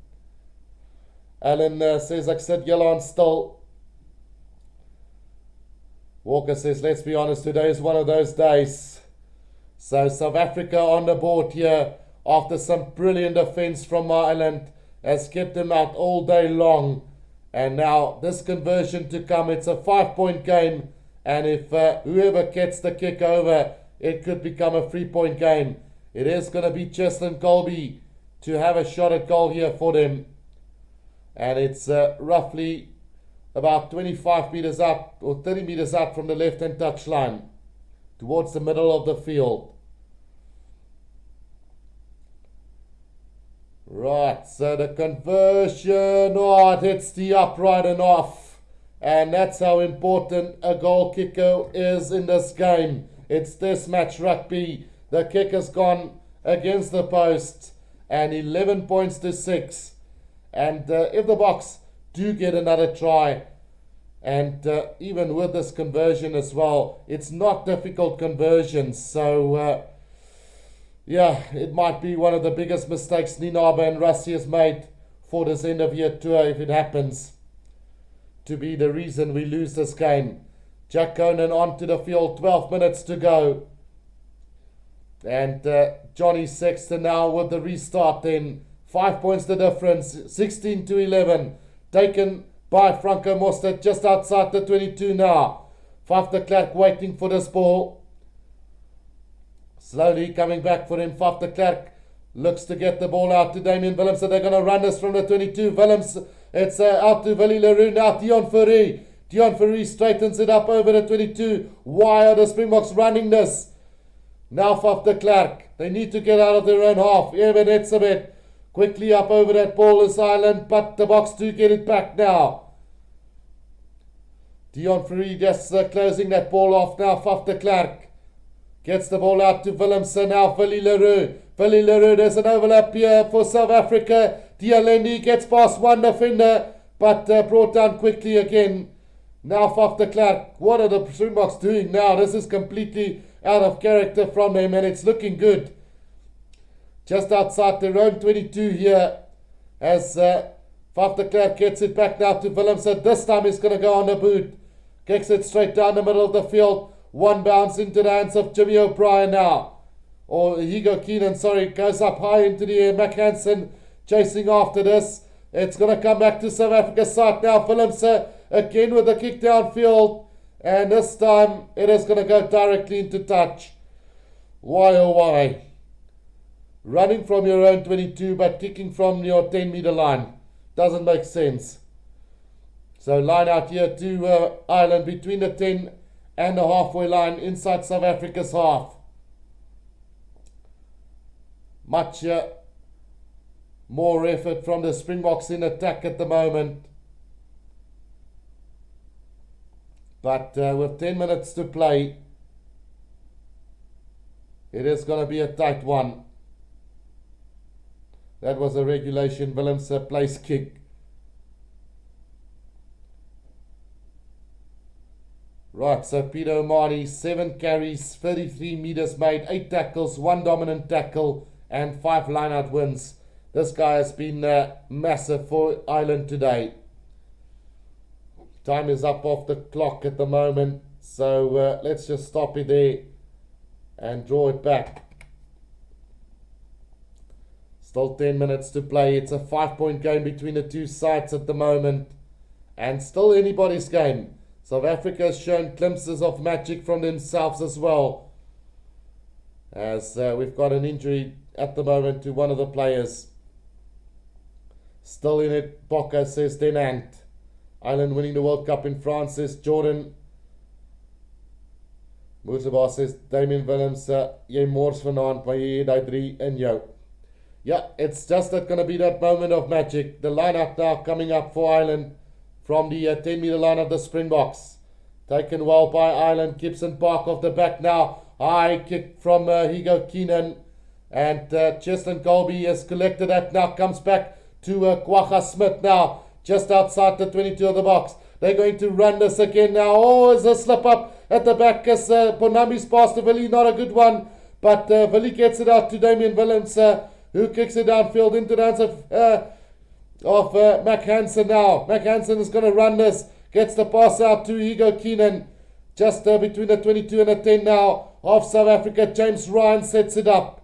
Alan says, I said, yellow on still. Walker says, let's be honest, today is one of those days. So South Africa on the board here after some brilliant defense from Ireland has kept them out all day long. And now this conversion to come, it's a 5-point game. And if whoever gets the kick over, it could become a 3-point game. It is going to be Cheslin Colby to have a shot at goal here for them. And it's roughly about 25 meters up or 30 meters up from the left-hand touchline towards the middle of the field. Right, so the conversion, it hits the upright and off. And that's how important a goal kicker is in this game. It's this match rugby. The kick has gone against the post and 11 points to 6. And if the Boks do get another try, and even with this conversion as well, it's not difficult conversions. So, it might be one of the biggest mistakes Ninaba and Rassie has made for this end of year tour if it happens to be the reason we lose this game. Jack Conan onto the field, 12 minutes to go. And Johnny Sexton now with the restart then. 5 points the difference, 16 to 11. Taken by Franco Mostert just outside the 22 now. Faf de Klerk waiting for this ball. Slowly coming back for him. Faf de Klerk looks to get the ball out to Damien Willems. So they're going to run this from the 22. Willems, it's out to Willie Leroux. Now Dion Fourie. Dion Fourie straightens it up over the 22. Why are the Springboks running this? Now Faf de Klerk. They need to get out of their own half. Eben Etzebeth quickly up over that ball is Ireland, but the Boks do get it back now. Dion Fourie just closing that ball off now. Faf de Klerk gets the ball out to Willems. Now Willie Leroux. Willie Leroux, there's an overlap here for South Africa. Dialendi gets past one defender, but brought down quickly again. Now Faf de Klerk. What are the Springboks doing now? This is completely out of character from them, and it's looking good. Just outside their own 22 here, as Faf de Klerk gets it back now to Willems. This time he's going to go on the boot. Kicks it straight down the middle of the field. One bounce into the hands of Jimmy O'Brien now. Or Hugo Keenan, goes up high into the air. Mac Hansen chasing after this. It's going to come back to South Africa's side now. Willems again with the kick downfield. And this time it is going to go directly into touch. Why oh why? Running from your own 22 but kicking from your 10-meter line. Doesn't make sense. So line out here to Ireland between the 10 and the halfway line inside South Africa's half. Much more effort from the Springboks in attack at the moment. But with 10 minutes to play, it is going to be a tight one. That was a regulation Willems place kick. Right, so Peter O'Mahony, 7 carries, 33 meters made, 8 tackles, 1 dominant tackle, and 5 line-out wins. This guy has been massive for Ireland today. Time is up off the clock at the moment, so let's just stop it there and draw it back. Still 10 minutes to play. It's a 5-point game between the two sides at the moment. And still anybody's game. South Africa has shown glimpses of magic from themselves as well. As we've got an injury at the moment to one of the players. Still in it, Bokke says Denant. Ireland winning the World Cup in France says Jordan. Moesaba says Damien Willems, jy mors vanaand, maar jy het die 3 in jou. Yeah, it's just going to be that moment of magic. The line-up now coming up for Ireland from the 10-meter line of the Springboks. Taken well by Ireland. Gibson Park off the back now. High kick from Hugo Keenan. And Cheslin Colby has collected that now. Comes back to Kwagga Smith now. Just outside the 22 of the Boks. They're going to run this again now. Oh, it's a slip up at the back as Bonami's pass to Willie. Not a good one. But Willie gets it out to Damien Willems. Who kicks it downfield into the hands of Mac Hansen now. Mac Hansen is going to run this. Gets the pass out to Hugo Keenan. Just between the 22 and the 10 now of South Africa. James Ryan sets it up.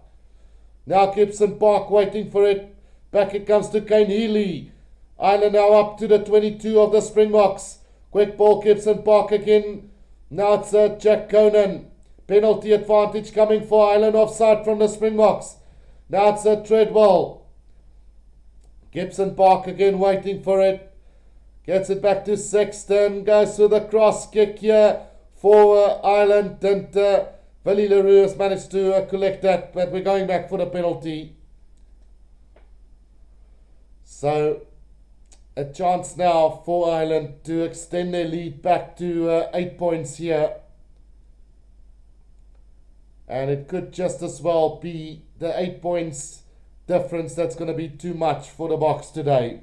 Now Gibson Park waiting for it. Back it comes to Kane Healy. Ireland now up to the 22 of the Springboks. Quick ball, Gibson Park again. Now it's Jack Conan. Penalty advantage coming for Ireland, offside from the Springboks. Now it's Treadwell. Gibson Park again waiting for it. Gets it back to Sexton. Goes with a cross kick here for Ireland. And Willie Leroux has managed to collect that. But we're going back for the penalty. So a chance now for Ireland to extend their lead back to 8 points here. And it could just as well be the 8 points difference that's going to be too much for the Boks today.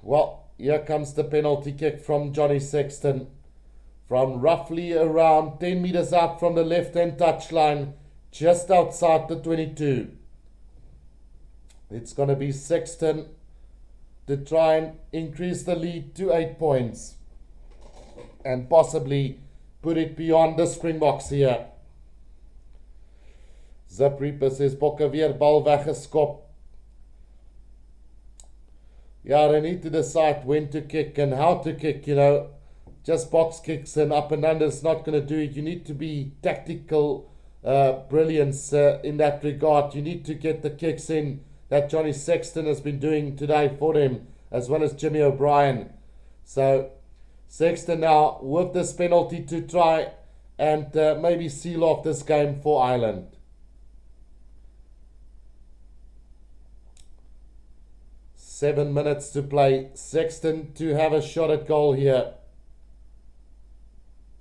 Well, here comes the penalty kick from Johnny Sexton. From roughly around 10 meters out from the left-hand touchline, just outside the 22. It's going to be Sexton to try and increase the lead to 8 points. And possibly put it beyond the Springboks here. Zip Reaper says, Bokke weer bal weggeskop. Yeah, they need to decide when to kick and how to kick, you know. Just box kicks and up and under is not going to do it. You need to be tactical brilliance in that regard. You need to get the kicks in that Johnny Sexton has been doing today for them, as well as Jimmy O'Brien. So Sexton now with this penalty to try and maybe seal off this game for Ireland. Seven minutes to play. Sexton to have a shot at goal here.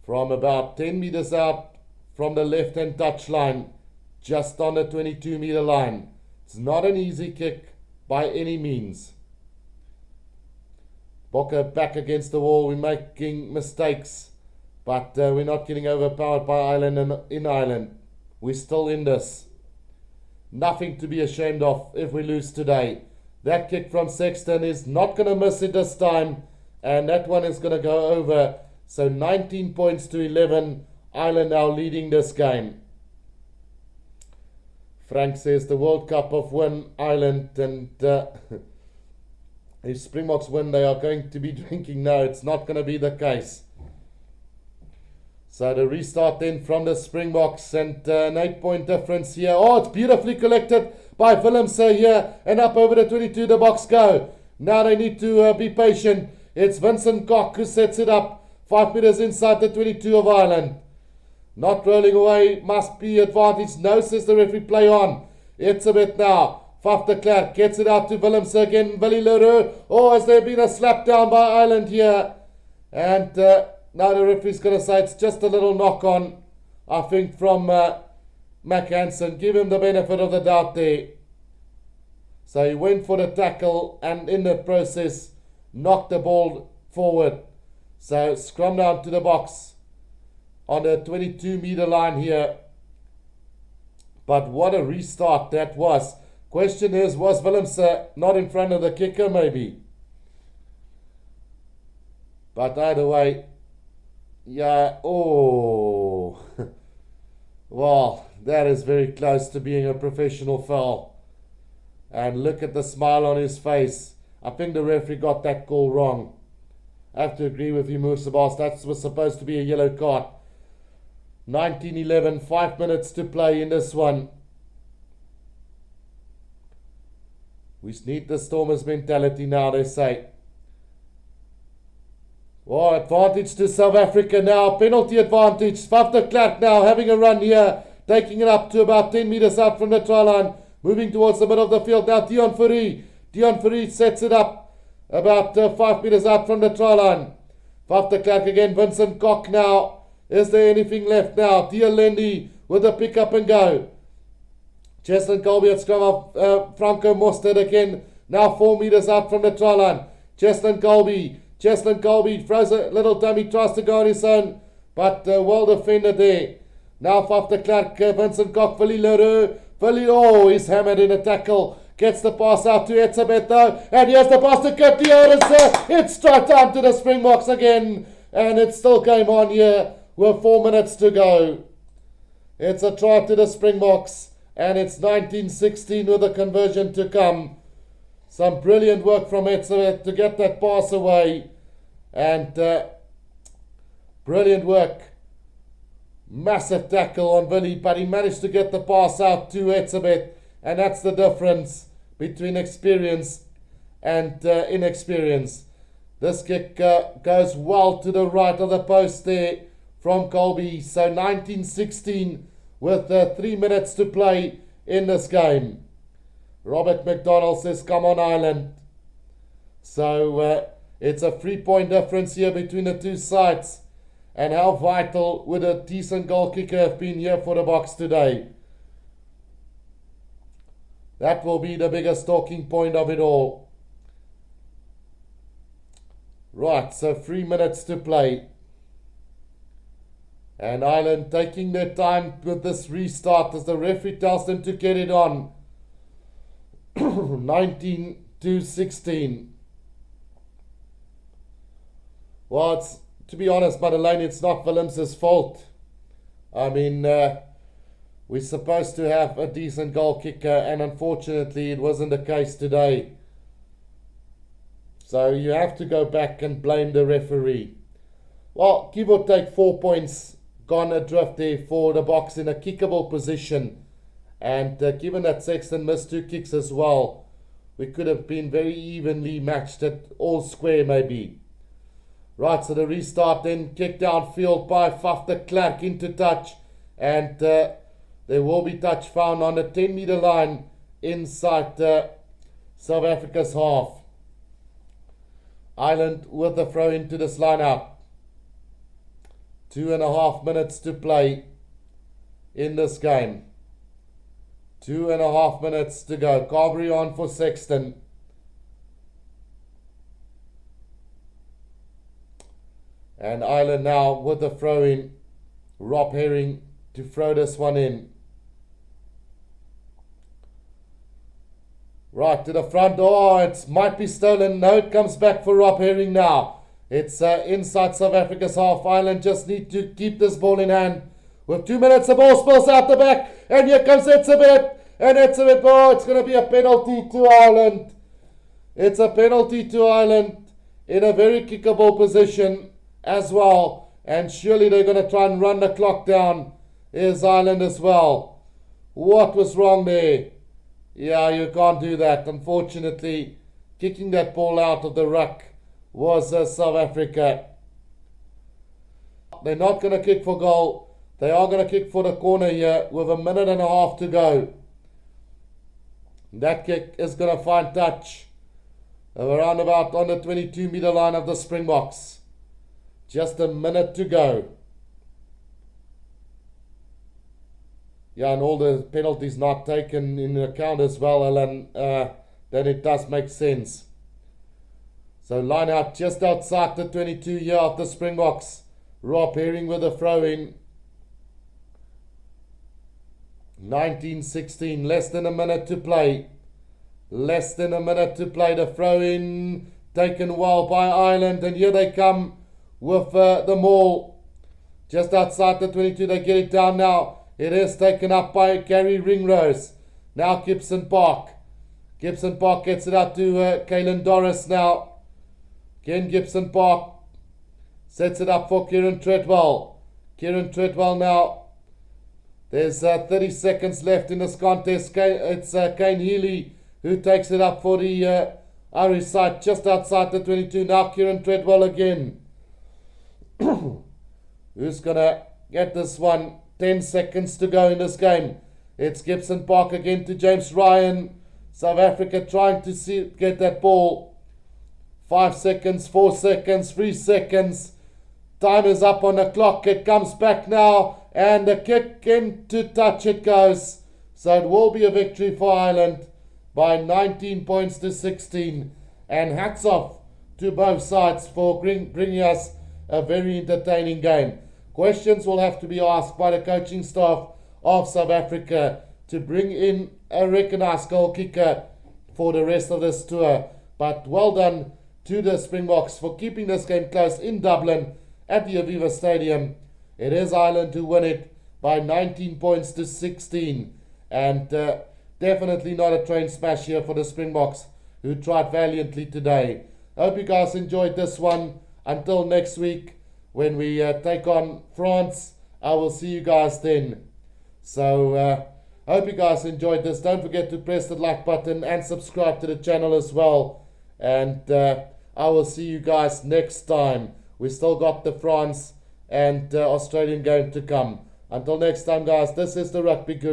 From about 10 meters out from the left-hand touchline, just on the 22-meter line. It's not an easy kick by any means. Bokke back against the wall. We're making mistakes, but we're not getting overpowered by Ireland and in Ireland. We're still in this. Nothing to be ashamed of if we lose today. That kick from Sexton is not going to miss it this time, and that one is going to go over. So 19 points to 11. Ireland now leading this game. Frank says the World Cup of win Ireland, and if Springboks win, they are going to be drinking. No, it's not going to be the case. So the restart then from the Springboks, and an 8-point difference here. Oh, it's beautifully collected by Willemse here, and up over the 22 the Boks go. Now they need to be patient. It's Vincent Koch who sets it up. 5 meters inside the 22 of Ireland. Not rolling away, must be advantage. No, says the referee, play on. It's a bit now. Faf de Klerk gets it out to Willemse again. Willie Leroux. Oh, has there been a slap down by Ireland here? And now the referee's going to say it's just a little knock on, I think, from Mac Hansen. Give him the benefit of the doubt there. So he went for the tackle and in the process knocked the ball forward. So scrum down to the Boks on the 22-meter line here. But what a restart that was. Question is, was Willemse not in front of the kicker maybe? But either way, yeah, oh. Well, that is very close to being a professional foul. And look at the smile on his face. I think the referee got that call wrong. I have to agree with you, Moorsabas. That was supposed to be a yellow card. 19-11, 5 minutes to play in this one. We need the Stormers mentality now, they say. Oh, advantage to South Africa now. Penalty advantage. Faf de Klerk now having a run here. Taking it up to about 10 meters out from the try line. Moving towards the middle of the field now. Dion Fourie. Dion Fourie sets it up. About 5 meters out from the try line. Faf de Klerk again. Vincent Koch now. Is there anything left now? Tia Lendy with a pick up and go. Cheslin Colby at scrum of Franco Mostert again. Now 4 meters out from the try line. Cheslin Colby throws a little dummy, tries to go on his own. But well defended there. Now Faf de Klerk, Vincent Koch, Willie Leroux. Oh, he's hammered in a tackle. Gets the pass out to Etzebeth though. And here's the pass to Kurt Dioris. It's straight down to the Springboks again. And it's still game on here with 4 minutes to go. It's a try to the Springboks. And it's 19-16 with a conversion to come. Some brilliant work from Etzebeth to get that pass away. And brilliant work. Massive tackle on Willie, but he managed to get the pass out to Etzebeth. And that's the difference between experience and inexperience. This kick goes well to the right of the post there from Colby. So 19-16 with 3 minutes to play in this game. Robert McDonald says, come on Ireland. So it's a 3-point difference here between the two sides. And how vital would a decent goal kicker have been here for the Boks today? That will be the biggest talking point of it all. Right, so 3 minutes to play. And Ireland taking their time with this restart as the referee tells them to get it on. 19-16. Well, it's, to be honest, Madeleine, it's not Willem's fault. I mean, we're supposed to have a decent goal kicker, and unfortunately it wasn't the case today. So you have to go back and blame the referee. Well, give or take 4 points gone adrift there for the Boks in a kickable position. And given that Sexton missed 2 kicks as well, we could have been very evenly matched at all square maybe. Right, so the restart then kicked downfield by Faf de Klerk into touch. And there will be touch found on the 10-meter line inside South Africa's half. Ireland with the throw into this lineup. 2.5 minutes to play in this game. 2.5 minutes to go. Carberry on for Sexton. And Ireland now with the throw in. Rob Herring to throw this one in. Right to the front. Oh, it might be stolen. No, it comes back for Rob Herring now. It's inside South Africa's half. Ireland just need to keep this ball in hand. With 2 minutes, the ball spills out the back. And here comes Etzebeth. And Etzebeth, oh, it's going to be a penalty to Ireland. It's a penalty to Ireland in a very kickable position as well. And surely they're going to try and run the clock down. Here's Ireland as well. What was wrong there? Yeah, you can't do that. Unfortunately, kicking that ball out of the ruck was South Africa. They're not going to kick for goal. They are going to kick for the corner here with 1.5 minutes to go. That kick is going to find touch around about on the 22-meter line of the Springboks. Just a minute to go. Yeah, and all the penalties not taken in account as well, Alan, then it does make sense. So line out just outside the 22 here of the Springboks. Rob Herring with a throw in. 19-16, less than a minute to play. Less than a minute to play. The throw in taken well by Ireland, and here they come with the maul. Just outside the 22, they get it down now. It is taken up by Gary Ringrose. Now Gibson Park. Gibson Park gets it out to Caelan Doris now. Again Gibson Park sets it up for Kieran Treadwell. Kieran Treadwell now. There's 30 seconds left in this contest. It's Kane Healy who takes it up for the Irish side just outside the 22. Now Kieran Treadwell again. Who's going to get this one? 10 seconds to go in this game. It's Gibson Park again to James Ryan. South Africa trying to get that ball. 5 seconds, 4 seconds, 3 seconds. Time is up on the clock. It comes back now. And the kick into touch it goes. So it will be a victory for Ireland by 19 points to 16. And hats off to both sides for bringing us a very entertaining game. Questions will have to be asked by the coaching staff of South Africa to bring in a recognised goal kicker for the rest of this tour. But well done to the Springboks for keeping this game close in Dublin at the Aviva Stadium. It is Ireland who win it by 19 points to 16. And definitely not a train smash here for the Springboks, who tried valiantly today. I hope you guys enjoyed this one. Until next week, when we take on France, I will see you guys then. So, I hope you guys enjoyed this. Don't forget to press the like button and subscribe to the channel as well. And I will see you guys next time. We still got the France and Australian game to come. Until next time, guys, this is the Rugby Guru.